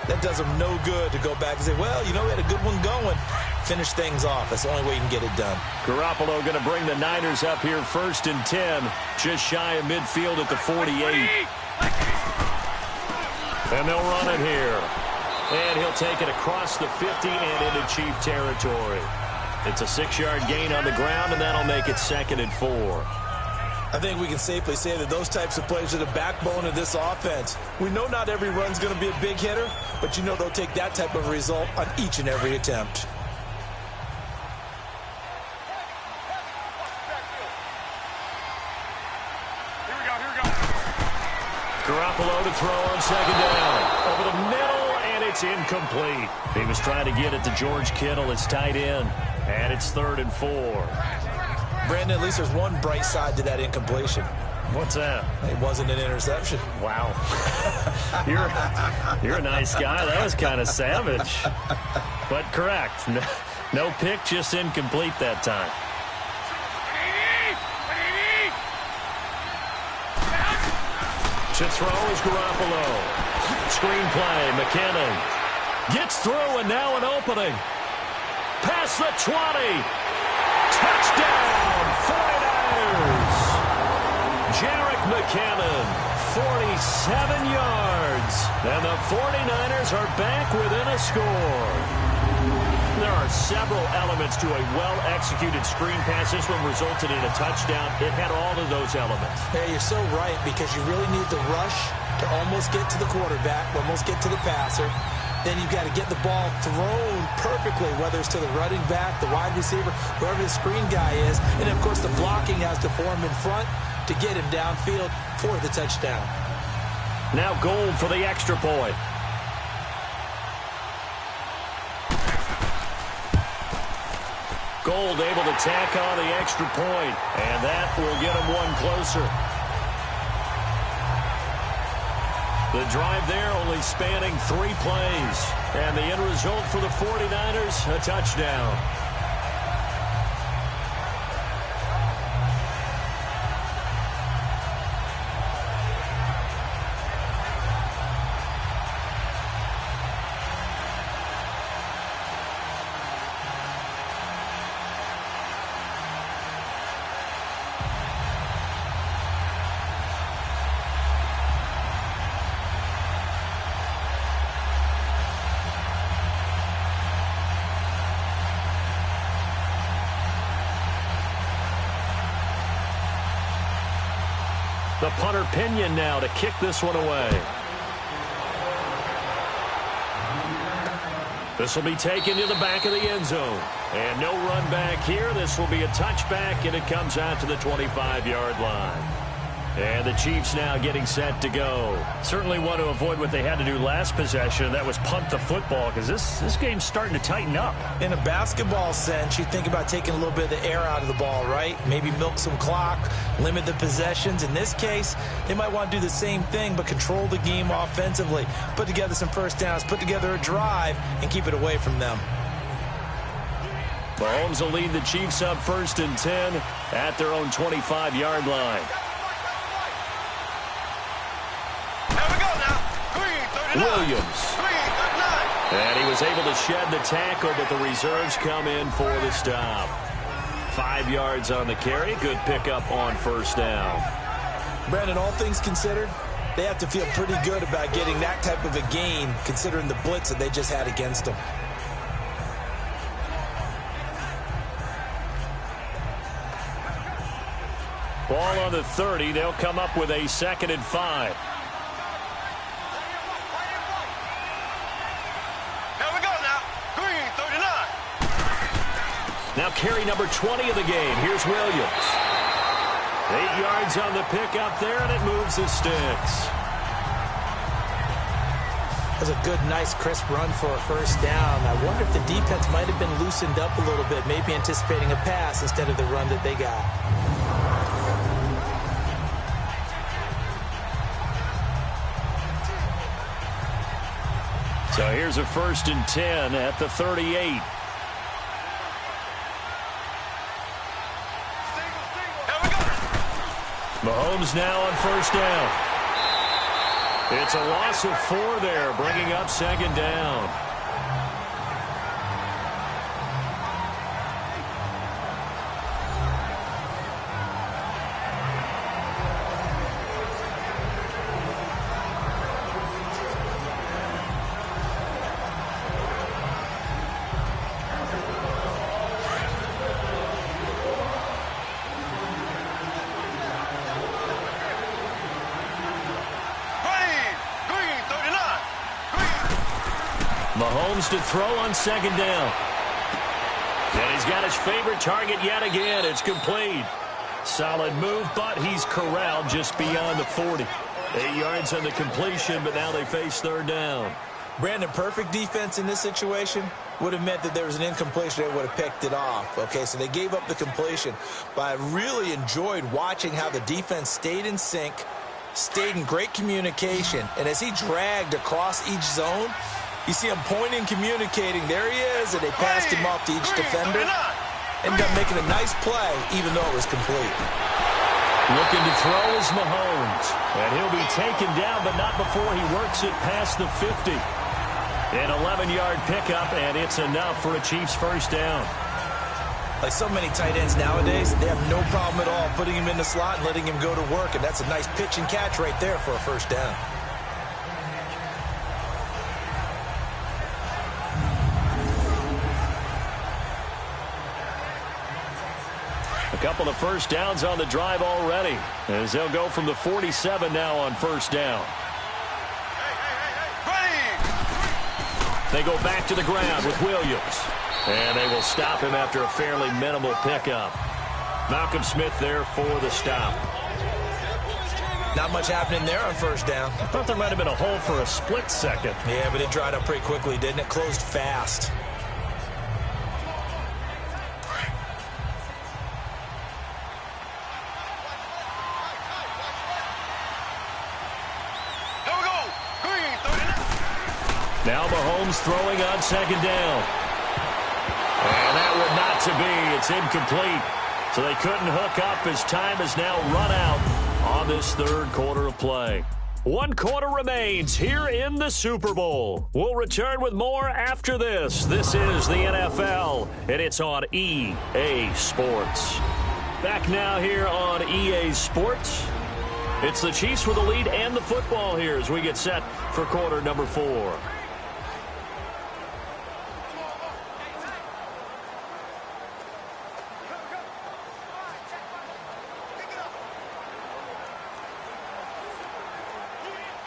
that does them no good to go back and say, well, we had a good one going. Finish things off. That's the only way you can get it done. Garoppolo going to bring the Niners up here 1st and 10. Just shy of midfield at the 48. And they'll run it here. And he'll take it across the 50 and into Chief territory. It's a 6-yard gain on the ground, and that'll make it 2nd and 4. I think we can safely say that those types of plays are the backbone of this offense. We know not every run's going to be a big hitter, but they'll take that type of result on each and every attempt. Garoppolo to throw on 2nd down. Over the middle, and it's incomplete. He was trying to get it to George Kittle, his tight end, and it's 3rd and 4. Brandon, at least there's one bright side to that incompletion. What's that? It wasn't an interception. Wow. You're a nice guy. That was kind of savage. But correct. No pick, just incomplete that time. To throw is Garoppolo. Screenplay, McKinnon. Gets through, and now an opening. Past the 20. Touchdown, 49ers. Jerick McKinnon, 47 yards. And the 49ers are back within a score. There are several elements to a well-executed screen pass. This one resulted in a touchdown. It had all of those elements. Yeah, you're so right, because you really need to rush to almost get to the quarterback, almost get to the passer. Then you've got to get the ball thrown perfectly, whether it's to the running back, the wide receiver, whoever the screen guy is. And, of course, the blocking has to form in front to get him downfield for the touchdown. Now Gold for the extra point. Gold able to tack on the extra point, and that will get him one closer. The drive there only spanning 3 plays, and the end result for the 49ers, a touchdown. The punter Pinion now to kick this one away. This will be taken to the back of the end zone. And no run back here. This will be a touchback, and it comes out to the 25-yard line. And the Chiefs now getting set to go. Certainly want to avoid what they had to do last possession. That was punt the football, because this game's starting to tighten up. In a basketball sense, you think about taking a little bit of the air out of the ball, right? Maybe milk some clock, limit the possessions. In this case, they might want to do the same thing, but control the game offensively. Put together some first downs, put together a drive, and keep it away from them. Mahomes will lead the Chiefs up 1st and 10 at their own 25-yard line. Williams. And he was able to shed the tackle, but the reserves come in for the stop. 5 yards on the carry. Good pickup on first down. Brandon, all things considered, they have to feel pretty good about getting that type of a gain, considering the blitz that they just had against them. Ball on the 30. They'll come up with a 2nd and 5. Now carry number 20 of the game. Here's Williams. 8 yards on the pickup there, and it moves the sticks. That's a good, nice, crisp run for a first down. I wonder if the defense might have been loosened up a little bit, maybe anticipating a pass instead of the run that they got. So here's a 1st and 10 at the 38. Mahomes now on first down. It's a loss of 4 there, bringing up 2nd down. Mahomes to throw on 2nd down. And he's got his favorite target yet again. It's complete. Solid move, but he's corralled just beyond the 40. 8 yards on the completion, but now they face 3rd down. Brandon, perfect defense in this situation would have meant that there was an incompletion. They would have picked it off. Okay, so they gave up the completion. But I really enjoyed watching how the defense stayed in sync, stayed in great communication. And as he dragged across each zone, you see him pointing, communicating. There he is, and they passed him off to each defender. Ended up making a nice play, even though it was complete. Looking to throw is Mahomes. And he'll be taken down, but not before he works it past the 50. An 11-yard pickup, and it's enough for a Chiefs first down. Like so many tight ends nowadays, they have no problem at all putting him in the slot and letting him go to work. And that's a nice pitch and catch right there for a first down. Couple of first downs on the drive already, as they'll go from the 47 now on first down. They go back to the ground with Williams. And they will stop him after a fairly minimal pickup. Malcolm Smith there for the stop. Not much happening there on first down. I thought there might have been a hole for a split second. Yeah, but it dried up pretty quickly, didn't it? Closed fast. Now Mahomes throwing on second down. And that would not to be. It's incomplete. So they couldn't hook up as time has now run out on this third quarter of play. 1 quarter remains here in the Super Bowl. We'll return with more after this. This is the NFL, and it's on EA Sports. Back now here on EA Sports. It's the Chiefs with the lead and the football here as we get set for quarter number 4.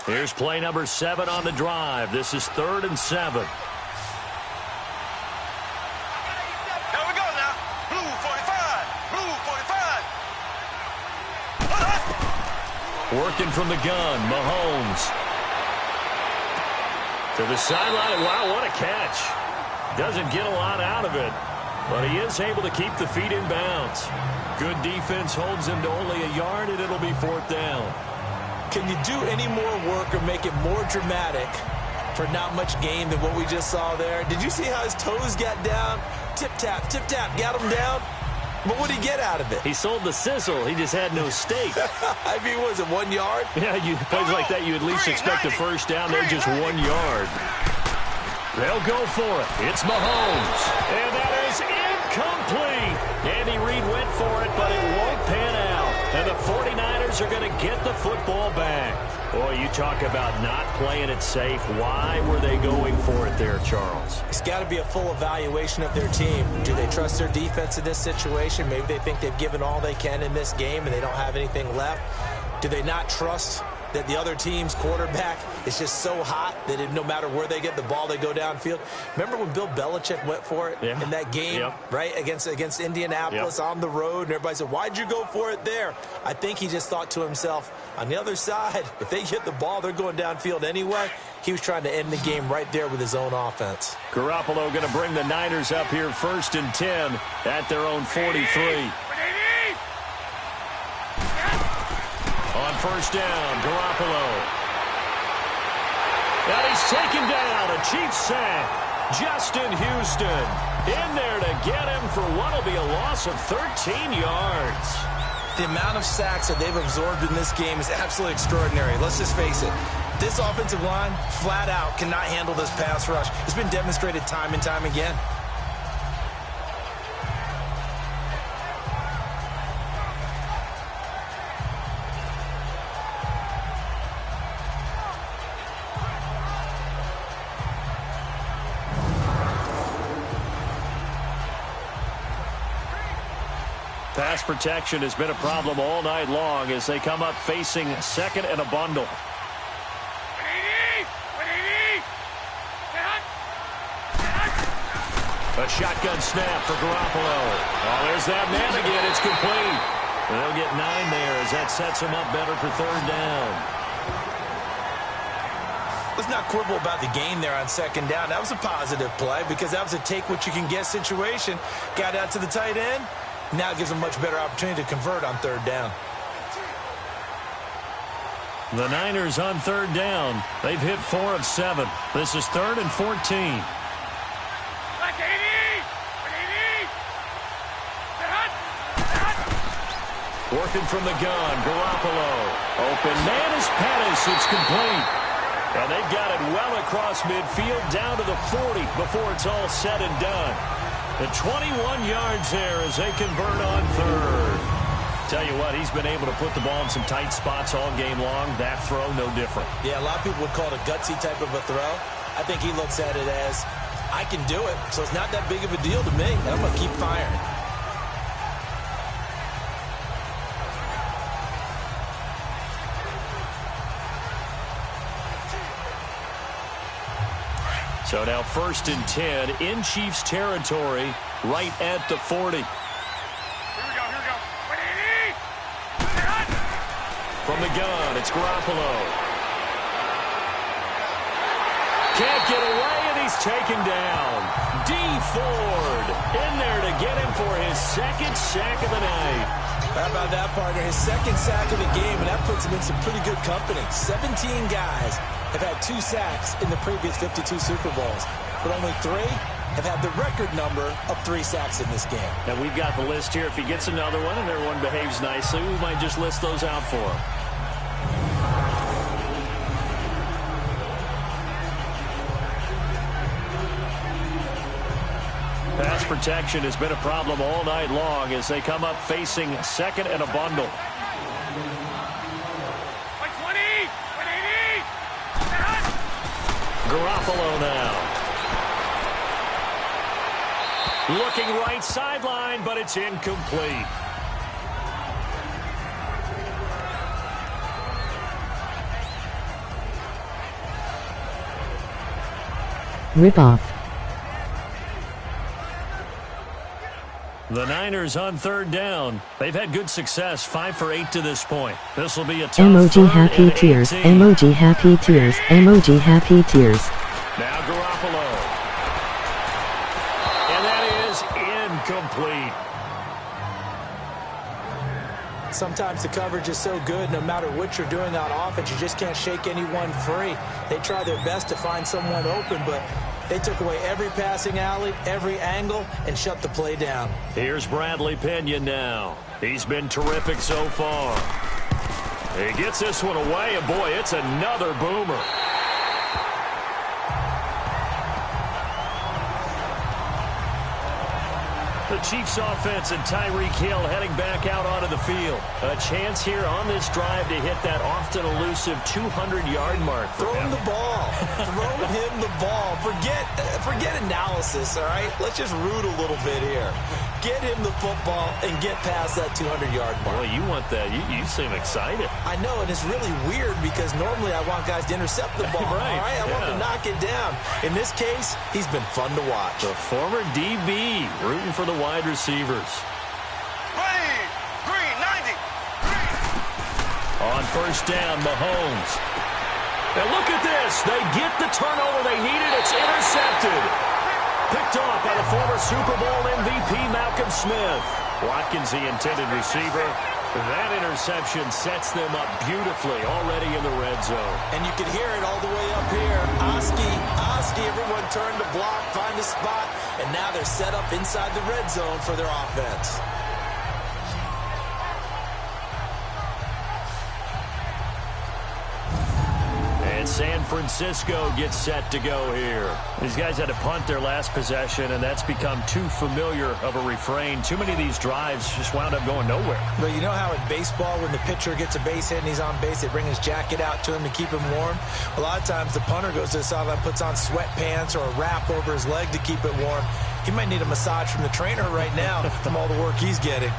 Here's play number 7 on the drive. This is 3rd and 7. Here we go now. Blue 45. Blue 45. Working from the gun, Mahomes. To the sideline. Wow, what a catch. Doesn't get a lot out of it, but he is able to keep the feet in bounds. Good defense holds him to only a yard, and it'll be 4th down. Can you do any more work or make it more dramatic for not much gain than what we just saw there? Did you see how his toes got down? Tip-tap, got him down. But what did he get out of it? He sold the sizzle. He just had no steak. I mean, was it 1 yard? Yeah, you plays like that, you at least expect a first down. They're just 1 yard. They'll go for it. It's Mahomes. And that is incomplete. Andy Reid went for it, but it won't pan out. And the 49ers are going to get the football back. Boy, you talk about not playing it safe. Why were they going for it there, Charles? It's got to be a full evaluation of their team. Do they trust their defense in this situation? Maybe they think they've given all they can in this game and they don't have anything left. Do they not trust that the other team's quarterback is just so hot that no matter where they get the ball, they go downfield? Remember when Bill Belichick went for it in that game, right, against Indianapolis on the road, and everybody said, why'd you go for it there? I think he just thought to himself, on the other side, if they get the ball, they're going downfield anyway. He was trying to end the game right there with his own offense. Garoppolo going to bring the Niners up here 1st and 10 at their own 43. On first down, Garoppolo. And he's taken down. A Chiefs sack. Justin Houston in there to get him for what will be a loss of 13 yards. The amount of sacks that they've absorbed in this game is absolutely extraordinary. Let's just face it. This offensive line, flat out, cannot handle this pass rush. It's been demonstrated time and time again. Pass protection has been a problem all night long as they come up facing 2nd and a bundle. A shotgun snap for Garoppolo. Oh, there's that man again. It's complete. And they'll get 9 there as that sets them up better for 3rd down. Let's not quibble about the gain there on 2nd down. That was a positive play because that was a take-what-you-can-get situation. Got out to the tight end. Now it gives them a much better opportunity to convert on 3rd down. The Niners on 3rd down. They've hit 4 of 7. This is 3rd and 14. Working from the gun, Garoppolo. Open man is Pettis. It's complete. And they've got it well across midfield down to the 40 before it's all said and done. The 21 yards there as they convert on 3rd. Tell you what, he's been able to put the ball in some tight spots all game long. That throw, no different. Yeah, a lot of people would call it a gutsy type of a throw. I think he looks at it as, I can do it, so it's not that big of a deal to me, and I'm going to keep firing. So now 1st and 10 in Chiefs territory, right at the 40. Here we go. From the gun, it's Garoppolo. Can't get away, and he's taken down. D. Ford in there to get him for his 2nd sack of the night. How about that, partner? His 2nd sack of the game, and that puts him in some pretty good company. 17 guys have had 2 sacks in the previous 52 Super Bowls, but only 3 have had the record number of 3 sacks in this game. And we've got the list here. If he gets another one and everyone behaves nicely, we might just list those out for him. Pass protection has been a problem all night long as they come up facing 2nd and a bundle. Like 20, 180. Garoppolo now. Looking right sideline, but it's incomplete. Rip off. The Niners on 3rd down. They've had good success, 5 for 8 to this point. This will be a tough Emoji happy tears. Emoji happy tears. Emoji happy tears. Now Garoppolo. And that is incomplete. Sometimes the coverage is so good, no matter what you're doing on offense, you just can't shake anyone free. They try their best to find someone open, but they took away every passing alley, every angle, and shut the play down. Here's Bradley Pinion now. He's been terrific so far. He gets this one away, and boy, it's another boomer. The Chiefs offense and Tyreek Hill heading back out onto the field. A chance here on this drive to hit that often elusive 200-yard mark. Throw him the ball. Throw him the ball. Forget analysis, all right? Let's just root a little bit here. Get him the football and get past that 200-yard mark. Boy, you want that. You seem excited. I know, and it's really weird because normally I want guys to intercept the ball. Right, all right? I want them to knock it down. In this case, he's been fun to watch. The former DB rooting for the wide receivers. Green, 90. On 1st down, Mahomes. And look at this. They get the turnover they needed. It's intercepted. Picked off by the former Super Bowl MVP, Malcolm Smith. Watkins, the intended receiver. That interception sets them up beautifully already in the red zone. And you can hear it all the way up here. Oski, everyone turned to block, find a spot, and now they're set up inside the red zone for their offense. And San Francisco gets set to go here. These guys had to punt their last possession, and that's become too familiar of a refrain. Too many of these drives just wound up going nowhere. But you know how in baseball, when the pitcher gets a base hit and he's on base, they bring his jacket out to him to keep him warm? A lot of times the punter goes to the sideline, puts on sweatpants or a wrap over his leg to keep it warm. He might need a massage from the trainer right now from all the work he's getting.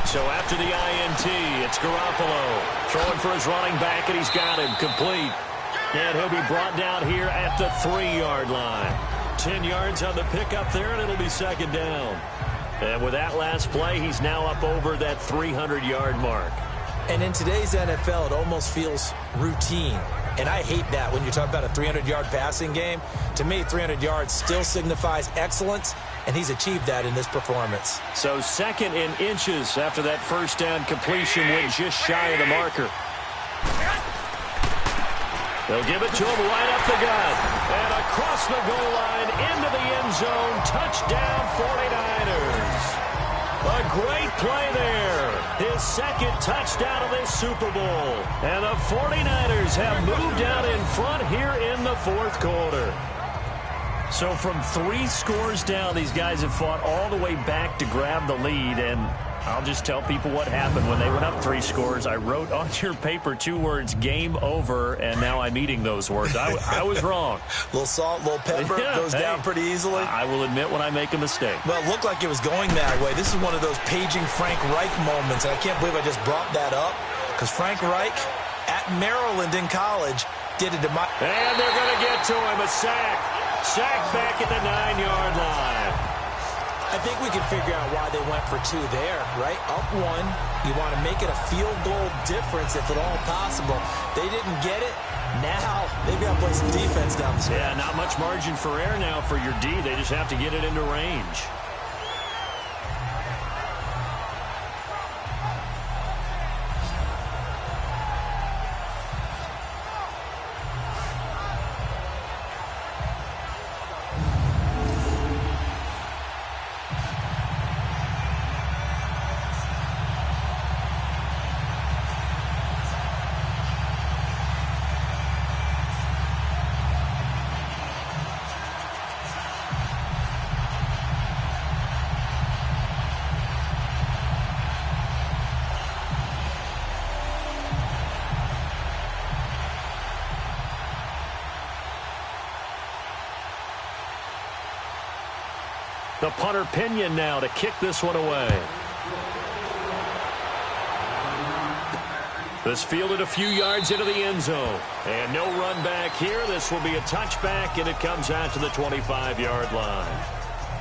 So after the INT, it's Garoppolo throwing for his running back, and he's got him complete. And he'll be brought down here at the 3-yard line. 10 yards on the pickup there, and it'll be 2nd down. And with that last play, he's now up over that 300-yard mark. And in today's NFL, it almost feels routine. And I hate that when you talk about a 300-yard passing game. To me, 300 yards still signifies excellence, and he's achieved that in this performance. So 2nd in inches after that 1st down completion went just shy of the marker. They'll give it to him right up the gut. And across the goal line into the end zone. Touchdown 49ers. A great play there. His 2nd touchdown of this Super Bowl. And the 49ers have moved out in front here in the 4th quarter. So from 3 scores down, these guys have fought all the way back to grab the lead. And I'll just tell people what happened when they went up 3 scores. I wrote on your paper 2 words, game over, and now I'm eating those words. I was wrong. Little salt, little pepper, goes down pretty easily. I will admit when I make a mistake. Well, it looked like it was going that way. This is one of those paging Frank Reich moments, and I can't believe I just brought that up, because Frank Reich at Maryland in college did it to my... And they're going to get to him, a sack. Sack back at the 9-yard line. I think we can figure out why they went for 2 there, right? Up 1. You want to make it a field goal difference if at all possible. They didn't get it. Now they've got to play some defense down the stretch. Yeah, not much margin for error now for your D. They just have to get it into range. The punter Pinion now to kick this one away. This fielded a few yards into the end zone. And no run back here. This will be a touchback, and it comes out to the 25-yard line.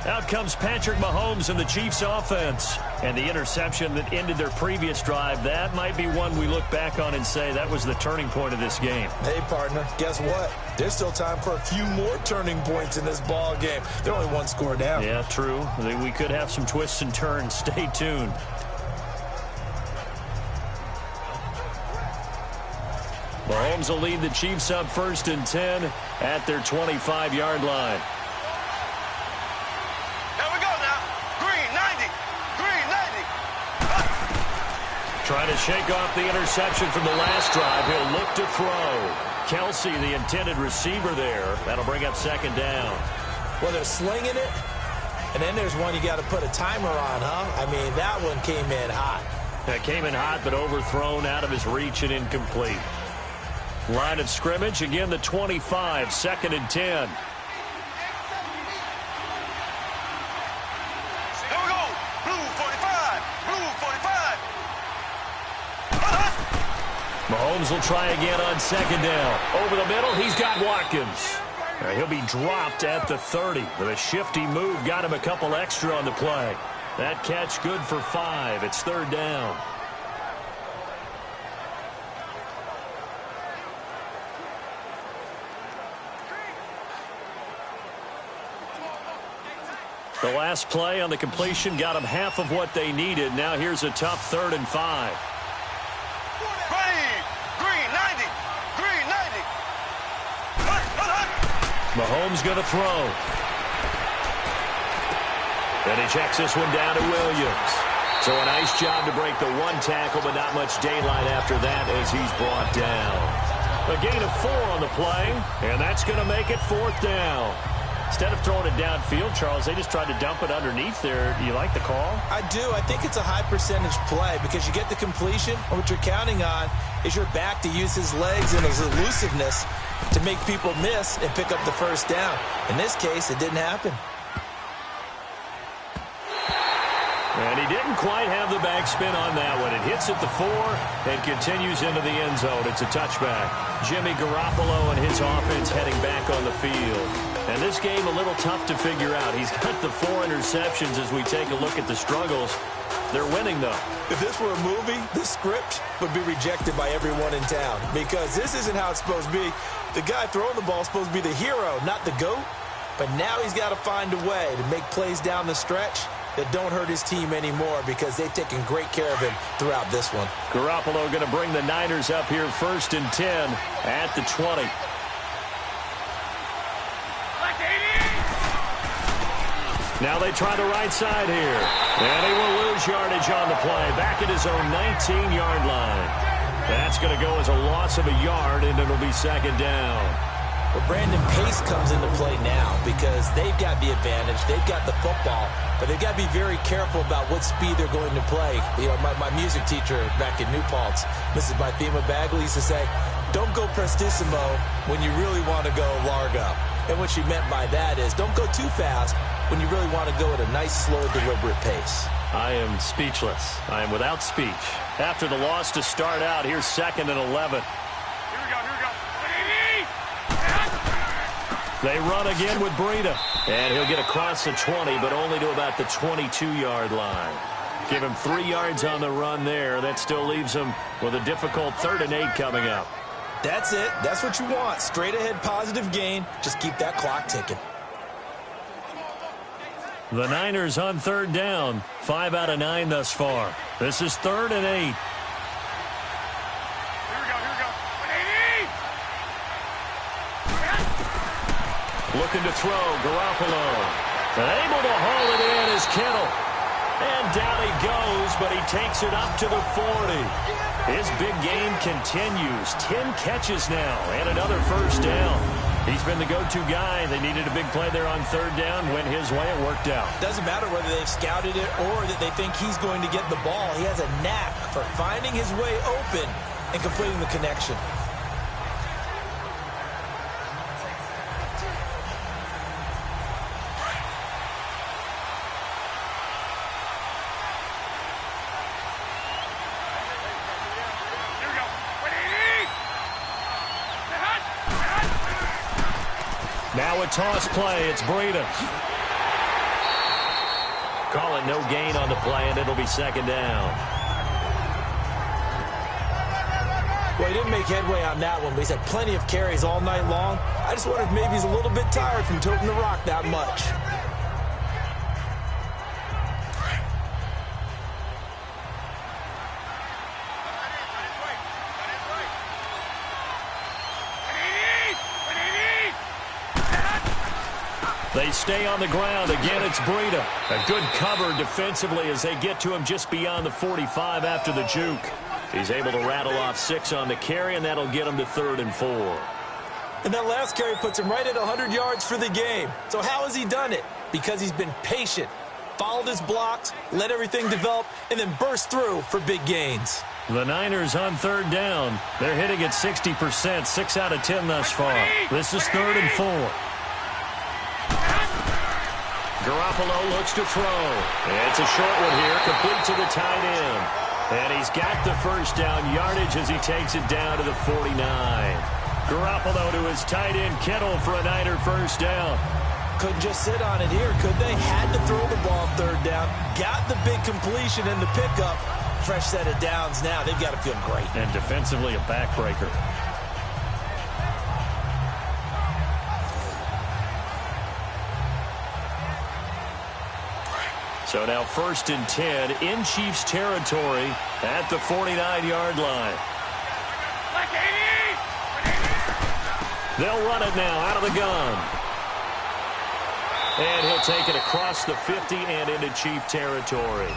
Out comes Patrick Mahomes and the Chiefs offense. And the interception that ended their previous drive, that might be one we look back on and say that was the turning point of this game. Hey, partner, guess what? There's still time for a few more turning points in this ball game. They're only 1 score down. Yeah, true. We could have some twists and turns. Stay tuned. Mahomes will lead the Chiefs up 1st and 10 at their 25-yard line. Trying to shake off the interception from the last drive. He'll look to throw. Kelsey, the intended receiver there. That'll bring up 2nd down. Well, they're slinging it, and then there's one you got to put a timer on, huh? I mean, that one came in hot. That came in hot, but overthrown, out of his reach, and incomplete. Line of scrimmage, again the 25, 2nd and 10. Mahomes will try again on 2nd down. Over the middle, he's got Watkins. He'll be dropped at the 30. With a shifty move, got him a couple extra on the play. That catch good for 5. It's 3rd down. The last play on the completion got them half of what they needed. Now here's a tough 3rd and 5. Mahomes going to throw. And he checks this one down to Williams. So a nice job to break the 1 tackle, but not much daylight after that as he's brought down. A gain of 4 on the play, and that's going to make it 4th down. Instead of throwing it downfield, Charles, they just tried to dump it underneath there. Do you like the call? I do. I think it's a high percentage play because you get the completion, and what you're counting on is your back to use his legs and his elusiveness to make people miss and pick up the 1st down. In this case, it didn't happen. And he didn't quite have the backspin on that one. It hits at the 4 and continues into the end zone. It's a touchback. Jimmy Garoppolo and his offense heading back on the field. And this game a little tough to figure out. He's got the 4 interceptions as we take a look at the struggles. They're winning, though. If this were a movie, this script would be rejected by everyone in town because this isn't how it's supposed to be. The guy throwing the ball is supposed to be the hero, not the GOAT. But now he's got to find a way to make plays down the stretch that don't hurt his team anymore because they've taken great care of him throughout this one. Garoppolo going to bring the Niners up here 1st and 10 at the 20. Now they try the right side here. And he will lose yardage on the play. Back at his own 19-yard line. That's going to go as a loss of a yard, and it'll be 2nd down. Well, Brandon, pace comes into play now because they've got the advantage. They've got the football, but they've got to be very careful about what speed they're going to play. You know, my music teacher back in New Paltz, Mrs. Bythema Bagley, used to say, don't go prestissimo when you really want to go largo. And what she meant by that is don't go too fast when you really want to go at a nice, slow, deliberate pace. I am speechless. I am without speech. After the loss to start out, here's 2nd and 11. They run again with Breida. And he'll get across the 20, but only to about the 22-yard line. Give him 3 yards on the run there. That still leaves him with a difficult 3rd and 8 coming up. That's it. That's what you want. Straight ahead positive gain. Just keep that clock ticking. The Niners on 3rd down. 5 out of 9 thus far. This is 3rd and 8. Looking to throw, Garoppolo. Able to haul it in is Kittle. And down he goes, but he takes it up to the 40. His big game continues. 10 catches now and another 1st down. He's been the go-to guy. They needed a big play there on 3rd down. Went his way. It worked out. Doesn't matter whether they've scouted it or that they think he's going to get the ball. He has a knack for finding his way open and completing the connection. Now a toss play. It's Breida. Call it no gain on the play, and it'll be 2nd down. Well, he didn't make headway on that one, but he's had plenty of carries all night long. I just wonder if maybe he's a little bit tired from toting the rock that much. They stay on the ground. Again, it's Breida. A good cover defensively as they get to him just beyond the 45 after the juke. He's able to rattle off 6 on the carry, and that'll get him to 3rd and 4. And that last carry puts him right at 100 yards for the game. So how has he done it? Because he's been patient, followed his blocks, let everything develop, and then burst through for big gains. The Niners on 3rd down. They're hitting at 60%, 6 out of 10 thus far. This is 3rd and 4. Garoppolo looks to throw. It's a short one here, complete to the tight end. And he's got the 1st down yardage as he takes it down to the 49. Garoppolo to his tight end, Kittle, for a Niner 1st down. Couldn't just sit on it here, could they? Had to throw the ball 3rd down. Got the big completion and the pickup. Fresh set of downs now. They've got to feel great. And defensively a backbreaker. So now 1st and 10 in Chiefs territory at the 49-yard line. They'll run it now out of the gun. And he'll take it across the 50 and into Chief territory.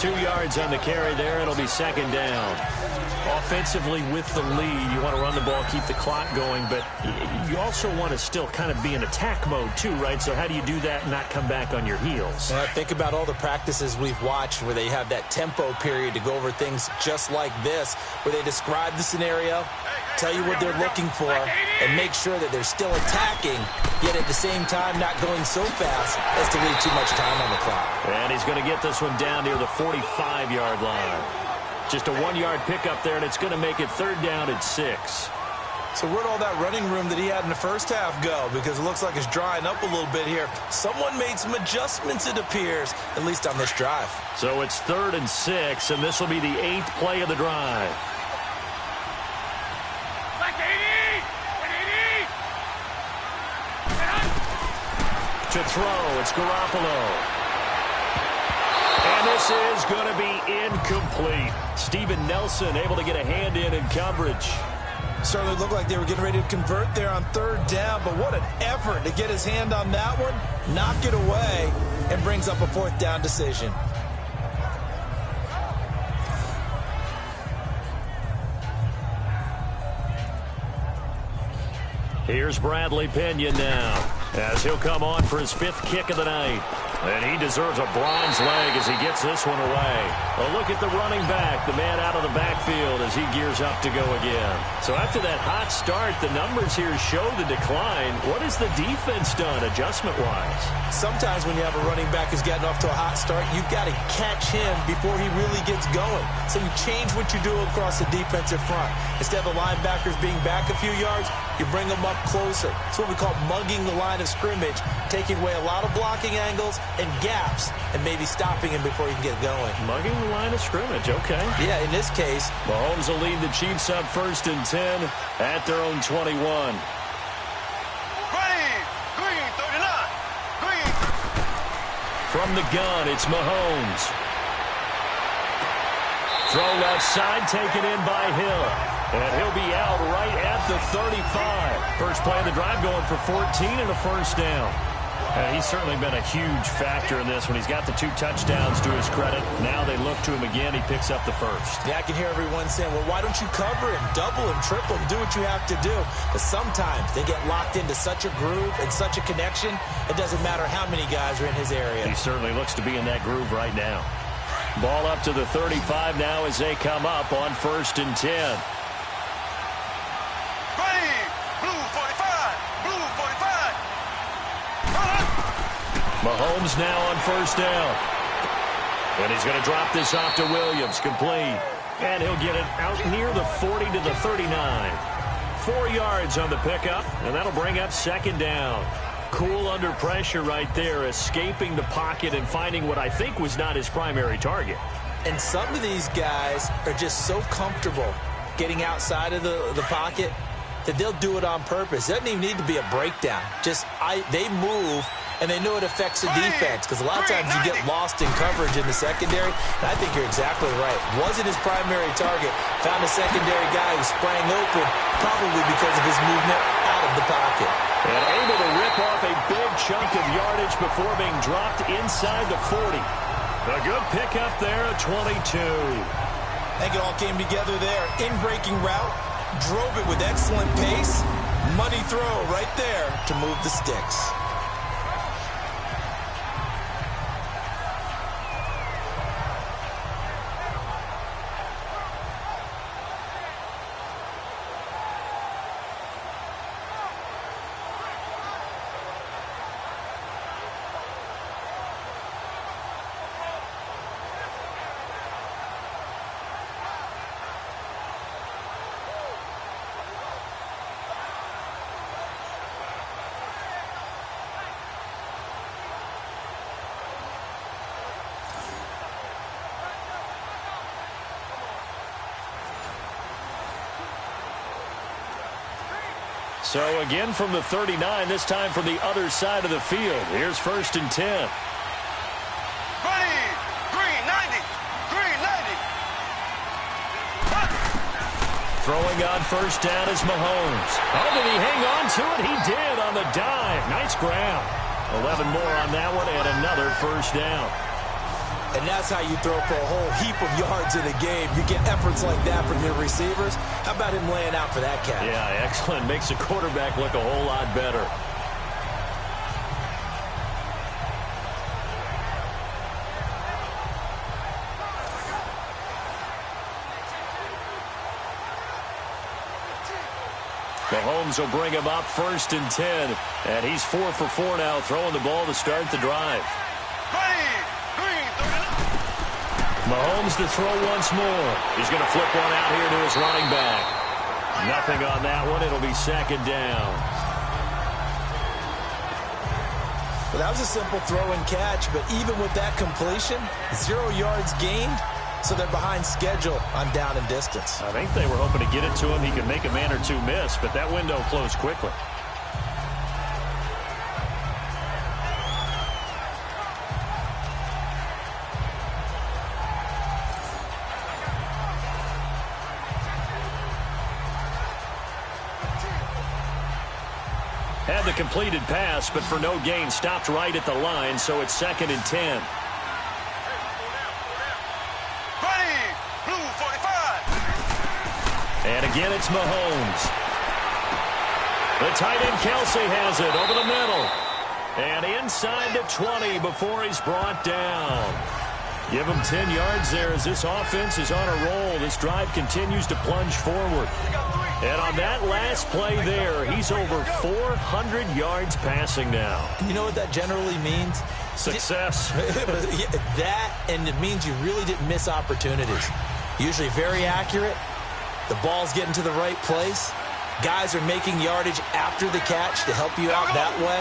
2 yards on the carry there. It'll be 2nd down. Offensively with the lead, you want to run the ball, keep the clock going, but you also want to still kind of be in attack mode too, right? So how do you do that and not come back on your heels? Well, think about all the practices we've watched where they have that tempo period to go over things just like this, where they describe the scenario, tell you what they're looking for, and make sure that they're still attacking, yet at the same time not going so fast as to leave too much time on the clock. And he's going to get this one down near the 45-yard line. Just a 1-yard pickup there, and it's going to make it 3rd down at 6. So where'd all that running room that he had in the 1st half go? Because it looks like it's drying up a little bit here. Someone made some adjustments, it appears, at least on this drive. So it's 3rd and 6, and this will be the 8th play of the drive. To throw, it's Garoppolo. And this is going to be incomplete. Steven Nelson able to get a hand in coverage. Certainly looked like they were getting ready to convert there on 3rd down, but what an effort to get his hand on that one, knock it away, and brings up a 4th down decision. Here's Bradley Pinion now, as he'll come on for his 5th kick of the night. And he deserves a bronze leg as he gets this one away. A look at the running back, the man out of the backfield as he gears up to go again. So after that hot start, the numbers here show the decline. What has the defense done adjustment-wise? Sometimes when you have a running back who's gotten off to a hot start, you've got to catch him before he really gets going. So you change what you do across the defensive front. Instead of the linebackers being back a few yards, you bring them up closer. It's what we call mugging the line of scrimmage, taking away a lot of blocking angles and gaps and maybe stopping him before he can get going. Mugging the line of scrimmage, okay. Yeah, in this case, Mahomes will lead the Chiefs up 1st and 10 at their own 21. Green, 39. Green. From the gun, it's Mahomes. Throw left side, taken in by Hill. And he'll be out right at the 35. First play of the drive going for 14 and a first down. He's certainly been a huge factor in this when he's got the 2 touchdowns to his credit. Now they look to him again. He picks up the first. Yeah, I can hear everyone saying, well, why don't you cover him, double him, triple him, do what you have to do. But sometimes they get locked into such a groove and such a connection, it doesn't matter how many guys are in his area. He certainly looks to be in that groove right now. Ball up to the 35 now as they come up on 1st and 10. Mahomes now on 1st down. And he's going to drop this off to Williams, complete. And he'll get it out near the 40 to the 39. 4 yards on the pickup, and that'll bring up 2nd down. Cool under pressure right there, escaping the pocket and finding what I think was not his primary target. And some of these guys are just so comfortable getting outside of the pocket that they'll do it on purpose. It doesn't even need to be a breakdown. They move, and they know it affects the defense because a lot of times you get lost in coverage in the secondary. And I think you're exactly right. Wasn't his primary target. Found a secondary guy who sprang open, probably because of his movement out of the pocket. And able to rip off a big chunk of yardage before being dropped inside the 40. A good pickup there at 22. I think it all came together there. In-breaking route, drove it with excellent pace. Money throw right there to move the sticks. So again from the 39, this time from the other side of the field. Here's 1st and 10. Green 90. Green 90. Throwing on 1st down is Mahomes. Oh, did he hang on to it? He did on the dive. Nice grab. 11 more on that one and another 1st down. And that's how you throw for a whole heap of yards in a game. You get efforts like that from your receivers. How about him laying out for that catch? Yeah, excellent. Makes the quarterback look a whole lot better. Mahomes will bring him up 1st and 10. And he's 4 for 4 now, throwing the ball to start the drive. Mahomes to throw once more. He's going to flip one out here to his running back. Nothing on that one. It'll be 2nd down. Well, that was a simple throw and catch, but even with that completion, 0 yards gained, so they're behind schedule on down and distance. I think they were hoping to get it to him. He could make a man or two miss, but that window closed quickly. Had the completed pass, but for no gain, stopped right at the line, so it's 2nd and 10. Blue 45. And again, it's Mahomes. The tight end Kelsey has it over the middle. And inside the 20 before he's brought down. Give him 10 yards there as this offense is on a roll. This drive continues to plunge forward. And on that last play there, he's over 400 yards passing now. You know what that generally means? Success. That, and it means you really didn't miss opportunities. Usually very accurate. The ball's getting to the right place. Guys are making yardage after the catch to help you out that way.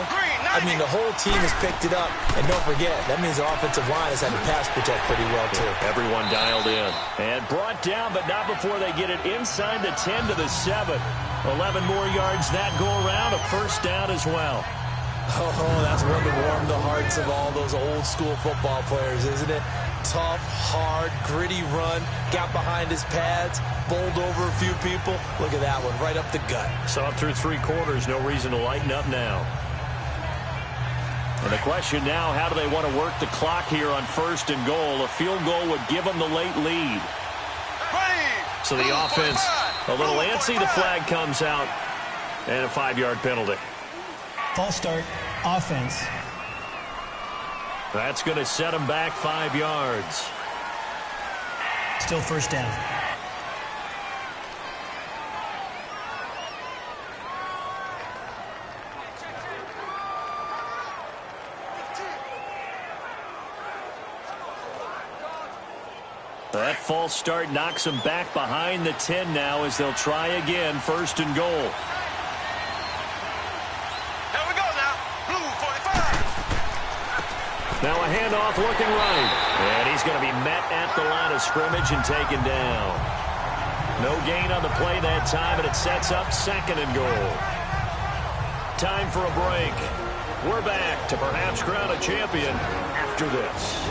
I mean, the whole team has picked it up. And don't forget, that means the offensive line has had to pass protect pretty well, too. Everyone dialed in. And brought down, but not before they get it inside the 10 to the 7. 11 more yards that go around. A first down as well. Oh, that's one to warm the hearts of all those old-school football players, isn't it? Tough, hard, gritty run. Got behind his pads. Bowled over a few people. Look at that one, right up the gut. Saw through 3 quarters. No reason to lighten up now. And the question now, how do they want to work the clock here on 1st and goal? A field goal would give them the late lead. So the offense a little antsy. The flag comes out. And a 5-yard penalty. False start, offense. That's going to set him back 5 yards. Still first down. That false start knocks them back behind the 10 now as they'll try again, 1st and goal. Now a handoff looking right. And he's going to be met at the line of scrimmage and taken down. No gain on the play that time, and it sets up 2nd and goal. Time for a break. We're back to perhaps crown a champion after this.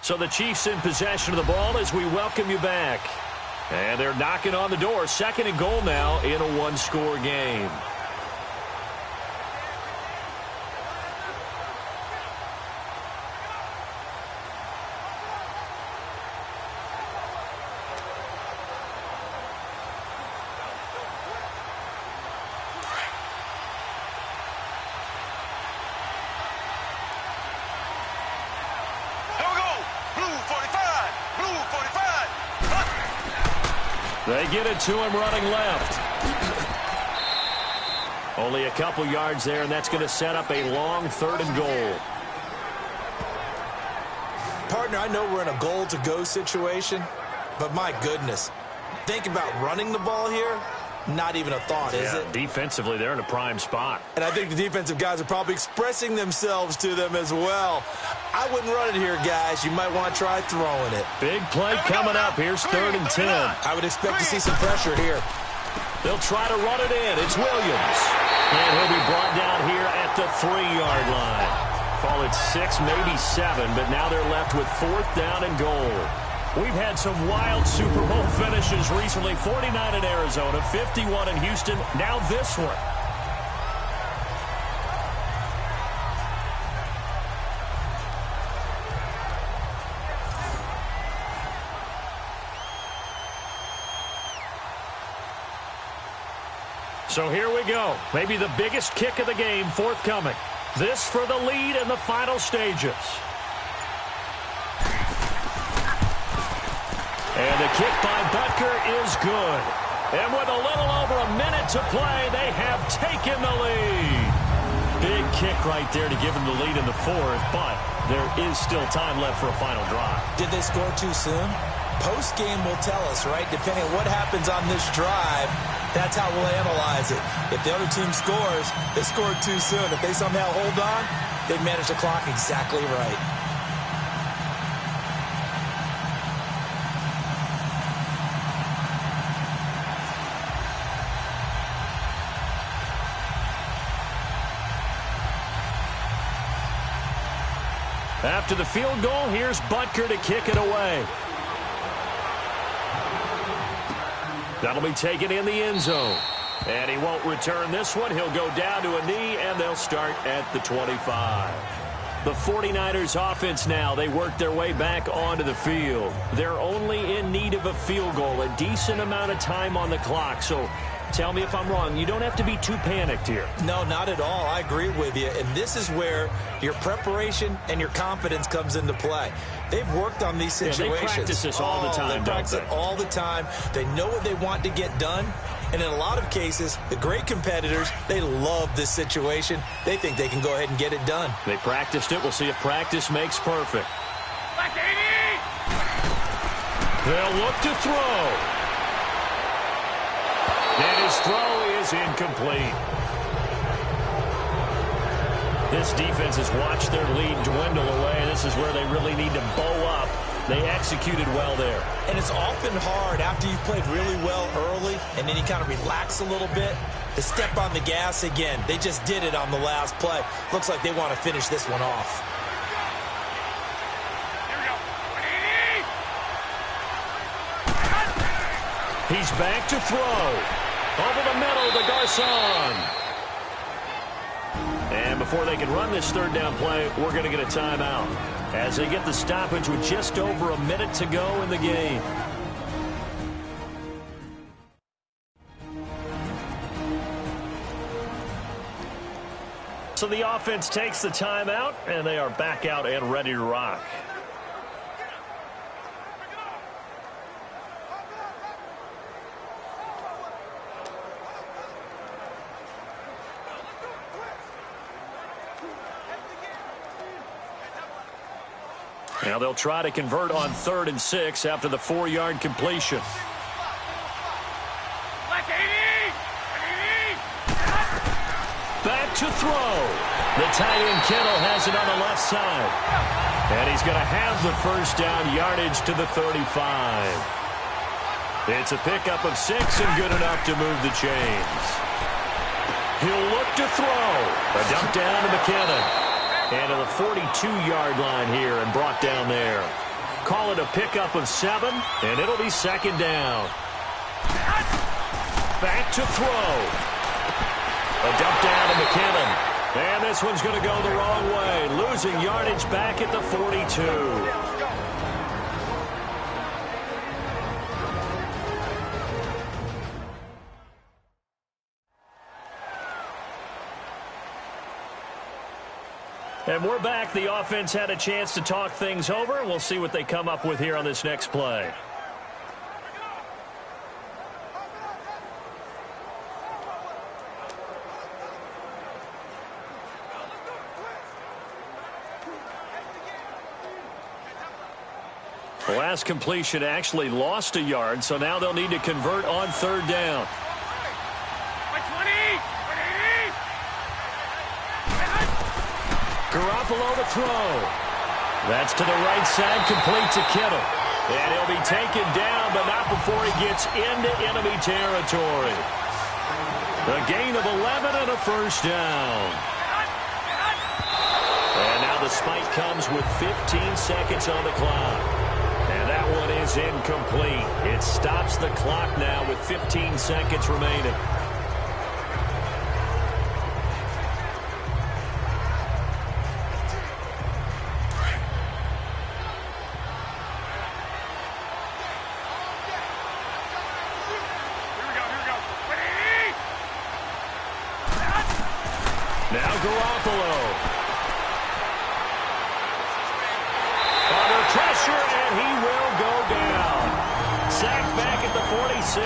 So the Chiefs in possession of the ball as we welcome you back. And they're knocking on the door. 2nd and goal now in a 1-score game. They get it to him running left. Only a couple yards there, and that's going to set up a long 3rd and goal. Partner, I know we're in a goal-to-go situation, but my goodness, think about running the ball here. Not even a thought, is it? Defensively, they're in a prime spot. And I think the defensive guys are probably expressing themselves to them as well. I wouldn't run it here, guys. You might want to try throwing it. Big play coming up. Here's 3rd and 10. I would expect to see some pressure here. They'll try to run it in. It's Williams. And he'll be brought down here at the 3-yard line. Call it 6, maybe 7, but now they're left with 4th down and goal. We've had some wild Super Bowl finishes recently. 49 in Arizona, 51 in Houston, now this one. So here we go. Maybe the biggest kick of the game forthcoming. This for the lead in the final stages. And the kick by Butker is good. And with a little over a minute to play, they have taken the lead. Big kick right there to give them the lead in the 4th, but there is still time left for a final drive. Did they score too soon? Post-game will tell us, right? Depending on what happens on this drive, that's how we'll analyze it. If the other team scores, they scored too soon. If they somehow hold on, they manage the clock exactly right. After the field goal, here's Butker to kick it away. That'll be taken in the end zone. And he won't return this one. He'll go down to a knee, and they'll start at the 25. The 49ers offense now, they work their way back onto the field. They're only in need of a field goal, a decent amount of time on the clock. So tell me if I'm wrong. You don't have to be too panicked here. No, not at all. I agree with you. And this is where your preparation and your confidence comes into play. They've worked on these situations. Yeah, they practice this all the time, They practice it all the time. They know what they want to get done. And in a lot of cases, the great competitors, they love this situation. They think they can go ahead and get it done. They practiced it. We'll see if practice makes perfect. They'll look to throw. And his throw is incomplete. This defense has watched their lead dwindle away. This is where they really need to bow up. They executed well there. And it's often hard after you've played really well early and then you kind of relax a little bit to step on the gas again. They just did it on the last play. Looks like they want to finish this one off. He's back to throw. Over the middle to Garcon. And before they can run this third down play, we're going to get a timeout as they get the stoppage with just over a minute to go in the game. So the offense takes the timeout, and they are back out and ready to rock. Now they'll try to convert on 3rd and 6 after the 4-yard completion. Back to throw. The tight end Kittle has it on the left side. And he's going to have the first down yardage to the 35. It's a pickup of 6 and good enough to move the chains. He'll look to throw. A dump down to McKinnon. And to the 42-yard line here and brought down there. Call it a pickup of 7, and it'll be 2nd down. Back to throw. A dump down to McKinnon. And this one's going to go the wrong way. Losing yardage back at the 42. And we're back. The offense had a chance to talk things over. We'll see what they come up with here on this next play. The last completion actually lost a yard, so now they'll need to convert on 3rd down. Garoppolo to throw. That's to the right side, complete to Kittle. And he'll be taken down, but not before he gets into enemy territory. A gain of 11 and a first down. And now the spike comes with 15 seconds on the clock. And that one is incomplete. It stops the clock now with 15 seconds remaining. Now Garoppolo. Under pressure, and he will go down. Sacked back at the 46.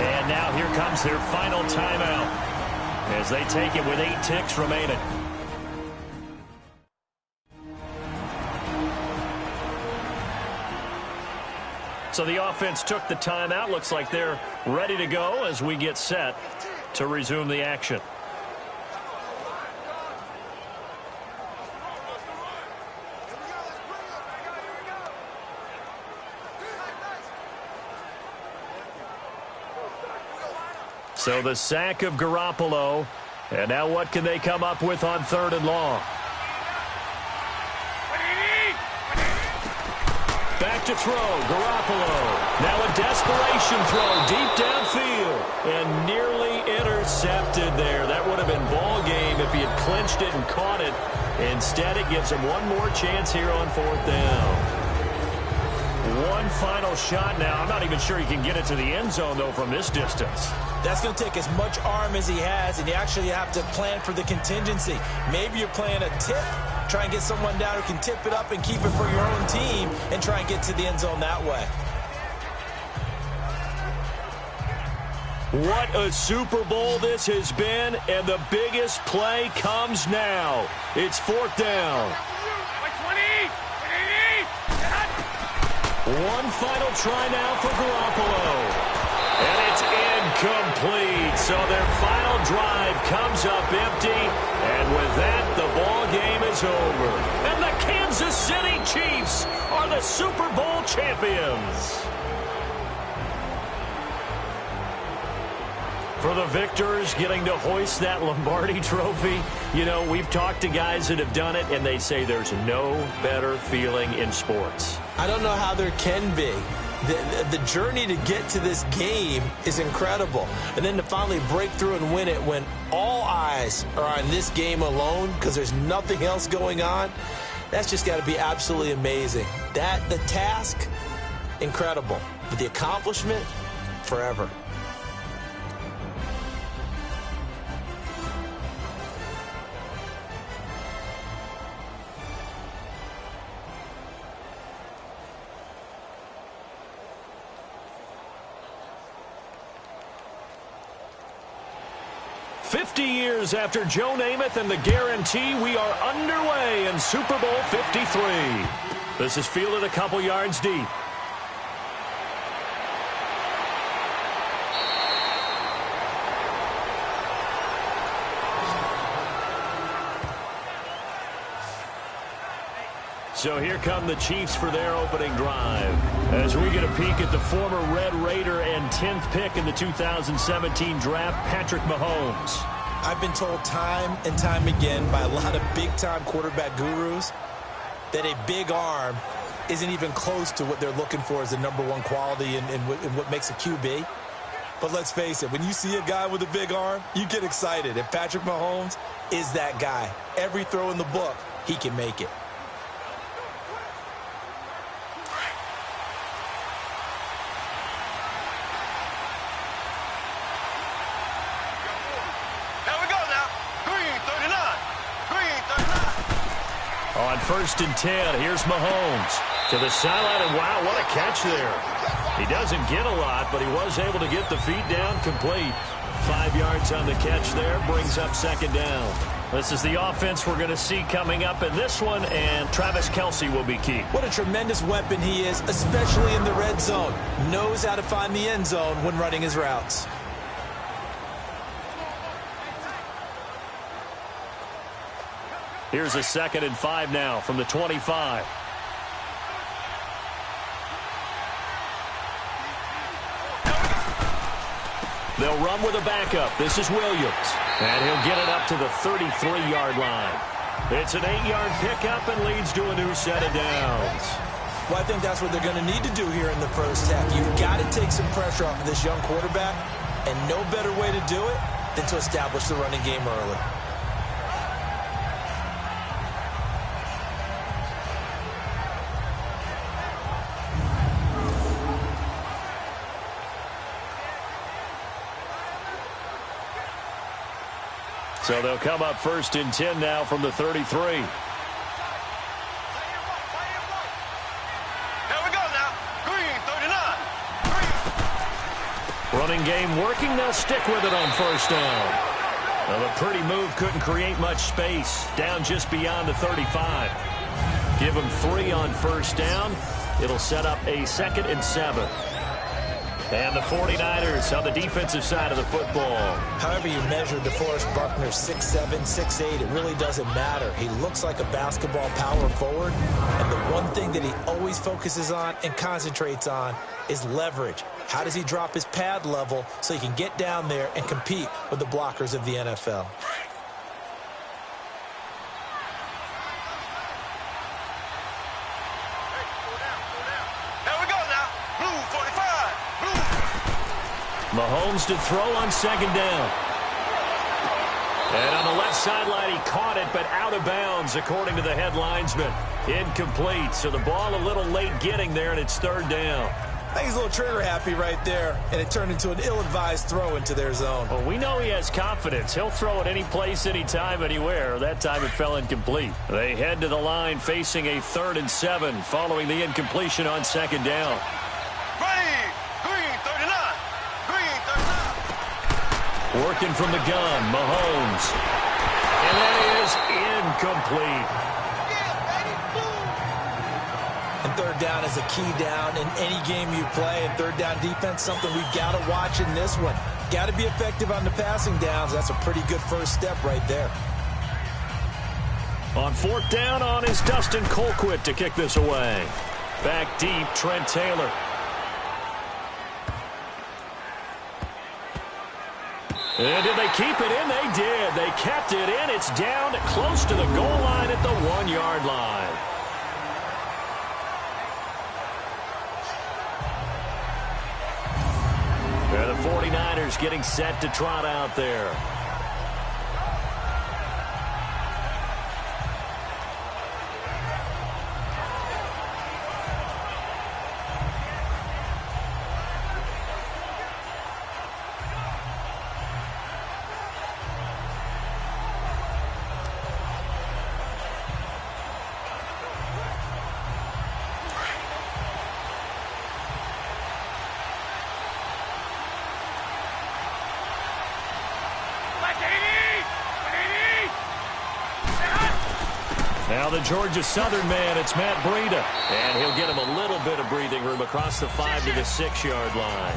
And now here comes their final timeout as they take it with 8 ticks remaining. So the offense took the timeout. Looks like they're ready to go as we get set to resume the action. So the sack of Garoppolo. And now what can they come up with on 3rd and long? Back to throw, Garoppolo. Now a desperation throw deep downfield. And nearly intercepted. intercepted there. That would have been ball game if he had clinched it and caught it. Instead, it gives him one more chance here on 4th down. One final shot now. I'm not even sure he can get it to the end zone, though, from this distance. That's going to take as much arm as he has, and you actually have to plan for the contingency. Maybe you're playing a tip, try and get someone down who can tip it up and keep it for your own team and try and get to the end zone that way. What a Super Bowl this has been, and the biggest play comes now. It's 4th down. One final try now for Garoppolo. And it's incomplete. So their final drive comes up empty. And with that, the ball game is over. And the Kansas City Chiefs are the Super Bowl champions. For the victors getting to hoist that Lombardi trophy, you know, we've talked to guys that have done it, and they say there's no better feeling in sports. I don't know how there can be. The journey to get to this game is incredible. And then to finally break through and win it when all eyes are on this game alone because there's nothing else going on, that's just got to be absolutely amazing. The task, incredible. But the accomplishment, forever. Years after Joe Namath and the guarantee, we are underway in Super Bowl 53. This is fielded a couple yards deep. So here come the Chiefs for their opening drive. As we get a peek at the former Red Raider and 10th pick in the 2017 draft, Patrick Mahomes. I've been told time and time again by a lot of big-time quarterback gurus that a big arm isn't even close to what they're looking for as the #1 quality in what makes a QB. But let's face it, when you see a guy with a big arm, you get excited. And Patrick Mahomes is that guy. Every throw in the book, he can make it. On 1st and 10, here's Mahomes to the sideline, and wow, what a catch there. He doesn't get a lot, but he was able to get the feet down complete. 5 yards on the catch there, brings up 2nd down. This is the offense we're going to see coming up in this one, and Travis Kelce will be key. What a tremendous weapon he is, especially in the red zone. Knows how to find the end zone when running his routes. Here's a 2nd and 5 now from the 25. They'll run with a backup. This is Williams. And he'll get it up to the 33-yard line. It's an 8-yard pickup and leads to a new set of downs. Well, I think that's what they're going to need to do here in the first half. You've got to take some pressure off of this young quarterback, and no better way to do it than to establish the running game early. So they'll come up 1st and 10 now from the 33. Here we go now. Green, 39. Green. Running game working. They'll stick with it on 1st down. Well, a pretty move couldn't create much space. Down just beyond the 35. Give them 3 on 1st down. It'll set up a 2nd and 7. And the 49ers on the defensive side of the football. However you measure DeForest Buckner, 6'7", 6'8", it really doesn't matter. He looks like a basketball power forward. And the one thing that he always focuses on and concentrates on is leverage. How does he drop his pad level so he can get down there and compete with the blockers of the NFL? Mahomes to throw on 2nd down. And on the left sideline, he caught it, but out of bounds, according to the head linesman. Incomplete, so the ball a little late getting there, and it's third down. I think he's a little trigger happy right there, and it turned into an ill-advised throw into their zone. Well, we know he has confidence. He'll throw it any place, anytime, anywhere. That time it fell incomplete. They head to the line facing a 3rd and 7 following the incompletion on second down. Green 39. Green 39. Working from the gun, Mahomes. And that is incomplete. And third down is a key down in any game you play. And third down defense, something we've got to watch in this one. Got to be effective on the passing downs. That's a pretty good first step right there. On 4th down on is Dustin Colquitt to kick this away. Back deep, Trent Taylor. And did they keep it in? They did. They kept it in. It's down close to the goal line at the 1-yard line. And the 49ers getting set to trot out there. Now the Georgia Southern man, it's Matt Breida. And he'll get him a little bit of breathing room across the 5 to the 6-yard line.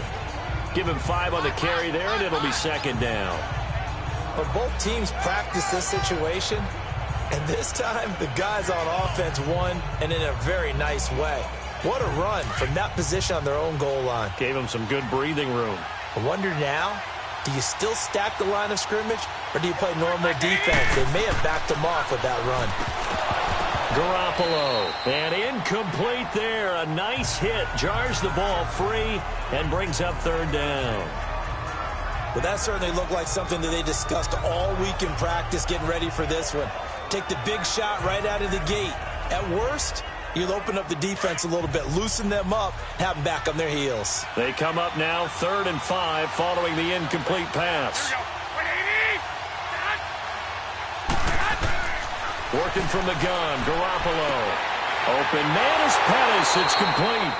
Give him 5 on the carry there, and it'll be second down. But both teams practice this situation, and this time the guys on offense won, and in a very nice way. What a run from that position on their own goal line. Gave him some good breathing room. I wonder now, do you still stack the line of scrimmage, or do you play normal defense? They may have backed them off with that run. Garoppolo, and incomplete there. A nice hit, jars the ball free, and brings up third down. Well, that certainly looked like something that they discussed all week in practice getting ready for this one. Take the big shot right out of the gate. At worst, you'll open up the defense a little bit, loosen them up, have them back on their heels. They come up now 3rd and 5 following the incomplete pass. Working from the gun, Garoppolo. Open man is Pettis. It's complete.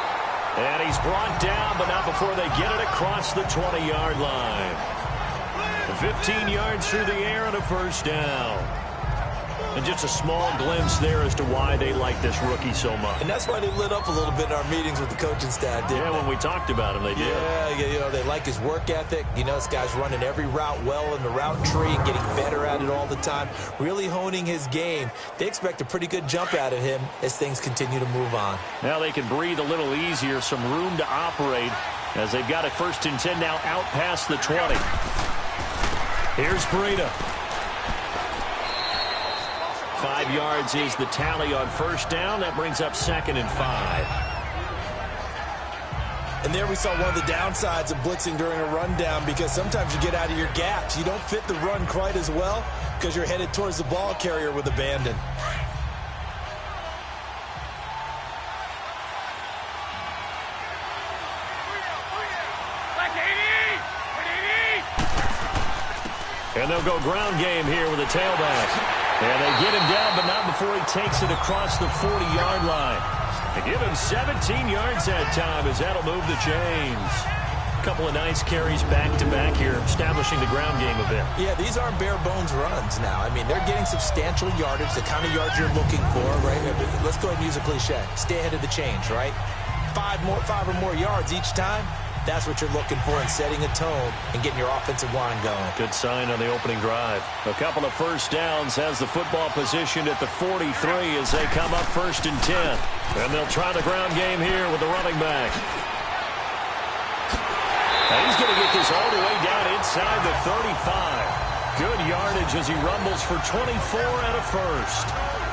And he's brought down, but not before they get it across the 20-yard line. 15 yards through the air and a first down. And just a small glimpse there as to why they like this rookie so much. And that's why they lit up a little bit in our meetings with the coaching staff, didn't they? When we talked about him, they did. Yeah, you know, they like his work ethic. You know, this guy's running every route well in the route tree and getting better at it all the time, really honing his game. They expect a pretty good jump out of him as things continue to move on. Now they can breathe a little easier, some room to operate as they've got it 1st and 10 now out past the 20. Here's Breida. 5 yards is the tally on first down. That brings up 2nd and 5. And there we saw one of the downsides of blitzing during a rundown, because sometimes you get out of your gaps. You don't fit the run quite as well because you're headed towards the ball carrier with abandon. And they'll go ground game here with a tailback. And they get him down, but not before he takes it across the 40-yard line. They give him 17 yards that time as that'll move the chains. A couple of nice carries back-to-back here, establishing the ground game a bit. Yeah, these aren't bare-bones runs now. I mean, they're getting substantial yardage, the kind of yards you're looking for, right? Let's go ahead and use a cliche. Stay ahead of the change, right? 5 or more yards each time. That's what you're looking for in setting a tone and getting your offensive line going. Good sign on the opening drive. A couple of first downs has the football positioned at the 43 as they come up 1st and 10. And they'll try the ground game here with the running back. And he's going to get this all the way down inside the 35. Good yardage as he rumbles for 24 and a first.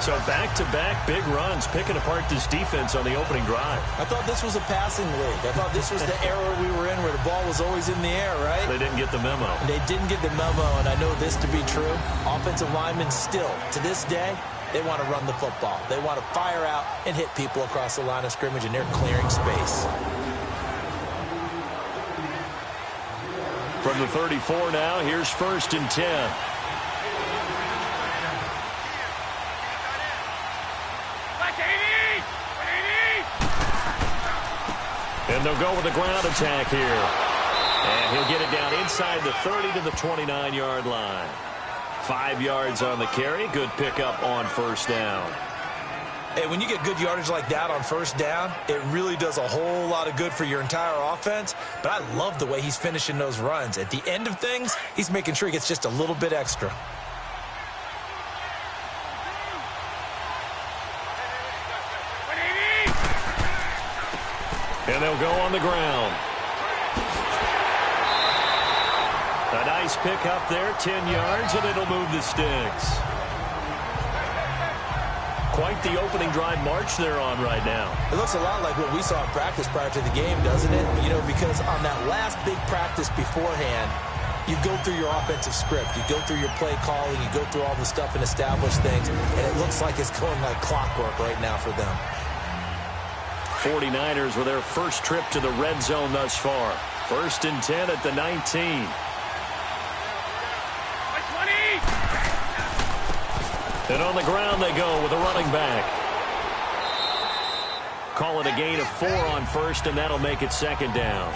So back-to-back big runs, picking apart this defense on the opening drive. I thought this was a passing league. I thought this was the era we were in where the ball was always in the air, right? They didn't get the memo. They didn't get the memo, and I know this to be true. Offensive linemen still, to this day, they want to run the football. They want to fire out and hit people across the line of scrimmage, and they're clearing space. From the 34 now, here's 1st and 10. And they'll go with a ground attack here. And he'll get it down inside the 30 to the 29-yard line. 5 yards on the carry. Good pickup on 1st down. Hey, when you get good yardage like that on 1st down, it really does a whole lot of good for your entire offense. But I love the way he's finishing those runs. At the end of things, he's making sure he gets just a little bit extra. And they'll go on the ground. A nice pickup there, 10 yards, and it'll move the sticks. Quite the opening drive march they're on right now. It looks a lot like what we saw in practice prior to the game, doesn't it? You know, because on that last big practice beforehand, you go through your offensive script. You go through your play calling. You go through all the stuff and establish things. And it looks like it's going like clockwork right now for them. 49ers with their first trip to the red zone thus far. 1st and 10 at the 19. And on the ground they go with a running back. Call it a gain of 4 on 1st, and that'll make it 2nd down.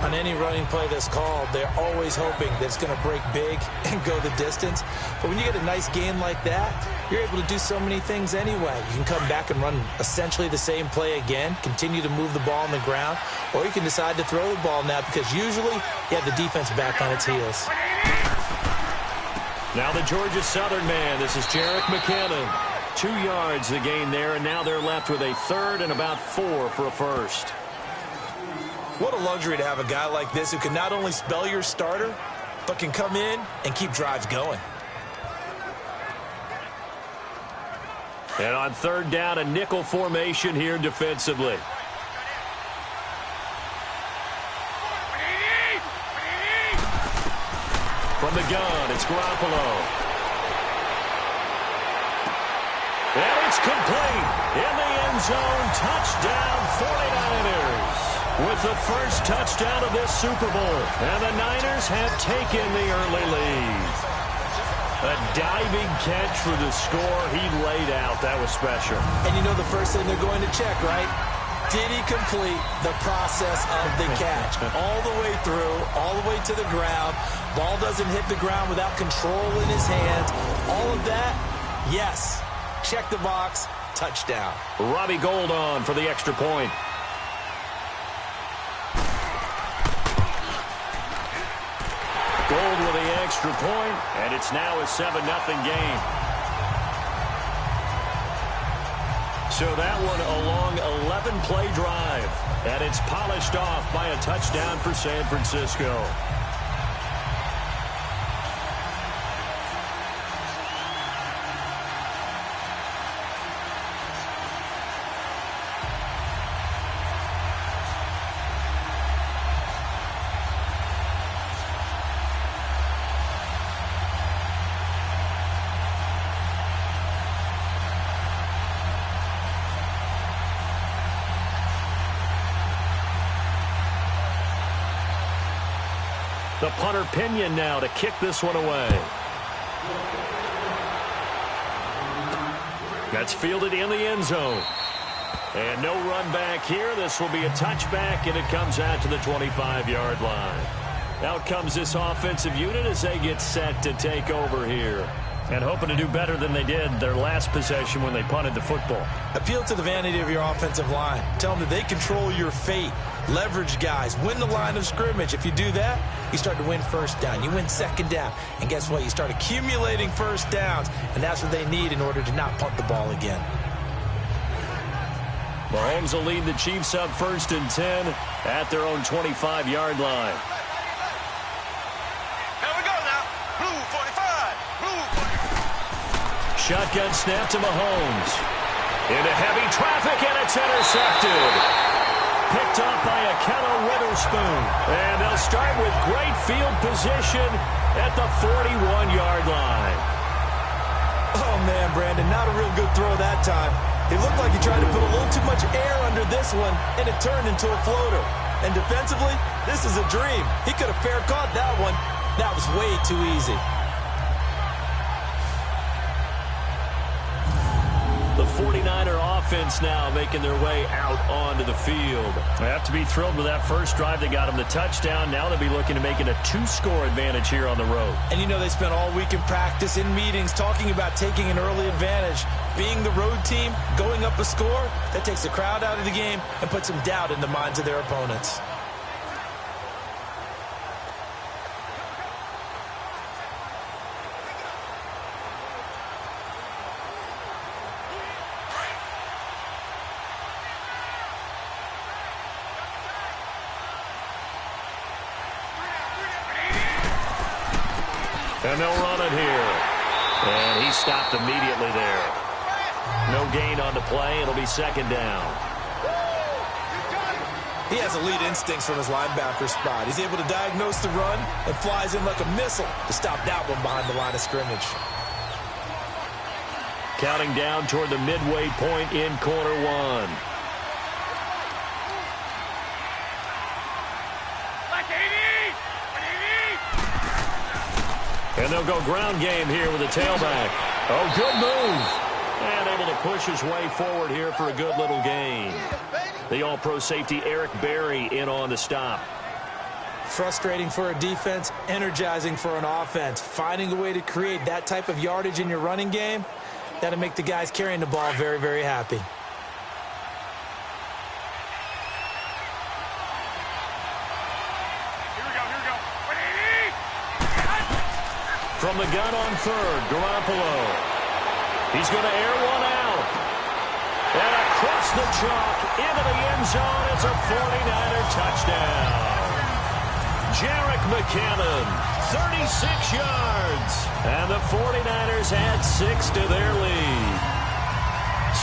On any running play that's called, they're always hoping that it's going to break big and go the distance. But when you get a nice gain like that, you're able to do so many things anyway. You can come back and run essentially the same play again, continue to move the ball on the ground, or you can decide to throw the ball now because usually you have the defense back on its heels. Now the Georgia Southern man. This is Jerick McKinnon. 2 yards the gain there, and now they're left with a 3rd and about 4 for a 1st. What a luxury to have a guy like this who can not only spell your starter, but can come in and keep drives going. And on 3rd down, a nickel formation here defensively. From the gun, it's Garoppolo. And it's complete. In the end zone, touchdown 49ers. With the first touchdown of this Super Bowl. And the Niners have taken the early lead. A diving catch for the score. He laid out. That was special. And you know the first thing they're going to check, right? Did he complete the process of the catch? All the way through, all the way to the ground. Ball doesn't hit the ground without control in his hands. All of that, yes. Check the box, touchdown. Robbie Gould on for the extra point. Gould with the extra point, and it's now a 7-0 game. So that one a long 11-play drive, and it's polished off by a touchdown for San Francisco. The punter Pinion now to kick this one away. That's fielded in the end zone. And no run back here. This will be a touchback, and it comes out to the 25-yard line. Out comes this offensive unit as they get set to take over here. And hoping to do better than they did their last possession when they punted the football. Appeal to the vanity of your offensive line. Tell them that they control your fate. Leverage guys. Win the line of scrimmage. If you do that, you start to win 1st down. You win 2nd down. And guess what? You start accumulating 1st downs. And that's what they need in order to not punt the ball again. Mahomes will lead the Chiefs up 1st and 10 at their own 25-yard line. Shotgun snap to Mahomes. Into heavy traffic, and it's intercepted. Picked up by Akello Witherspoon. And they'll start with great field position at the 41-yard line. Oh, man, Brandon, not a real good throw that time. It looked like he tried to put a little too much air under this one, and it turned into a floater. And defensively, this is a dream. He could have fair caught that one. That was way too easy. The 49er offense now making their way out onto the field. They have to be thrilled with that first drive that got them the touchdown. Now they'll be looking to make it a 2-score advantage here on the road. And you know they spent all week in practice, in meetings, talking about taking an early advantage. Being the road team, going up a score, that takes the crowd out of the game and puts some doubt in the minds of their opponents. And they'll run it here. And he stopped immediately there. No gain on the play. It'll be second down. He has elite instincts from his linebacker spot. He's able to diagnose the run and flies in like a missile to stop that one behind the line of scrimmage. Counting down toward the midway point in quarter one. And they'll go ground game here with a tailback. Oh, good move. And able to push his way forward here for a good little gain. The all-pro safety Eric Berry in on the stop. Frustrating for a defense, energizing for an offense. Finding a way to create that type of yardage in your running game, that'll make the guys carrying the ball very, very happy. From the gun on third, Garoppolo. He's going to air one out. And across the chalk, into the end zone. It's a 49er touchdown. Jerick McKinnon, 36 yards. And the 49ers add 6 to their lead.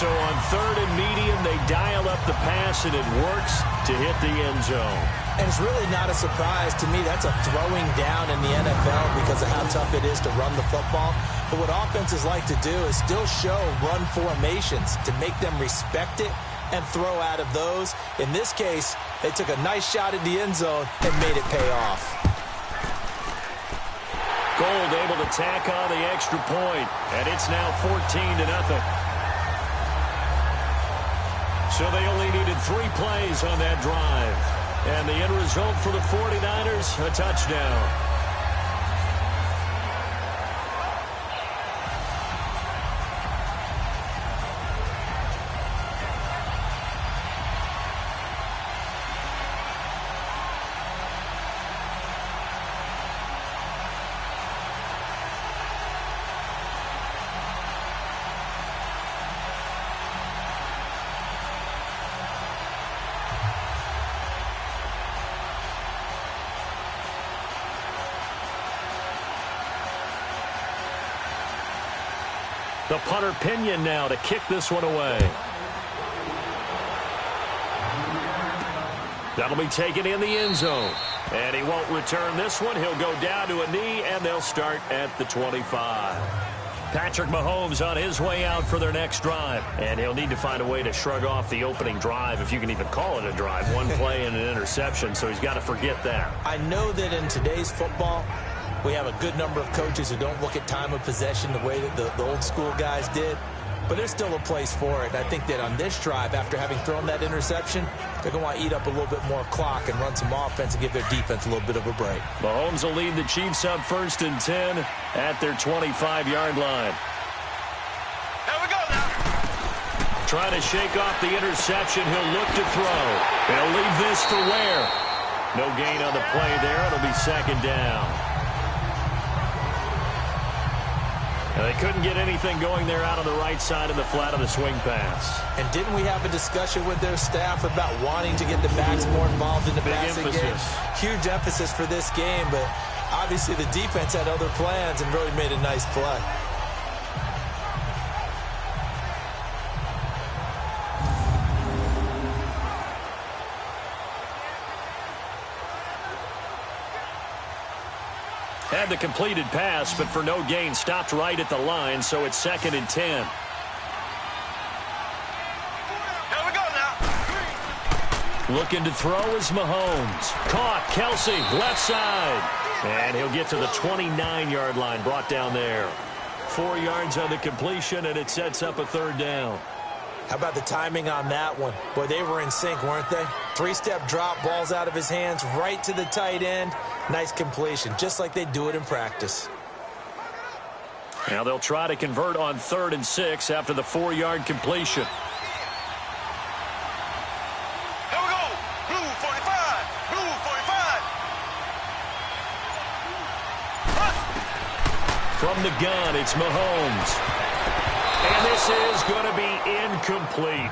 So on third and medium, they dial up the pass, and it works to hit the end zone. And it's really not a surprise to me. That's a throwing down in the NFL because of how tough it is to run the football. But what offenses like to do is still show run formations to make them respect it and throw out of those. In this case, they took a nice shot at the end zone and made it pay off. Gold able to tack on the extra point, and it's now 14-0. So they only needed 3 plays on that drive. And the end result for the 49ers, a touchdown. The punter Pinion now to kick this one away. That'll be taken in the end zone. And he won't return this one. He'll go down to a knee, and they'll start at the 25. Patrick Mahomes on his way out for their next drive. And he'll need to find a way to shrug off the opening drive, if you can even call it a drive. One play and an interception, so he's got to forget that. I know that in today's football, we have a good number of coaches who don't look at time of possession the way that the old school guys did. But there's still a place for it. And I think that on this drive, after having thrown that interception, they're going to want to eat up a little bit more clock and run some offense and give their defense a little bit of a break. Mahomes will lead the Chiefs up 1st and 10 at their 25-yard line. Here we go now. Trying to shake off the interception. He'll look to throw. He'll leave this for Ware. No gain on the play there. It'll be second down. And they couldn't get anything going there out on the right side of the flat of the swing pass. And didn't we have a discussion with their staff about wanting to get the backs more involved in the passing game? Huge emphasis for this game, but obviously the defense had other plans and really made a nice play. Had the completed pass, but for no gain, stopped right at the line, so it's 2nd and 10. Here we go now. Looking to throw is Mahomes. Caught, Kelsey, left side. And he'll get to the 29-yard line, brought down there. 4 yards on the completion, and it sets up a 3rd down. How about the timing on that one? Boy, they were in sync, weren't they? 3-step drop, balls out of his hands, right to the tight end. Nice completion, just like they do it in practice. Now they'll try to convert on 3rd and 6 after the 4-yard completion. Here we go. Blue 45. Blue 45. From the gun, it's Mahomes. And this is going to be incomplete.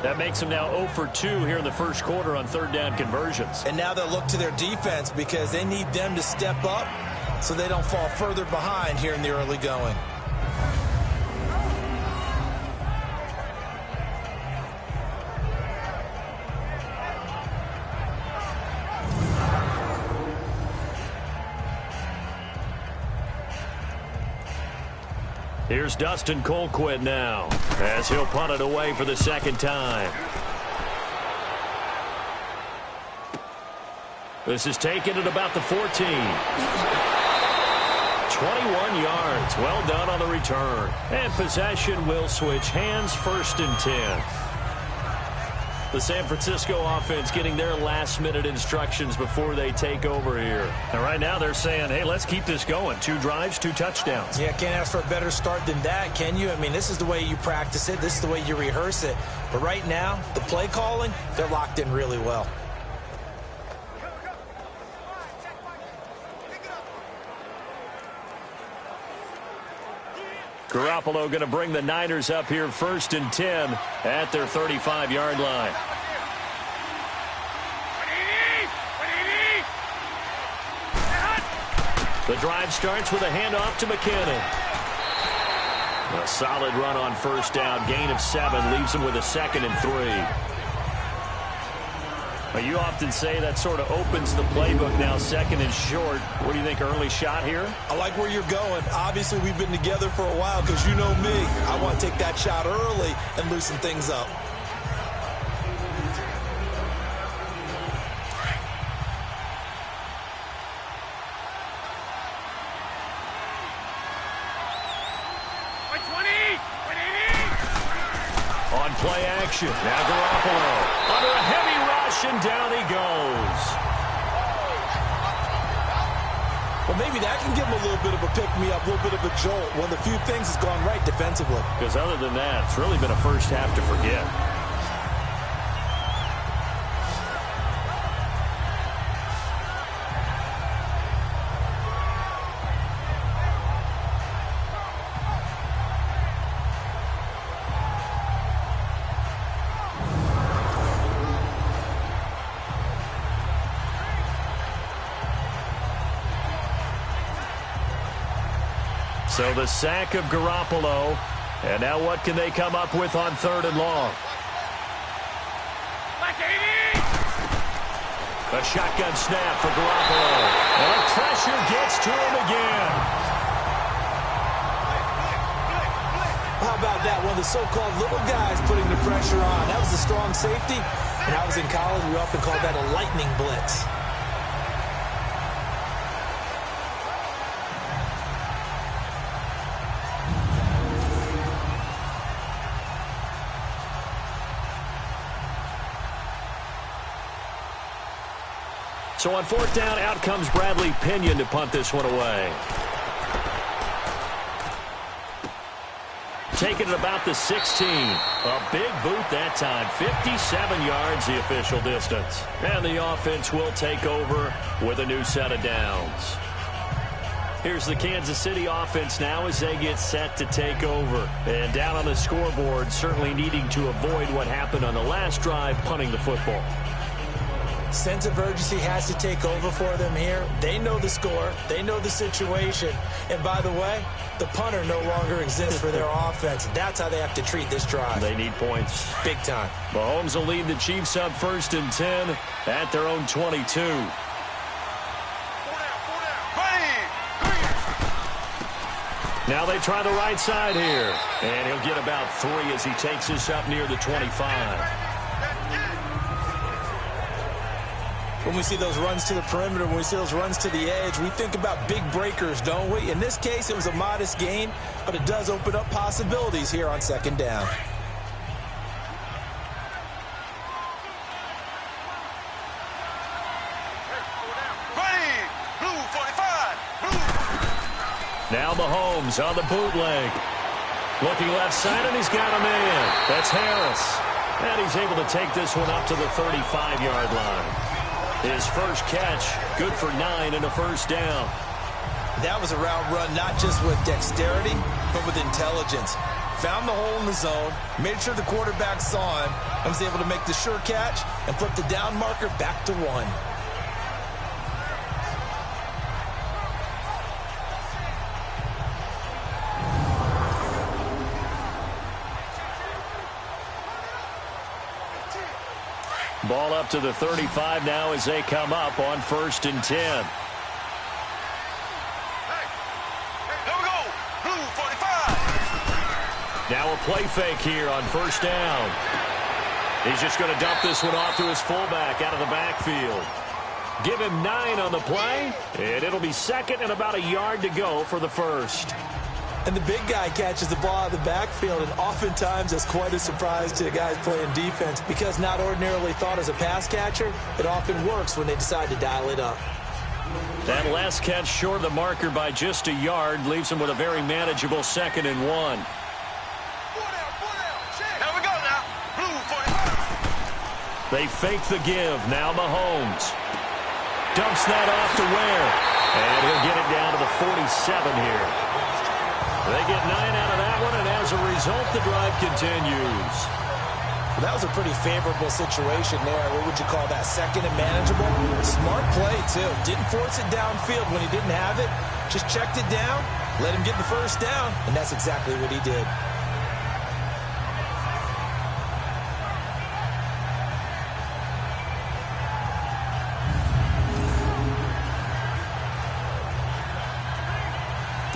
That makes them now 0 for 2 here in the first quarter on 3rd down conversions. And now they'll look to their defense because they need them to step up so they don't fall further behind here in the early going. Here's Dustin Colquitt now as he'll punt it away for the 2nd time. This is taken at about the 14. 21 yards. Well done on the return. And possession will switch hands, 1st and 10. The San Francisco offense getting their last-minute instructions before they take over here. And right now they're saying, hey, let's keep this going. 2 drives, 2 touchdowns. Yeah, can't ask for a better start than that, can you? I mean, this is the way you practice it. This is the way you rehearse it. But right now, the play calling, they're locked in really well. Garoppolo going to bring the Niners up here 1st and 10 at their 35-yard line. The drive starts with a handoff to McKinnon. A solid run on 1st down. Gain of 7 leaves him with a 2nd and 3. You often say that sort of opens the playbook now, 2nd and short. What do you think, early shot here? I like where you're going. Obviously, we've been together for a while because you know me. I want to take that shot early and loosen things up. On play action, now Garoppolo under a heavy rush, and down he goes. Well, maybe that can give him a little bit of a pick-me-up, a little bit of a jolt. One of the few things that's gone right defensively. Because other than that, it's really been a first half to forget. So the sack of Garoppolo. And now what can they come up with on 3rd and long? A shotgun snap for Garoppolo. And the pressure gets to him again. How about that? One of the so-called little guys putting the pressure on. That was a strong safety. When I was in college, we often called that a lightning blitz. So on 4th down, out comes Bradley Pinion to punt this one away. Taking it about the 16. A big boot that time. 57 yards the official distance. And the offense will take over with a new set of downs. Here's the Kansas City offense now as they get set to take over. And down on the scoreboard, certainly needing to avoid what happened on the last drive, punting the football. Sense of urgency has to take over for them here. They know the score. They know the situation. And by the way, the punter no longer exists for their offense. That's how they have to treat this drive. They need points. Big time. Mahomes will lead the Chiefs up 1st and 10 at their own 22. Now they try the right side here. And he'll get about 3 as he takes this up near the 25. When we see those runs to the perimeter, when we see those runs to the edge, we think about big breakers, don't we? In this case, it was a modest gain, but it does open up possibilities here on second down. Now Mahomes on the bootleg. Looking left side, and he's got a man. That's Harris. And he's able to take this one up to the 35-yard line. His first catch, good for 9 and a first down. That was a route run not just with dexterity, but with intelligence. Found the hole in the zone, made sure the quarterback saw him, and was able to make the sure catch and flip the down marker back to 1. Ball up to the 35 now as they come up on 1st and 10. Here we go. Blue 45. Now a play fake here on 1st down. He's just going to dump this one off to his fullback out of the backfield. Give him 9 on the play, and it'll be 2nd and about a yard to go for the 1st. And the big guy catches the ball out of the backfield, and oftentimes that's quite a surprise to the guys playing defense because not ordinarily thought as a pass catcher, it often works when they decide to dial it up. That last catch short of the marker by just a yard leaves him with a very manageable 2nd and 1. Here we go now. Blue 45. They fake the give. Now Mahomes dumps that off to Ware, and he'll get it down to the 47 here. They get 9 out of that one, and as a result, the drive continues. Well, that was a pretty favorable situation there. What would you call that? 2nd and manageable? Smart play, too. Didn't force it downfield when he didn't have it. Just checked it down, let him get the first down, and that's exactly what he did.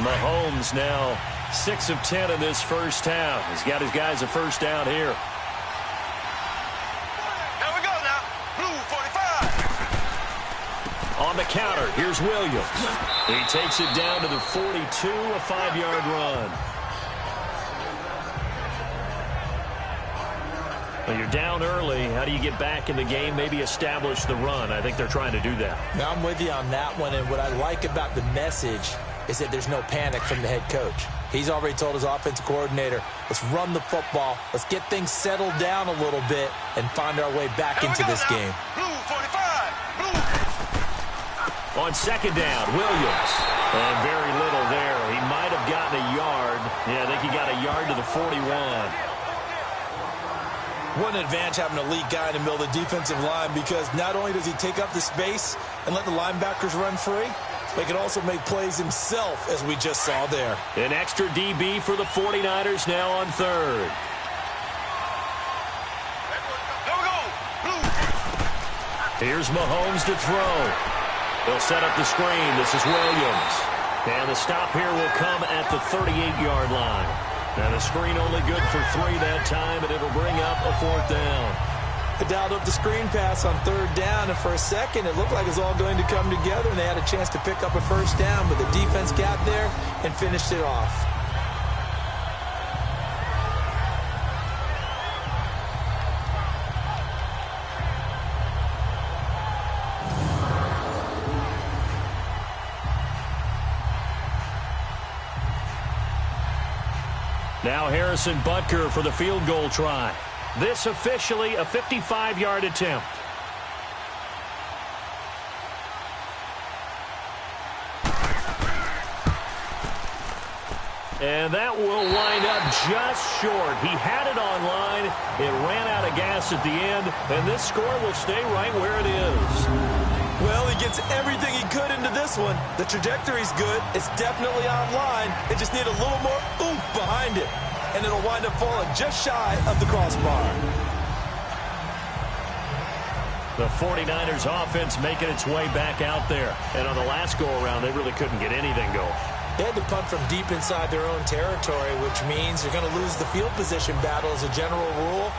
Mahomes now 6 of 10 in this first half. He's got his guys a first down here. Here we go now. Blue 45. On the counter, here's Williams. He takes it down to the 42, a 5-yard run. Well, you're down early. How do you get back in the game, maybe establish the run? I think they're trying to do that. Now, I'm with you on that one, and what I like about the message is that there's no panic from the head coach. He's already told his offensive coordinator, let's run the football, let's get things settled down a little bit and find our way back into this game. Blue 45. Blue. On 2nd down, Williams. And very little there. He might have gotten a yard. Yeah, I think he got a yard to the 41. What an advantage having an elite guy in the middle of the defensive line because not only does he take up the space and let the linebackers run free, but he can also make plays himself, as we just saw there. An extra DB for the 49ers now on 3rd. Here we go. Blue. Here's Mahomes to throw. They'll set up the screen. This is Williams. And the stop here will come at the 38-yard line. And the screen only good for 3 that time, and it'll bring up a 4th down. They dialed up the screen pass on 3rd down, and for a second it looked like it was all going to come together, and they had a chance to pick up a first down, but the defense got there and finished it off. Now Harrison Butker for the field goal try. This officially a 55-yard attempt. And that will wind up just short. He had it on line. It ran out of gas at the end, and this score will stay right where it is. Well, he gets everything he could into this one. The trajectory's good. It's definitely online. They just need a little more oomph behind it. And it'll wind up falling just shy of the crossbar. The 49ers offense making its way back out there. And on the last go-around, they really couldn't get anything going. They had to punt from deep inside their own territory, which means you're going to lose the field position battle as a general rule.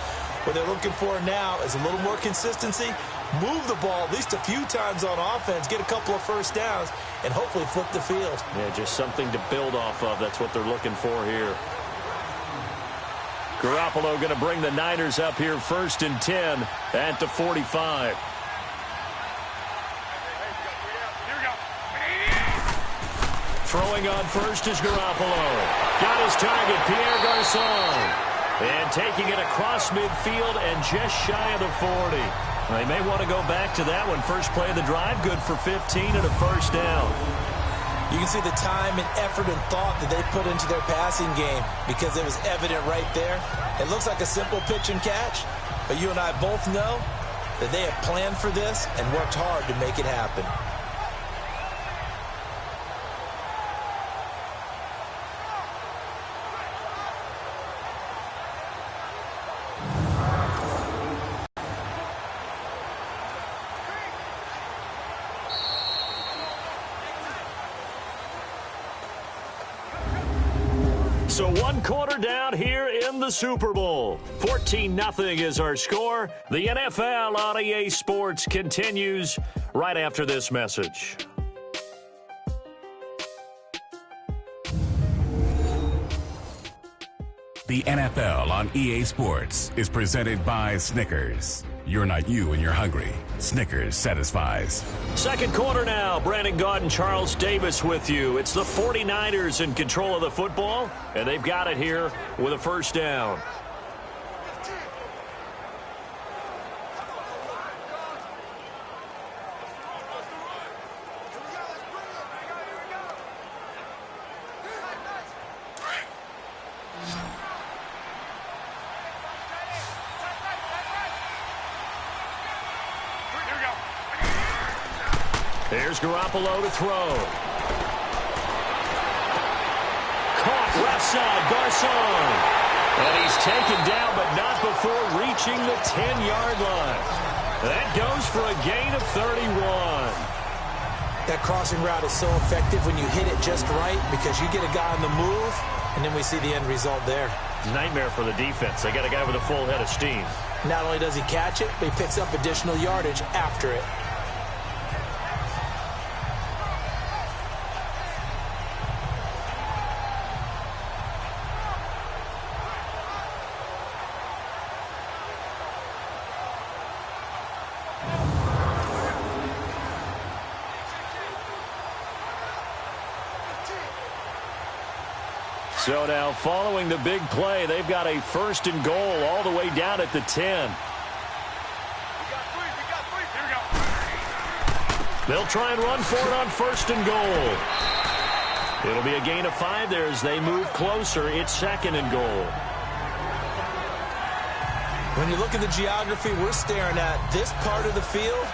What they're looking for now is a little more consistency, move the ball at least a few times on offense, get a couple of first downs, and hopefully flip the field. Yeah, just something to build off of. That's what they're looking for here. Garoppolo going to bring the Niners up here 1st and 10 at the 45. Throwing on first is Garoppolo. Got his target, Pierre Garçon. And taking it across midfield and just shy of the 40. They may want to go back to that one. First play of the drive, good for 15 and a first down. You can see the time and effort and thought that they put into their passing game because it was evident right there. It looks like a simple pitch and catch, but you and I both know that they have planned for this and worked hard to make it happen. So 1 quarter down here in the Super Bowl. 14-0 is our score. The NFL on EA Sports continues right after this message. The NFL on EA Sports is presented by Snickers. You're not you when you're hungry. Snickers satisfies. Second quarter now. Brandon Gaud and Charles Davis with you. It's the 49ers in control of the football, and they've got it here with a first down. There's Garoppolo to throw. Caught left side, Garçon. And he's taken down, but not before reaching the 10-yard line. That goes for a gain of 31. That crossing route is so effective when you hit it just right because you get a guy on the move, and then we see the end result there. Nightmare for the defense. They got a guy with a full head of steam. Not only does he catch it, but he picks up additional yardage after it. So now, following the big play, they've got a 1st and goal all the way down at the 10. They'll try and run for it on 1st and goal. It'll be a gain of 5 there as they move closer. It's 2nd and goal. When you look at the geography we're staring at, this part of the field,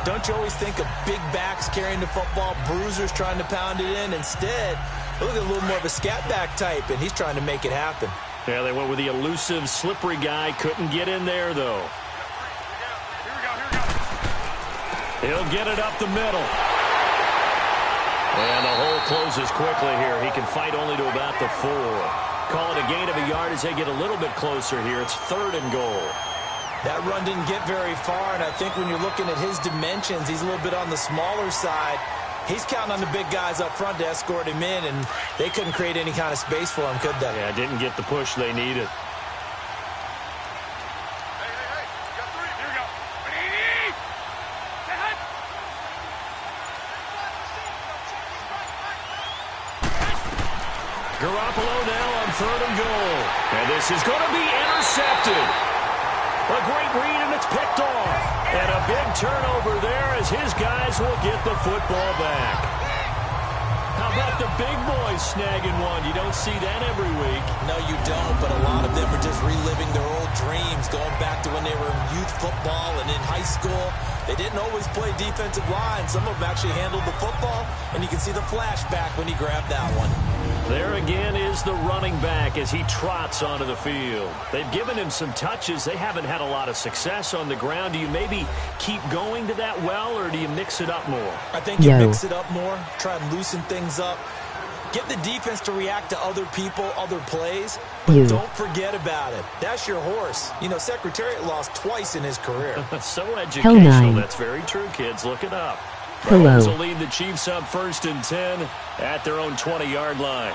don't you always think of big backs carrying the football, bruisers trying to pound it in? Instead, look at a little more of a scat back type, and he's trying to make it happen. Yeah, they went with the elusive, slippery guy. Couldn't get in there, though. He'll get it up the middle. And the hole closes quickly here. He can fight only to about the 4. Call it a gain of a yard as they get a little bit closer here. It's 3rd and goal. That run didn't get very far, and I think when you're looking at his dimensions, he's a little bit on the smaller side. He's counting on the big guys up front to escort him in, and they couldn't create any kind of space for him, could they? Yeah, didn't get the push they needed. Garoppolo now on 3rd and goal. And this is going to be intercepted. A great read, and it's picked off. And a big turnover there as his guys will get the football back. How about the big boys snagging one? You don't see that every week. No, you don't, but a lot of them are just reliving their old dreams, going back to when they were in youth football and in high school. They didn't always play defensive line. Some of them actually handled the football, and you can see the flashback when he grabbed that one. There again is the running back as he trots onto the field. They've given him some touches. They haven't had a lot of success on the ground. Do you maybe keep going to that well, or do you mix it up more? I think you mix it up more, try and loosen things up. Get the defense to react to other people, other plays, You. but don't forget about it. That's your horse. You know, Secretariat lost twice in his career. So Hell educational. nine. That's very true, kids. Look it up. Hello. Mahomes will lead the Chiefs up 1st and 10 at their own 20-yard line.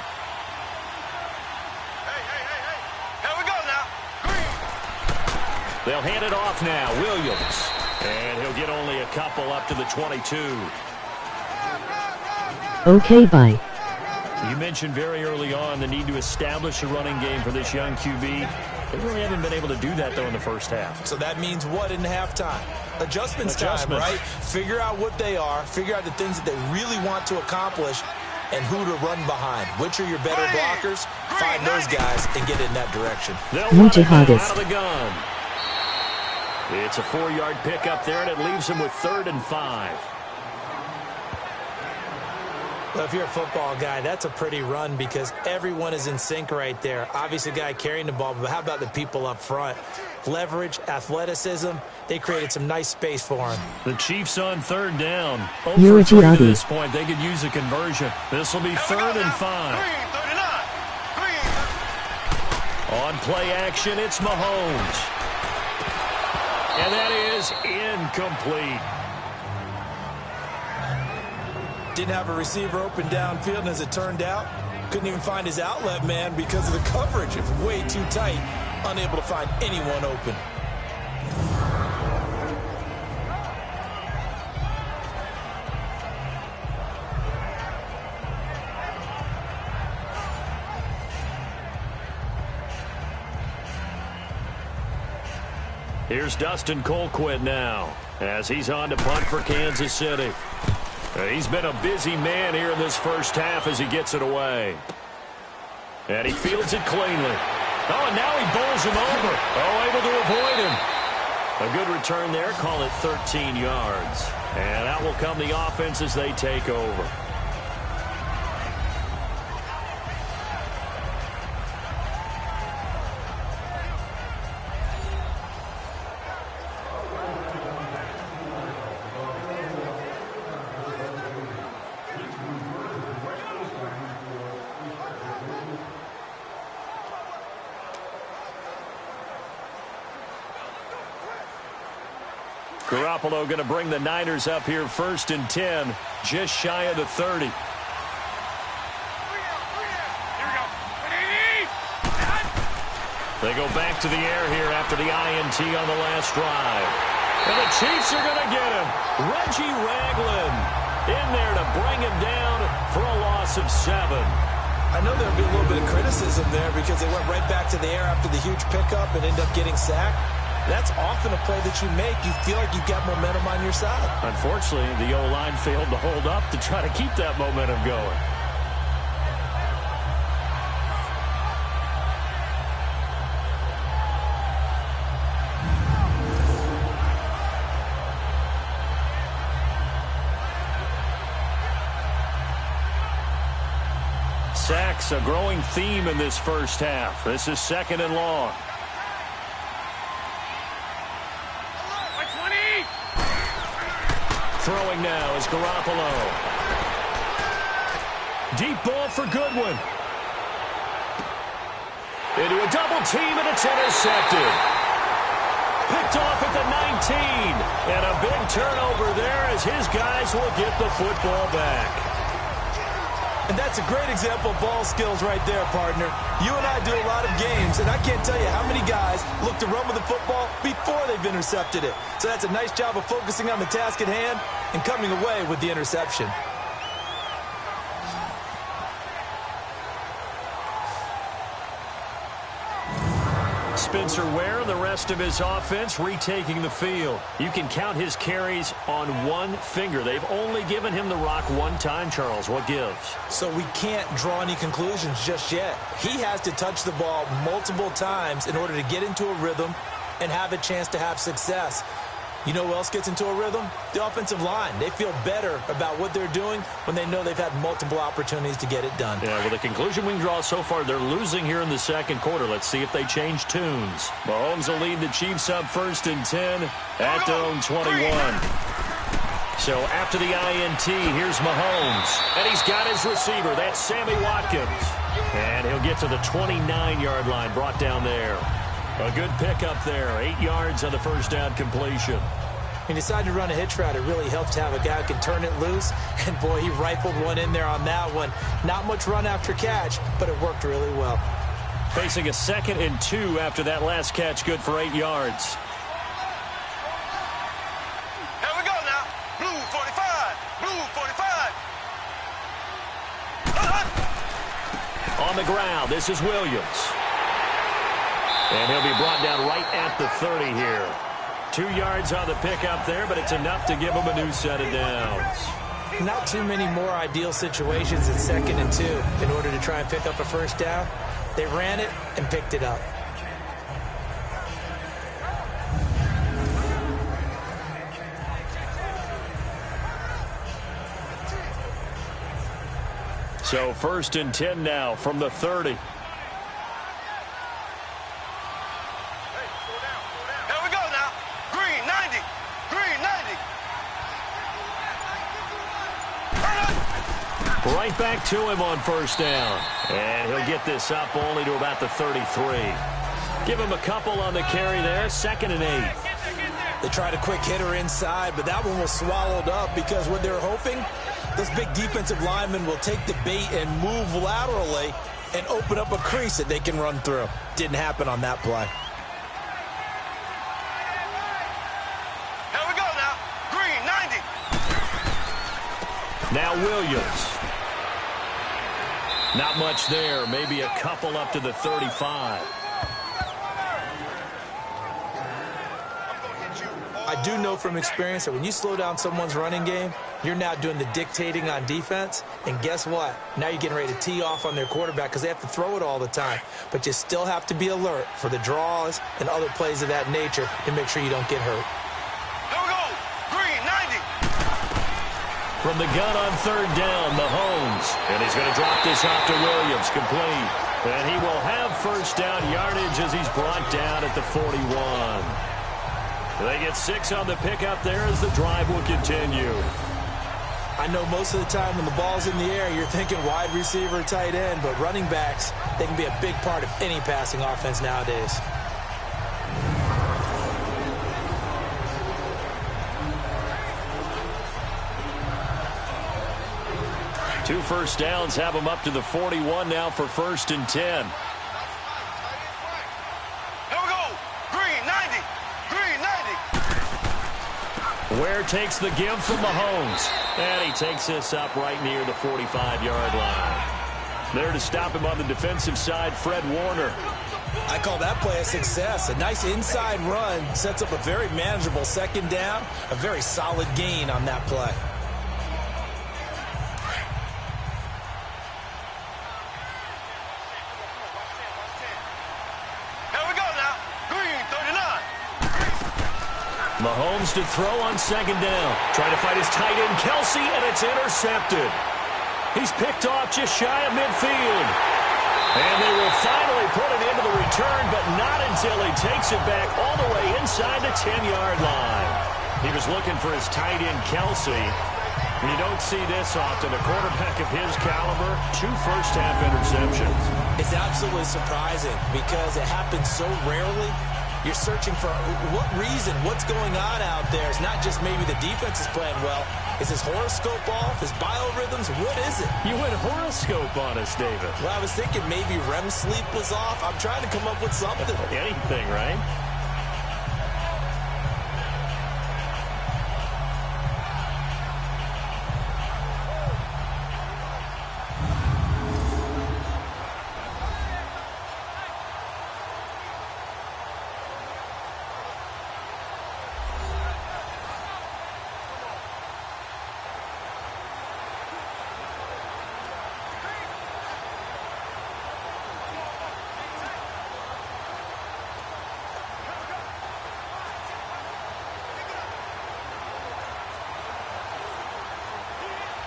Here we go now. Green. They'll hand it off now. Williams. And he'll get only a couple up to the 22. Okay, bye. You mentioned very early on the need to establish a running game for this young QB. They really haven't been able to do that, though, in the first half. So that means what in halftime? Adjustments time, right? Figure out what they are, figure out the things that they really want to accomplish, and who to run behind. Which are your better blockers? Find those guys and get in that direction. They'll You run it now jihadist. out of the gun. It's a 4-yard pickup there, and it leaves them with 3rd and 5. Well, if you're a football guy, that's a pretty run because everyone is in sync right there. Obviously, the guy carrying the ball, but how about the people up front? Leverage, athleticism, they created some nice space for him. The Chiefs on 3rd down. You're a Over 3 to jihadi. this point, they could use a conversion. This will be 3rd and 5. Green, 39. Green. On play action, it's Mahomes. And that is incomplete. Didn't have a receiver open downfield, and as it turned out, couldn't even find his outlet man because of the coverage. It's way too tight, unable to find anyone open. Here's Dustin Colquitt now as he's on to punt for Kansas City. He's been a busy man here in this first half as he gets it away. And he fields it cleanly. Oh, and now he bowls him over. Oh, able to avoid him. A good return there. Call it 13 yards. And out will come the offense as they take over. Garoppolo going to bring the Niners up here 1st and 10, just shy of the 30. They go back to the air here after the INT on the last drive. And the Chiefs are going to get him. Reggie Ragland in there to bring him down for a loss of 7. I know there'll be a little bit of criticism there because they went right back to the air after the huge pickup and ended up getting sacked. That's often a play that you make. You feel like you've got momentum on your side. Unfortunately, the O-line failed to hold up to try to keep that momentum going. Sacks, a growing theme in this first half. This is 2nd and long. Throwing now is Garoppolo. Deep ball for Goodwin. Into a double team, and it's intercepted. Picked off at the 19. And a big turnover there as his guys will get the football back. And that's a great example of ball skills right there, partner. You and I do a lot of games, and I can't tell you how many guys look to run with the football before they've intercepted it. So that's a nice job of focusing on the task at hand and coming away with the interception. Spencer Ware and the rest of his offense retaking the field. You can count his carries on one finger. They've only given him the rock one time, Charles. What gives? So we can't draw any conclusions just yet. He has to touch the ball multiple times in order to get into a rhythm and have a chance to have success. You know who else gets into a rhythm? The offensive line. They feel better about what they're doing when they know they've had multiple opportunities to get it done. Yeah, well, the conclusion we can draw so far, they're losing here in the second quarter. Let's see if they change tunes. Mahomes will lead the Chiefs up 1st and 10 at their own 21. So after the INT, here's Mahomes. And he's got his receiver. That's Sammy Watkins. And he'll get to the 29-yard line, brought down there. A good pickup there. 8 yards on the first down completion. He decided to run a hitch route. It really helps to have a guy who can turn it loose. And, boy, he rifled one in there on that one. Not much run after catch, but it worked really well. Facing a 2nd and 2 after that last catch, good for 8 yards. Here we go now. Blue 45. Blue 45. On the ground, this is Williams. And he'll be brought down right at the 30 here. 2 yards on the pickup there, but it's enough to give him a new set of downs. Not too many more ideal situations in 2nd and 2 in order to try and pick up a first down. They ran it and picked it up. So 1st and 10 now from the 30. Here we go now. Green 90. Green 90. Right back to him on 1st down. And he'll get this up only to about the 33. Give him a couple on the carry there. 2nd and 8. They tried a quick hitter inside, but that one was swallowed up because what they're hoping, those big defensive linemen will take the bait and move laterally and open up a crease that they can run through. Didn't happen on that play. Here we go now. Green 90. Now Williams. Not much there. Maybe a couple up to the 35. I do know from experience that when you slow down someone's running game, you're now doing the dictating on defense. And guess what? Now you're getting ready to tee off on their quarterback because they have to throw it all the time. But you still have to be alert for the draws and other plays of that nature to make sure you don't get hurt. Here we go. Green 90. From the gun on 3rd down, Mahomes. And he's going to drop this off to Williams, complete. And he will have 1st down yardage as he's brought down at the 41. They get 6 on the pickup there as the drive will continue. I know most of the time when the ball's in the air, you're thinking wide receiver, tight end, but running backs, they can be a big part of any passing offense nowadays. Two 1st downs have them up to the 41 now for 1st and 10. Here we go. Green 90. Green 90. Ware takes the give from Mahomes. And he takes this up right near the 45-yard line. There to stop him on the defensive side, Fred Warner. I call that play a success. A nice inside run sets up a very manageable 2nd down. A very solid gain on that play. Mahomes to throw on 2nd down. Trying to fight his tight end, Kelsey, and it's intercepted. He's picked off just shy of midfield. And they will finally put it into the return, but not until he takes it back all the way inside the 10-yard line. He was looking for his tight end, Kelsey. You don't see this often. A quarterback of his caliber, 2 first-half interceptions. It's absolutely surprising because it happens so rarely. You're searching for what reason, what's going on out there. It's not just maybe the defense is playing well. Is his horoscope off? His biorhythms? What is it? You went horoscope on us, David. Well, I was thinking maybe REM sleep was off. I'm trying to come up with something. Anything, right?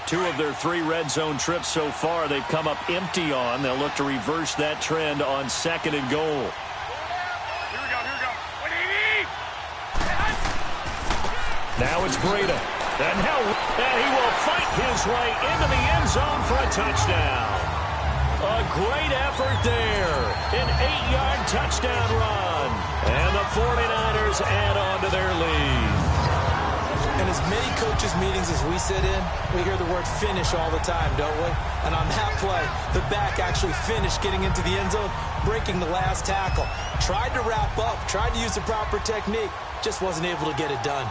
Two of their 3 red zone trips so far they've come up empty on. They'll look to reverse that trend on 2nd and goal. Here we go. Here we go. Now it's Breda. And he will fight his way into the end zone for a touchdown. A great effort there. An 8-yard touchdown run. And the 49ers add on to their lead. In as many coaches' meetings as we sit in, we hear the word finish all the time, don't we? And on that play, the back actually finished getting into the end zone, breaking the last tackle. Tried to wrap up, tried to use the proper technique, just wasn't able to get it done.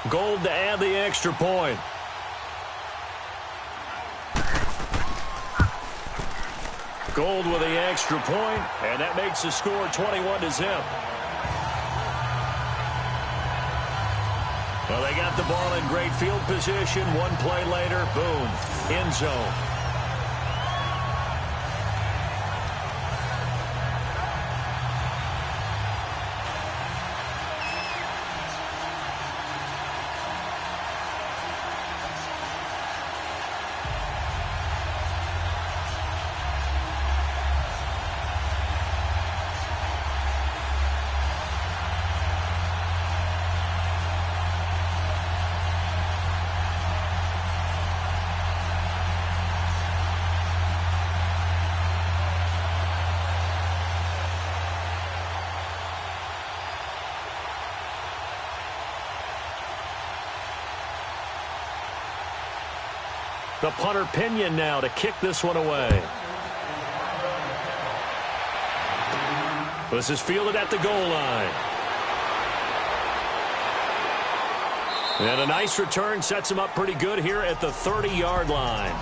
Gold to add the extra point. Gold with the extra point, and that makes the score 21-0. Well, they got the ball in great field position. One play later, boom, end zone. The punter Pinion now to kick this one away. This is fielded at the goal line. And a nice return sets him up pretty good here at the 30-yard line.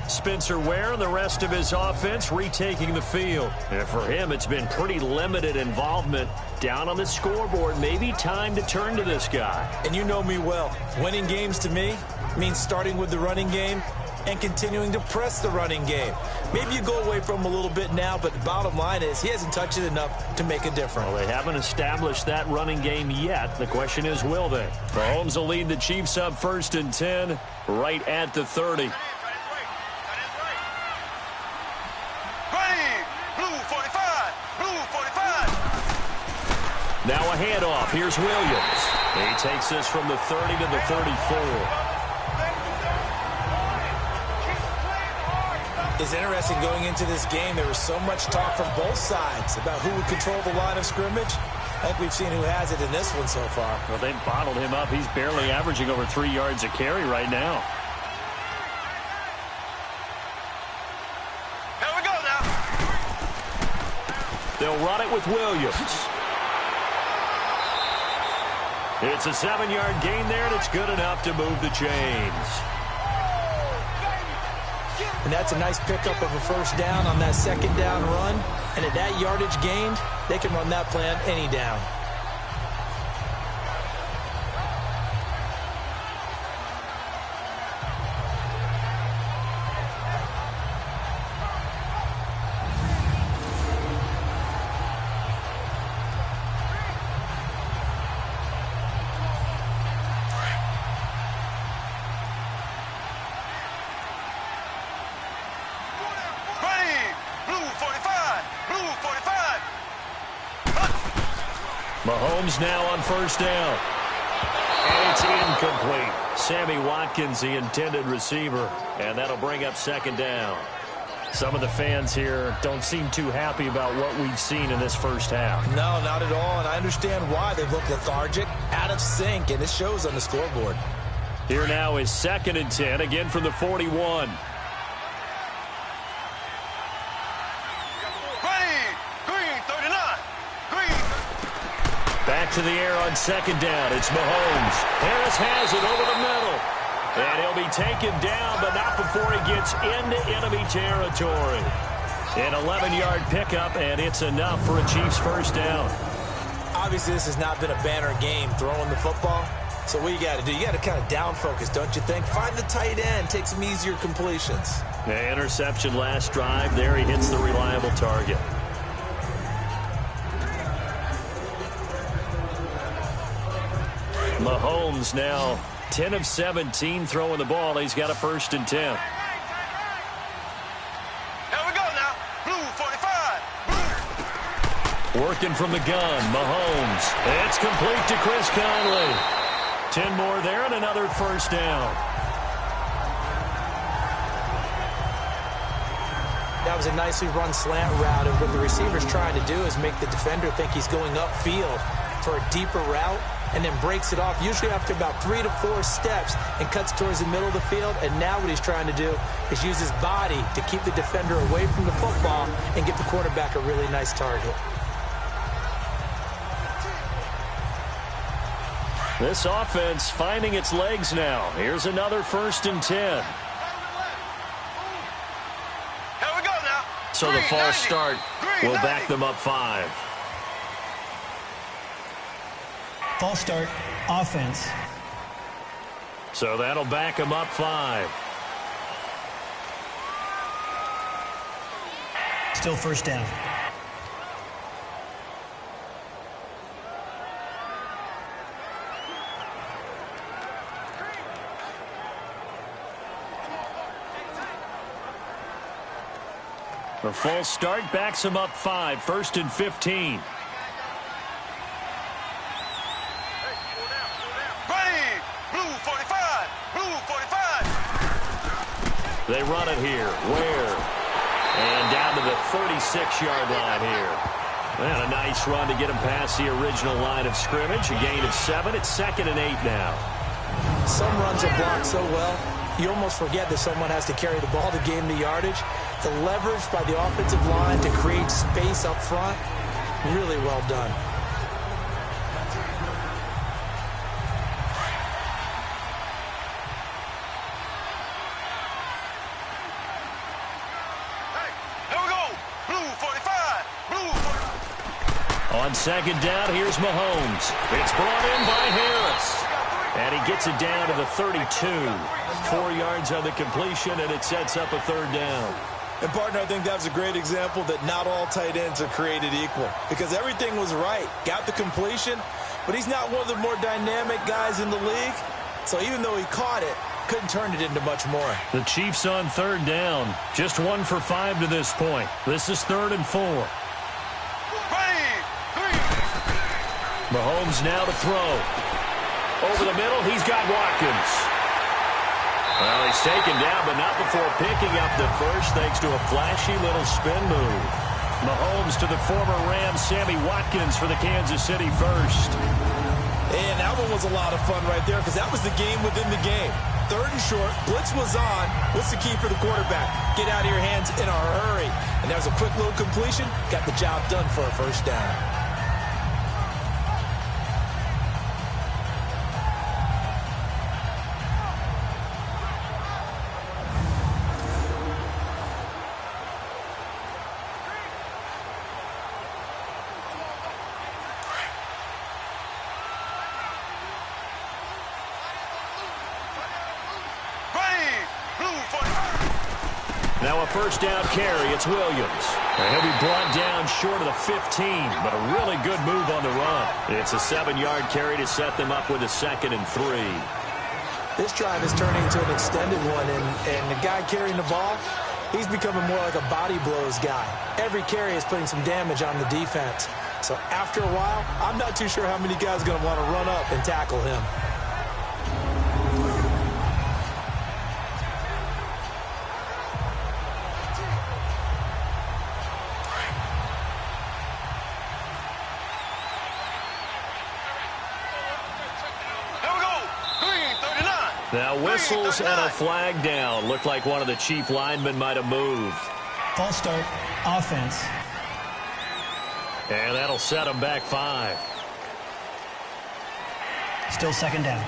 Spencer Ware and the rest of his offense retaking the field. And for him, it's been pretty limited involvement. Down on the scoreboard, maybe time to turn to this guy. And you know me well. Winning games to me means starting with the running game and continuing to press the running game. Maybe you go away from him a little bit now, but the bottom line is he hasn't touched it enough to make a difference. Well, they haven't established that running game yet. The question is, will they? Mahomes will lead the Chiefs up 1st and 10 right at the 30. Now a handoff. Here's Williams. He takes this from the 30 to the 34. It's interesting going into this game. There was so much talk from both sides about who would control the line of scrimmage. I think we've seen who has it in this one so far. Well, they've bottled him up. He's barely averaging over 3 yards a carry right now. Here we go now. They'll run it with Williams. It's a 7-yard gain there, and it's good enough to move the chains. And that's a nice pickup of a first down on that second down run. And at that yardage gained, they can run that plan any down. Mahomes now on first down. And it's incomplete. Sammy Watkins, the intended receiver. And that'll bring up second down. Some of the fans here don't seem too happy about what we've seen in this first half. No, not at all. And I understand why. They look lethargic, out of sync, and it shows on the scoreboard. Here now is 2nd and 10, again from the 41. Back to the air on second down. It's Mahomes. Harris has it over the middle. And he'll be taken down, but not before he gets into enemy territory. An 11-yard pickup, and it's enough for a Chiefs first down. Obviously, this has not been a banner game throwing the football. So what you got to do, you got to kind of down focus, don't you think? Find the tight end, take some easier completions. The interception last drive. There he hits the reliable target. Mahomes now 10 of 17 throwing the ball. He's got a 1st and 10. Here we go now. Blue 45. Blue. Working from the gun, Mahomes. It's complete to Chris Conley. 10 more there and another 1st down. That was a nicely run slant route, and what the receiver's trying to do is make the defender think he's going upfield for a deeper route, and then breaks it off, usually after about 3 to 4 steps, and cuts towards the middle of the field. And now what he's trying to do is use his body to keep the defender away from the football and give the quarterback a really nice target. This offense finding its legs now. Here's another 1st and 10. So the false start will back them up 5. False start, offense. So that'll back them up 5. Still 1st down. The false start backs him up 5, 1st and 15. Blue 45. Blue 45. They run it here. Where? And down to the 36-yard line here. And a nice run to get him past the original line of scrimmage. A gain of 7. It's 2nd and 8 now. Some runs are blocked so well, you almost forget that someone has to carry the ball to gain the yardage. The leverage by the offensive line to create space up front, really well done. Hey, here we go. Blue 45. Blue 45. On 2nd down, here's Mahomes. It's brought in by Harris. And he gets it down to the 32. 4 yards on the completion, and it sets up a 3rd down. And, partner, I think that was a great example that not all tight ends are created equal, because everything was right. Got the completion, but he's not one of the more dynamic guys in the league. So even though he caught it, couldn't turn it into much more. The Chiefs on 3rd down. Just 1 for 5 to this point. This is 3rd and 4. Mahomes now to throw. Over the middle, he's got Watkins. Well, he's taken down, but not before picking up the 1st, thanks to a flashy little spin move. Mahomes to the former Rams, Sammy Watkins, for the Kansas City 1st. And that one was a lot of fun right there, because that was the game within the game. 3rd and short, blitz was on. What's the key for the quarterback? Get out of your hands in a hurry. And that was a quick little completion. Got the job done for a 1st down. Now a 1st down carry. It's Williams. And he'll be brought down short of the 15, but a really good move on the run. It's a 7-yard carry to set them up with a 2nd and 3. This drive is turning into an extended one, and the guy carrying the ball, he's becoming more like a body blows guy. Every carry is putting some damage on the defense. So after a while, I'm not too sure how many guys are going to want to run up and tackle him. Now whistles and a flag down. Looked like one of the Chief linemen might have moved. False start, offense. And that'll set them back 5. Still 2nd down.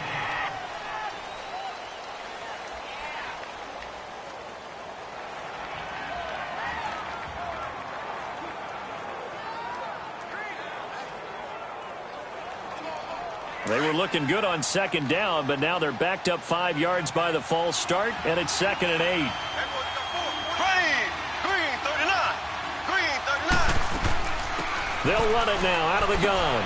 They were looking good on 2nd down, but now they're backed up 5 yards by the false start, and it's 2nd and 8. Green 39. Green 39. They'll run it now out of the gun.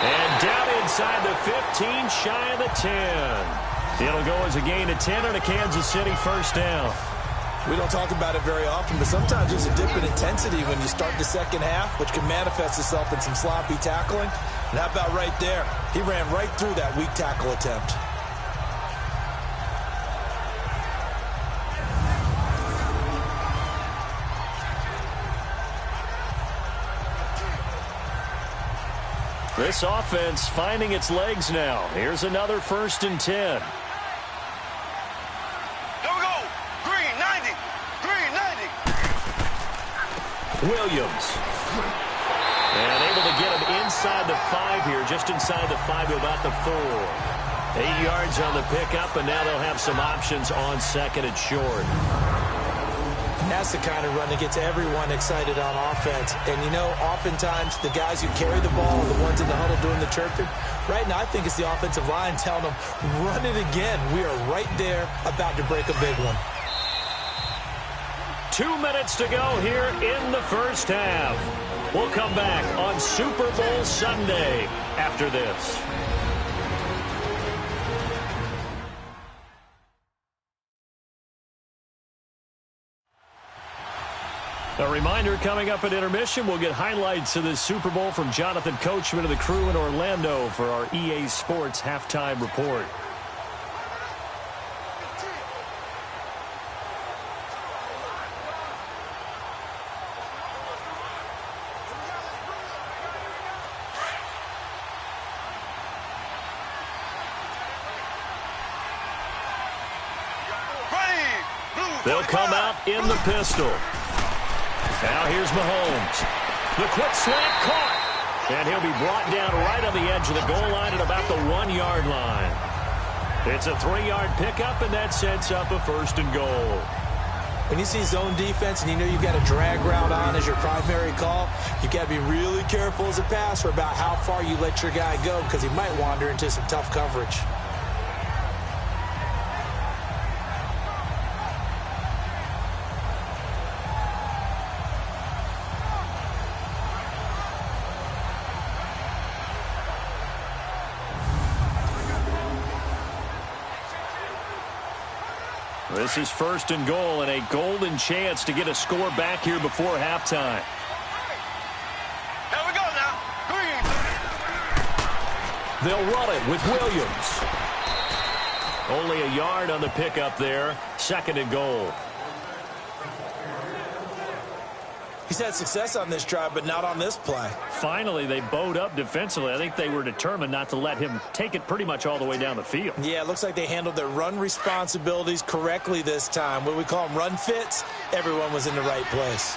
And down inside the 15, shy of the 10. It'll go as a gain of 10 on a Kansas City first down. We don't talk about it very often, but sometimes there's a dip in intensity when you start the second half, which can manifest itself in some sloppy tackling. And how about right there? He ran right through that weak tackle attempt. This offense finding its legs now. Here's another 1st and 10. Here we go. Green, 90. Green, 90. Williams. And able to get him inside the 5 here, just inside the 5 to about the 4. 8 yards on the pickup, and now they'll have some options on 2nd and short. That's the kind of run that gets everyone excited on offense. And, you know, oftentimes the guys who carry the ball are the ones in the huddle doing the chirping. Right now, I think it's the offensive line telling them, run it again. We are right there about to break a big one. 2 minutes to go here in the first half. We'll come back on Super Bowl Sunday after this. A reminder, coming up at intermission, we'll get highlights of this Super Bowl from Jonathan Coachman and the crew in Orlando for our EA Sports halftime report. They'll come out in the pistol. Now here's Mahomes. The quick slant caught. And he'll be brought down right on the edge of the goal line at about the 1-yard line. It's a 3-yard pickup, and that sets up a 1st and goal. When you see zone defense and you know you've got a drag route on as your primary call, you've got to be really careful as a passer about how far you let your guy go because he might wander into some tough coverage. This is 1st and goal and a golden chance to get a score back here before halftime. Here we go now. Green. They'll run it with Williams. Only a yard on the pickup there. 2nd and goal. He's had success on this drive, but not on this play. Finally, they bowed up defensively. I think they were determined not to let him take it pretty much all the way down the field. Yeah, it looks like they handled their run responsibilities correctly this time. What we call them run fits, everyone was in the right place.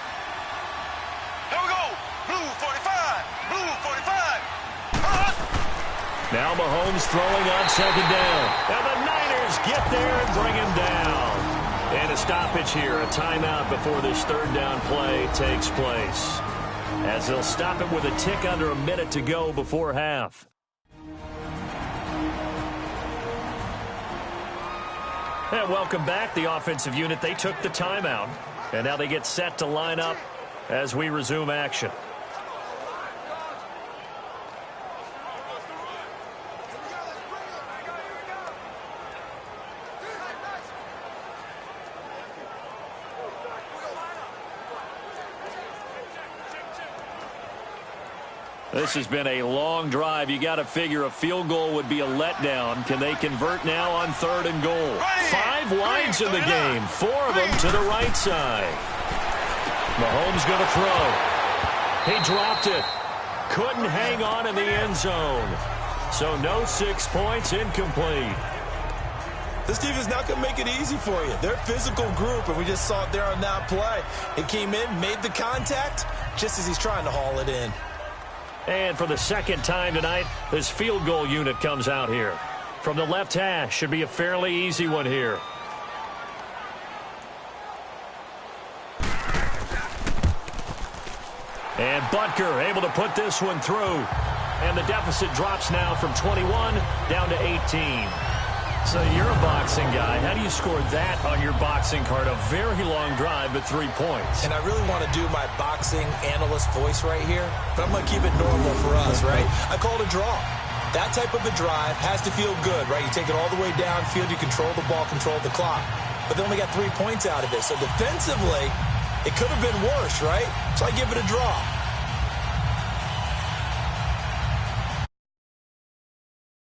Here we go. Blue 45. Blue 45. Now Mahomes throwing on 2nd down. And the Niners get there and bring him down. And a stoppage here, a timeout before this 3rd down play takes place. As they'll stop it with a tick under a minute to go before half. And welcome back. The offensive unit, they took the timeout. And now they get set to line up as we resume action. This has been a long drive. You got to figure a field goal would be a letdown. Can they convert now on 3rd and goal? 5 wides in the game. 4 of them to the right side. Mahomes going to throw. He dropped it. Couldn't hang on in the end zone. So no 6 points, incomplete. This team is not going to make it easy for you. They're a physical group, and we just saw it there on that play. He came in, made the contact, just as he's trying to haul it in. And for the 2nd time tonight, this field goal unit comes out here. From the left hash, should be a fairly easy one here. And Butker able to put this one through. And the deficit drops now from 21 down to 18. So you're a boxing guy. How do you score that on your boxing card? A very long drive, but 3 points. And I really want to do my boxing analyst voice right here, but I'm going to keep it normal for us, right? I call it a draw. That type of a drive has to feel good, right? You take it all the way downfield, you control the ball, control the clock. But they only got 3 points out of it. So defensively, it could have been worse, right? So I give it a draw.